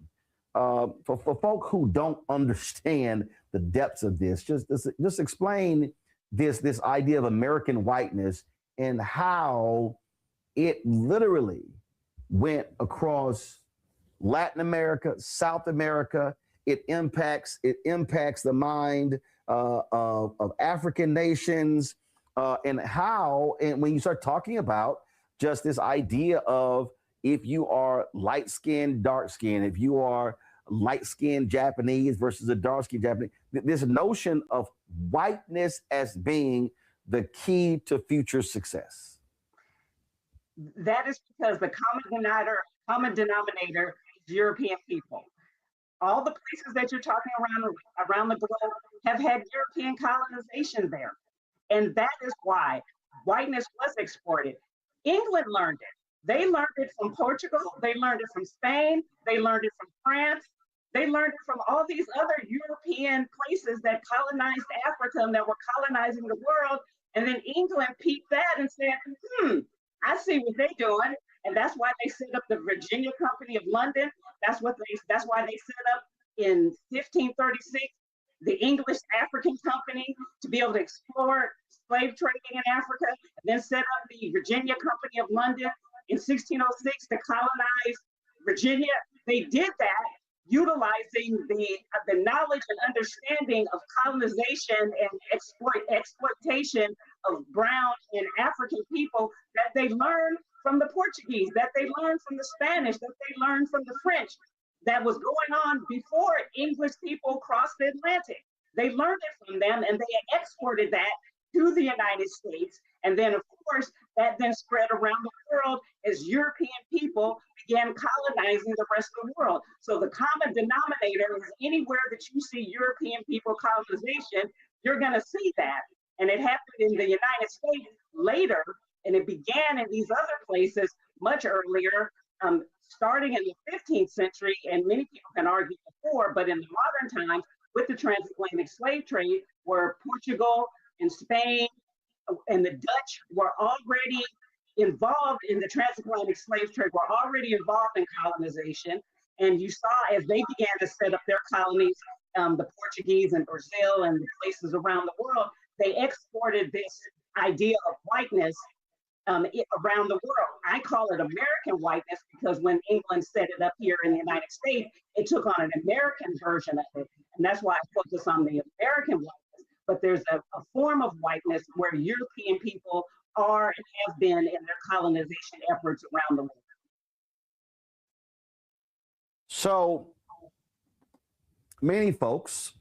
For folk who don't understand the depths of this, just explain this idea of American whiteness and how it literally went across Latin America, South America. It impacts the mind of African nations, and when you start talking about just this idea of, if you are light-skinned, dark-skinned, if you are light-skinned Japanese versus a dark-skinned Japanese, this notion of whiteness as being the key to future success. That is because the common denominator is European people. All the places that you're talking around the globe have had European colonization there. And that is why whiteness was exported. England learned it. They learned it from Portugal. They learned it from Spain. They learned it from France. They learned it from all these other European places that colonized Africa and that were colonizing the world. And then England peeped that and said, I see what they're doing. And that's why they set up the Virginia Company of London. That's why they set up in 1536 the English African Company to be able to explore slave trading in Africa, and then set up the Virginia Company of London in 1606 to colonize Virginia. They did that utilizing the knowledge and understanding of colonization and exploitation of brown and African people that they learned from the Portuguese, that they learned from the Spanish, that they learned from the French, that was going on before English people crossed the Atlantic. They learned it from them and they exported that to the United States. And then, of course, that then spread around the world as European people began colonizing the rest of the world. So the common denominator is anywhere that you see European people colonization, you're going to see that. And it happened in the United States later, and it began in these other places much earlier, starting in the 15th century, and many people can argue before, but in the modern times, with the transatlantic slave trade, where Portugal and Spain and the Dutch were already involved in the transatlantic slave trade, were already involved in colonization. And you saw as they began to set up their colonies, the Portuguese in Brazil and the places around the world, they exported this idea of whiteness around the world. I call it American whiteness because when England set it up here in the United States, it took on an American version of it. And that's why I focus on the American whiteness. But there's a form of whiteness where European people are and have been in their colonization efforts around the world. So many folks,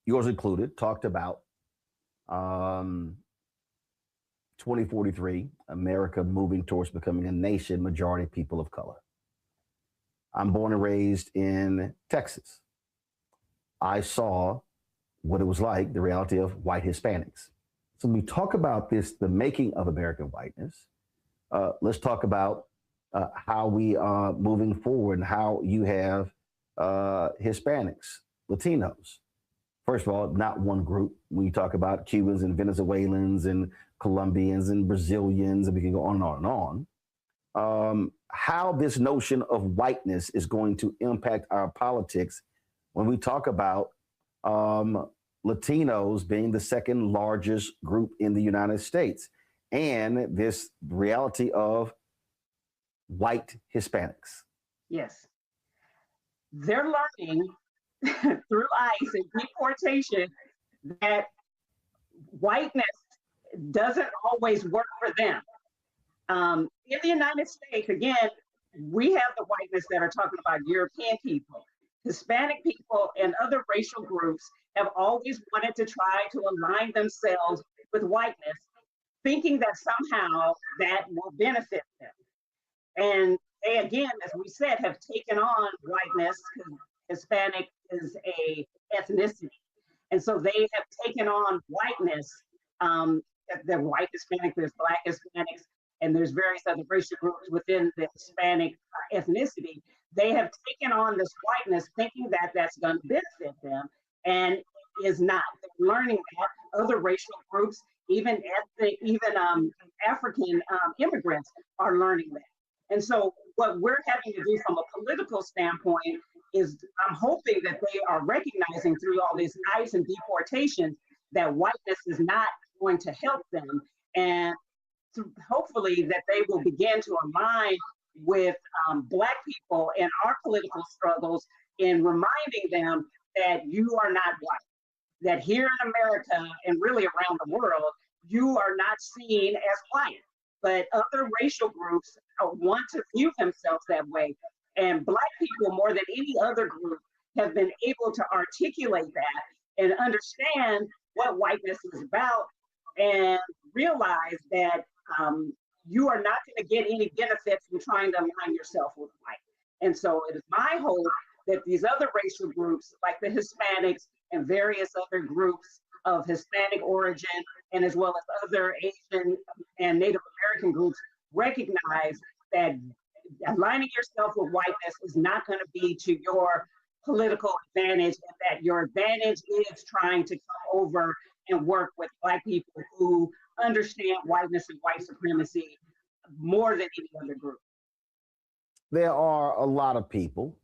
yours included, talked about 2043, America moving towards becoming a nation majority people of color. I'm born and raised in Texas. I saw what it was like, the reality of white Hispanics. So when we talk about this, the making of American whiteness, let's talk about how we are moving forward and how you have Hispanics, Latinos. First of all, not one group. We talk about Cubans and Venezuelans and Colombians and Brazilians, and we can go on and on and on. How this notion of whiteness is going to impact our politics when we talk about Latinos being the second largest group in the United States, and this reality of white Hispanics. Yes. They're learning through ICE and deportation that whiteness doesn't always work for them. In the United States, again, we have the whiteness that are talking about European people. Hispanic people and other racial groups have always wanted to try to align themselves with whiteness, thinking that somehow that will benefit them. And they, again, as we said, have taken on whiteness, because Hispanic is a ethnicity. And so they have taken on whiteness. They're white Hispanic, there's black Hispanics, and there's various other racial groups within the Hispanic ethnicity. They have taken on this whiteness thinking that that's going to benefit them, and is not. They're learning that other racial groups, even African immigrants, are learning that. And so what we're having to do from a political standpoint is, I'm hoping that they are recognizing through all these ICE and deportations that whiteness is not going to help them, and hopefully that they will begin to align with Black people in our political struggles, in reminding them that you are not white, that here in America and really around the world, you are not seen as white, but other racial groups want to view themselves that way. And Black people, more than any other group, have been able to articulate that and understand what whiteness is about, and realize that you are not going to get any benefit from trying to align yourself with white. And so it is my hope that these other racial groups, like the Hispanics and various other groups of Hispanic origin, and as well as other Asian and Native American groups, recognize that aligning yourself with whiteness is not going to be to your political advantage, and that your advantage is trying to come over and work with Black people who understand whiteness and white supremacy more than any other group. There are a lot of people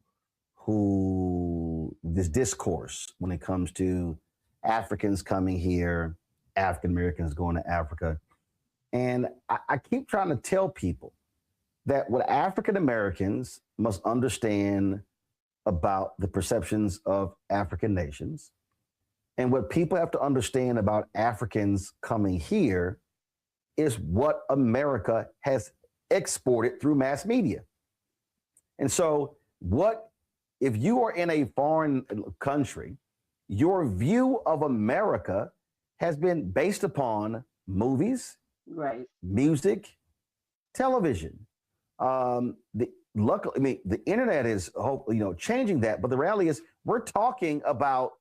who, this discourse when it comes to Africans coming here, African Americans going to Africa, And I keep trying to tell people that what African Americans must understand about the perceptions of African nations, and what people have to understand about Africans coming here, is what America has exported through mass media. And so if you are in a foreign country, your view of America has been based upon movies, right, music, television. Luckily, the internet is changing that, but the reality is we're talking about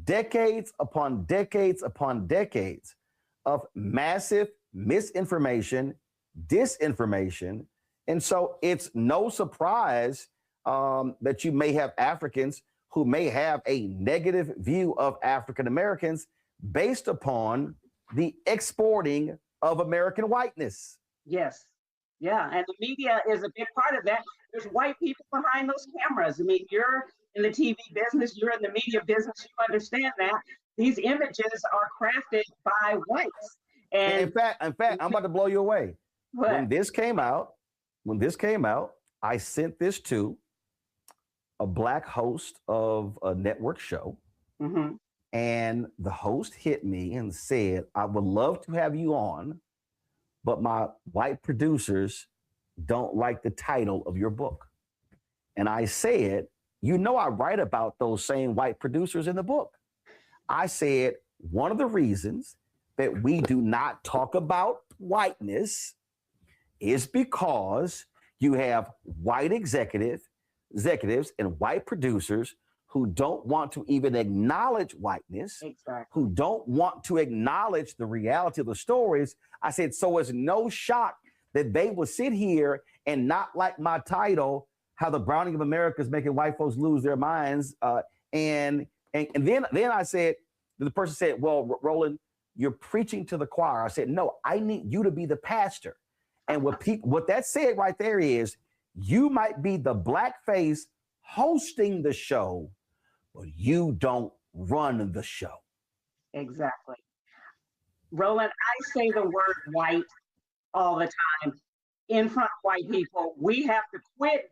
decades upon decades upon decades of massive misinformation, disinformation. And so it's no surprise that you may have Africans who may have a negative view of African Americans based upon the exporting of American whiteness. Yes. Yeah. And the media is a big part of that. There's white people behind those cameras. I mean, you're in the TV business, you're in the media business, you understand that. These images are crafted by whites. And in fact, I'm about to blow you away. What? When this came out, I sent this to a Black host of a network show. Mm-hmm. And the host hit me and said, I would love to have you on, but my white producers don't like the title of your book. And I said, I write about those same white producers in the book. I said, one of the reasons that we do not talk about whiteness is because you have white executives and white producers who don't want to even acknowledge whiteness, who don't want to acknowledge the reality of the stories. I said, so it's no shock that they will sit here and not like my title, How the Browning of America is Making White Folks Lose Their Minds. And then I said, the person said, well, Roland, you're preaching to the choir. I said, no, I need you to be the pastor. And what that said right there is, you might be the black face hosting the show, but you don't run the show. Exactly. Roland, I say the word white all the time in front of white people. We have to quit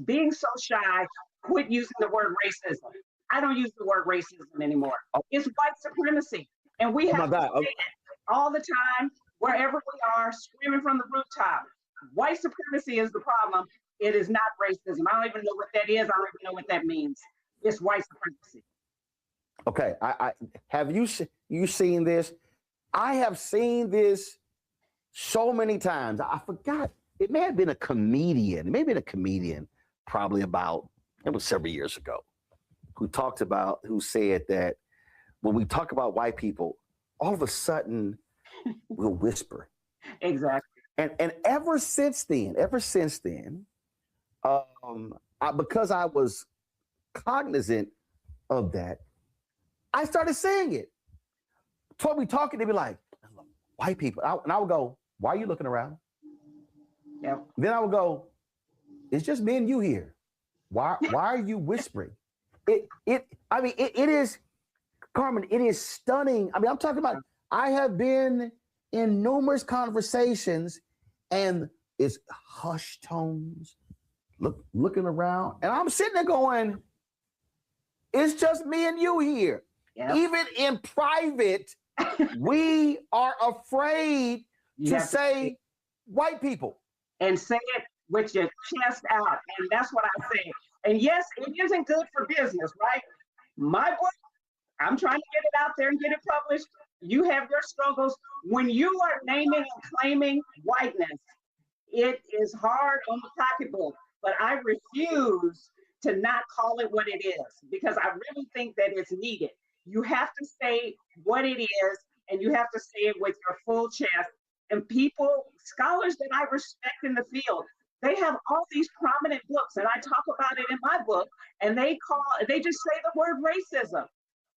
being so shy, quit using the word racism. I don't use the word racism anymore. It's white supremacy. And we have to say it all the time, wherever we are, screaming from the rooftop. White supremacy is the problem. It is not racism. I don't even know what that is. I don't even know what that means. It's white supremacy. Okay, I have you seen this? I have seen this so many times. I forgot. It may have been a comedian. It may have been a comedian probably it was several years ago, who said that when we talk about white people, all of a sudden we'll whisper. Exactly. And ever since then, because I was cognizant of that, I started saying it. We talking, they'd be like, white people. And I would go, why are you looking around? Yeah. Then I would go, it's just me and you here. Why are you whispering? It is, Carmen, it is stunning. I mean, I'm talking about, I have been in numerous conversations and it's hushed tones, looking around. And I'm sitting there going, it's just me and you here. Yep. Even in private, we are afraid to say white people. And say it with your chest out. And that's what I say. And yes, it isn't good for business, right? My book, I'm trying to get it out there and get it published. You have your struggles. When you are naming and claiming whiteness, it is hard on the pocketbook, but I refuse to not call it what it is, because I really think that it's needed. You have to say what it is, and you have to say it with your full chest. And people, scholars that I respect in the field, they have all these prominent books, and I talk about it in my book, and they just say the word racism,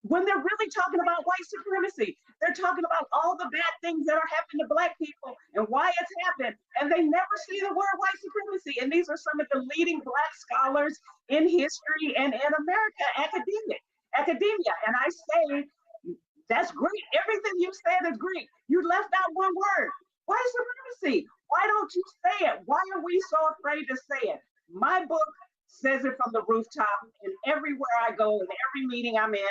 when they're really talking about white supremacy. They're talking about all the bad things that are happening to Black people and why it's happened, and they never say the word white supremacy. And these are some of the leading Black scholars in history and in America, academia. And I say, that's great. Everything you said is great. You left out one word, don't you say it? Why are we so afraid to say it? My book says it from the rooftop, and everywhere I go, in every meeting I'm in,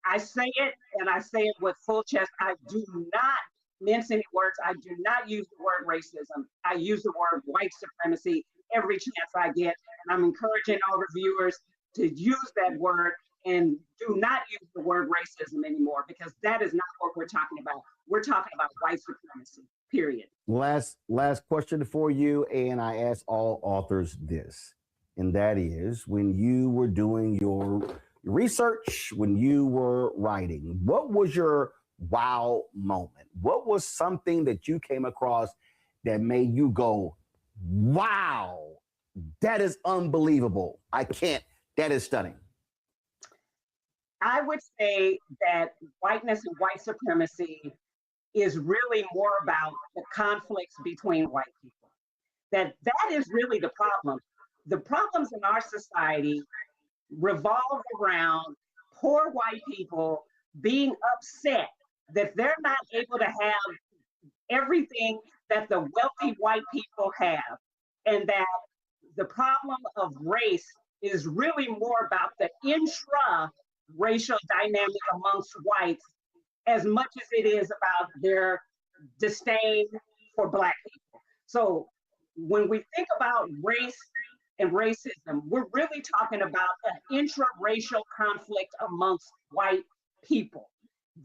I say it, and I say it with full chest. I do not mince any words. I do not use the word racism. I use the word white supremacy every chance I get, and I'm encouraging all the viewers to use that word and do not use the word racism anymore, because that is not what we're talking about. We're talking about white supremacy, period. Last question for you, and I ask all authors this, and that is, when you were doing your research, when you were writing, what was your wow moment? What was something that you came across that made you go, wow, that is unbelievable. That is stunning. I would say that whiteness and white supremacy is really more about the conflicts between white people. That is really the problem. The problems in our society revolve around poor white people being upset that they're not able to have everything that the wealthy white people have, and that the problem of race is really more about the intra-racial dynamic amongst whites as much as it is about their disdain for Black people. So when we think about race and racism, we're really talking about an intra-racial conflict amongst white people.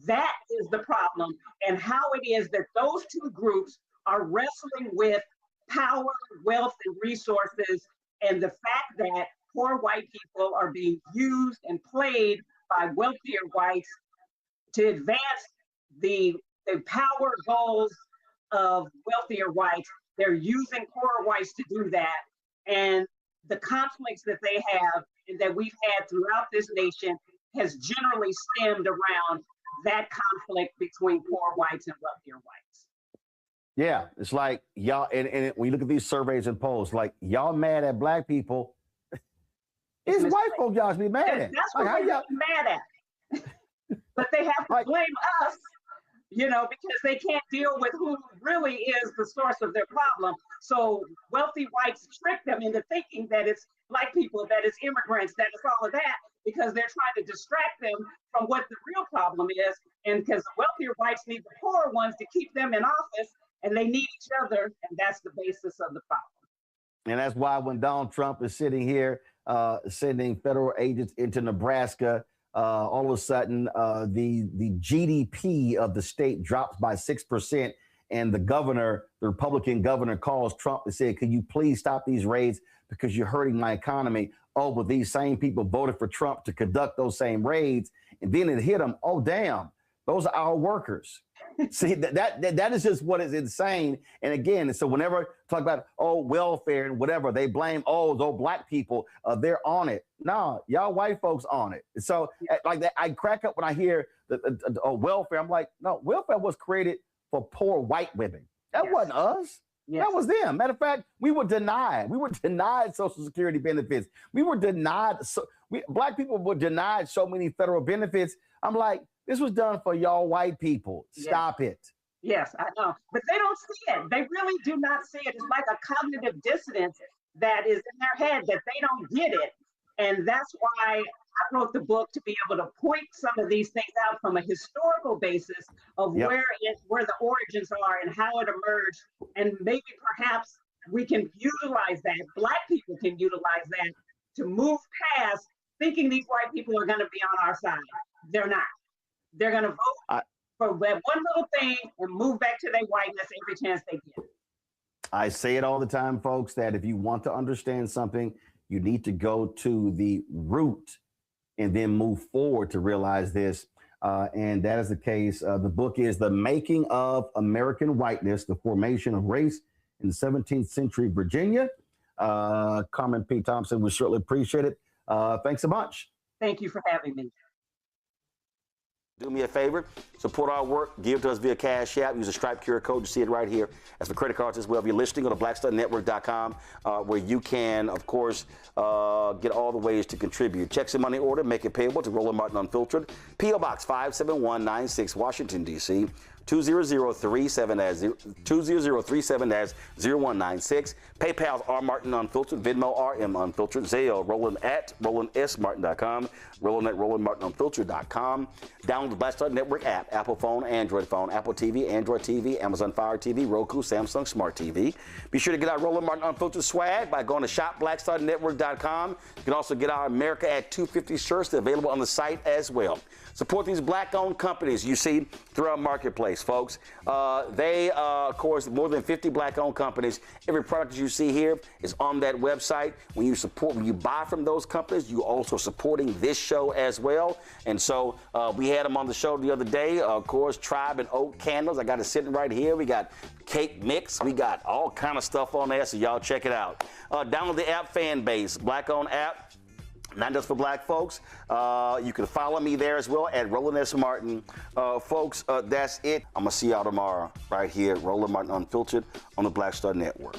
That is the problem, and how it is that those two groups are wrestling with power, wealth, and resources, and the fact that poor white people are being used and played by wealthier whites to advance the power goals of wealthier whites. They're using poor whites to do that, and the conflicts that they have and that we've had throughout this nation has generally stemmed around that conflict between poor whites and wealthier whites. Yeah, it's like y'all, and when you look at these surveys and polls, like y'all mad at Black people. It's white folk y'all should be mad at. That's what like, y'all mad at. But they have to blame us, because they can't deal with who really is the source of their problem. So wealthy whites trick them into thinking that it's Black people, that it's immigrants, that it's all of that, because they're trying to distract them from what the real problem is. And because the wealthier whites need the poorer ones to keep them in office, and they need each other, and that's the basis of the problem. And that's why when Donald Trump is sitting here sending federal agents into Nebraska, all of a sudden the GDP of the state drops by 6%, and the Republican governor calls Trump and said, "Could you please stop these raids because you're hurting my economy?" Oh, but these same people voted for Trump to conduct those same raids, and then it hit them. Oh, damn, those are our workers. See, that is just what is insane. And again, so whenever talk about welfare and whatever, they blame those Black people. They're on it. No, y'all white folks on it. So like that, I crack up when I hear the welfare. I'm like, no, welfare was created for poor white women. That wasn't us. Yes. That was them. Matter of fact, we were denied Social Security benefits. We were denied. Black people were denied so many federal benefits. I'm like, this was done for y'all white people. Stop it. Yes, I know. But they don't see it. They really do not see it. It's like a cognitive dissonance that is in their head that they don't get it. And that's why I wrote the book, to be able to point some of these things out from a historical basis of where the origins are and how it emerged. And maybe perhaps we can utilize that. Black people can utilize that to move past thinking these white people are going to be on our side. They're not. They're going to vote for that one little thing and move back to their whiteness every chance they get. I say it all the time, folks, that if you want to understand something, you need to go to the root and then move forward to realize this. And that is the case. The book is The Making of American Whiteness, The Formation of Race in 17th Century Virginia. Carmen P. Thompson, we certainly appreciate it. Thanks so much. Thank you for having me. Do me a favor, support our work, give to us via Cash App, use a Stripe QR code, you see it right here. As for credit cards as well, if you're listening, go to blackstarnetwork.com, where you can, of course, get all the ways to contribute. Checks and money order, make it payable to Roland Martin Unfiltered, P.O. Box 57196, Washington, D.C. 200-37-0196. PayPal's R Martin Unfiltered, Venmo RM Unfiltered, Zelle Roland at RolandSMartin.com, Roland at RolandMartinUnfiltered.com. Download the Black Star Network app, Apple phone, Apple TV, Android TV, Amazon Fire TV, Roku, Samsung Smart TV. Be sure to get our Roland Martin Unfiltered swag by going to shopblackstarnetwork.com. You can also get our America at 250 shirts. They're available on the site as well. Support these black-owned companies you see through our marketplace, folks. They, of course, more than 50 black-owned companies. Every product that you see here is on that website. When you buy from those companies, you're also supporting this show as well. And so we had them on the show the other day. Of course, Tribe and Oak candles. I got it sitting right here. We got cake mix. We got all kind of stuff on there, so y'all check it out. Download the app, Fan Base, black-owned app. Not just for black folks. You can follow me there as well at Roland S. Martin. Folks, that's it. I'm going to see y'all tomorrow right here, Roland Martin Unfiltered on the Black Star Network.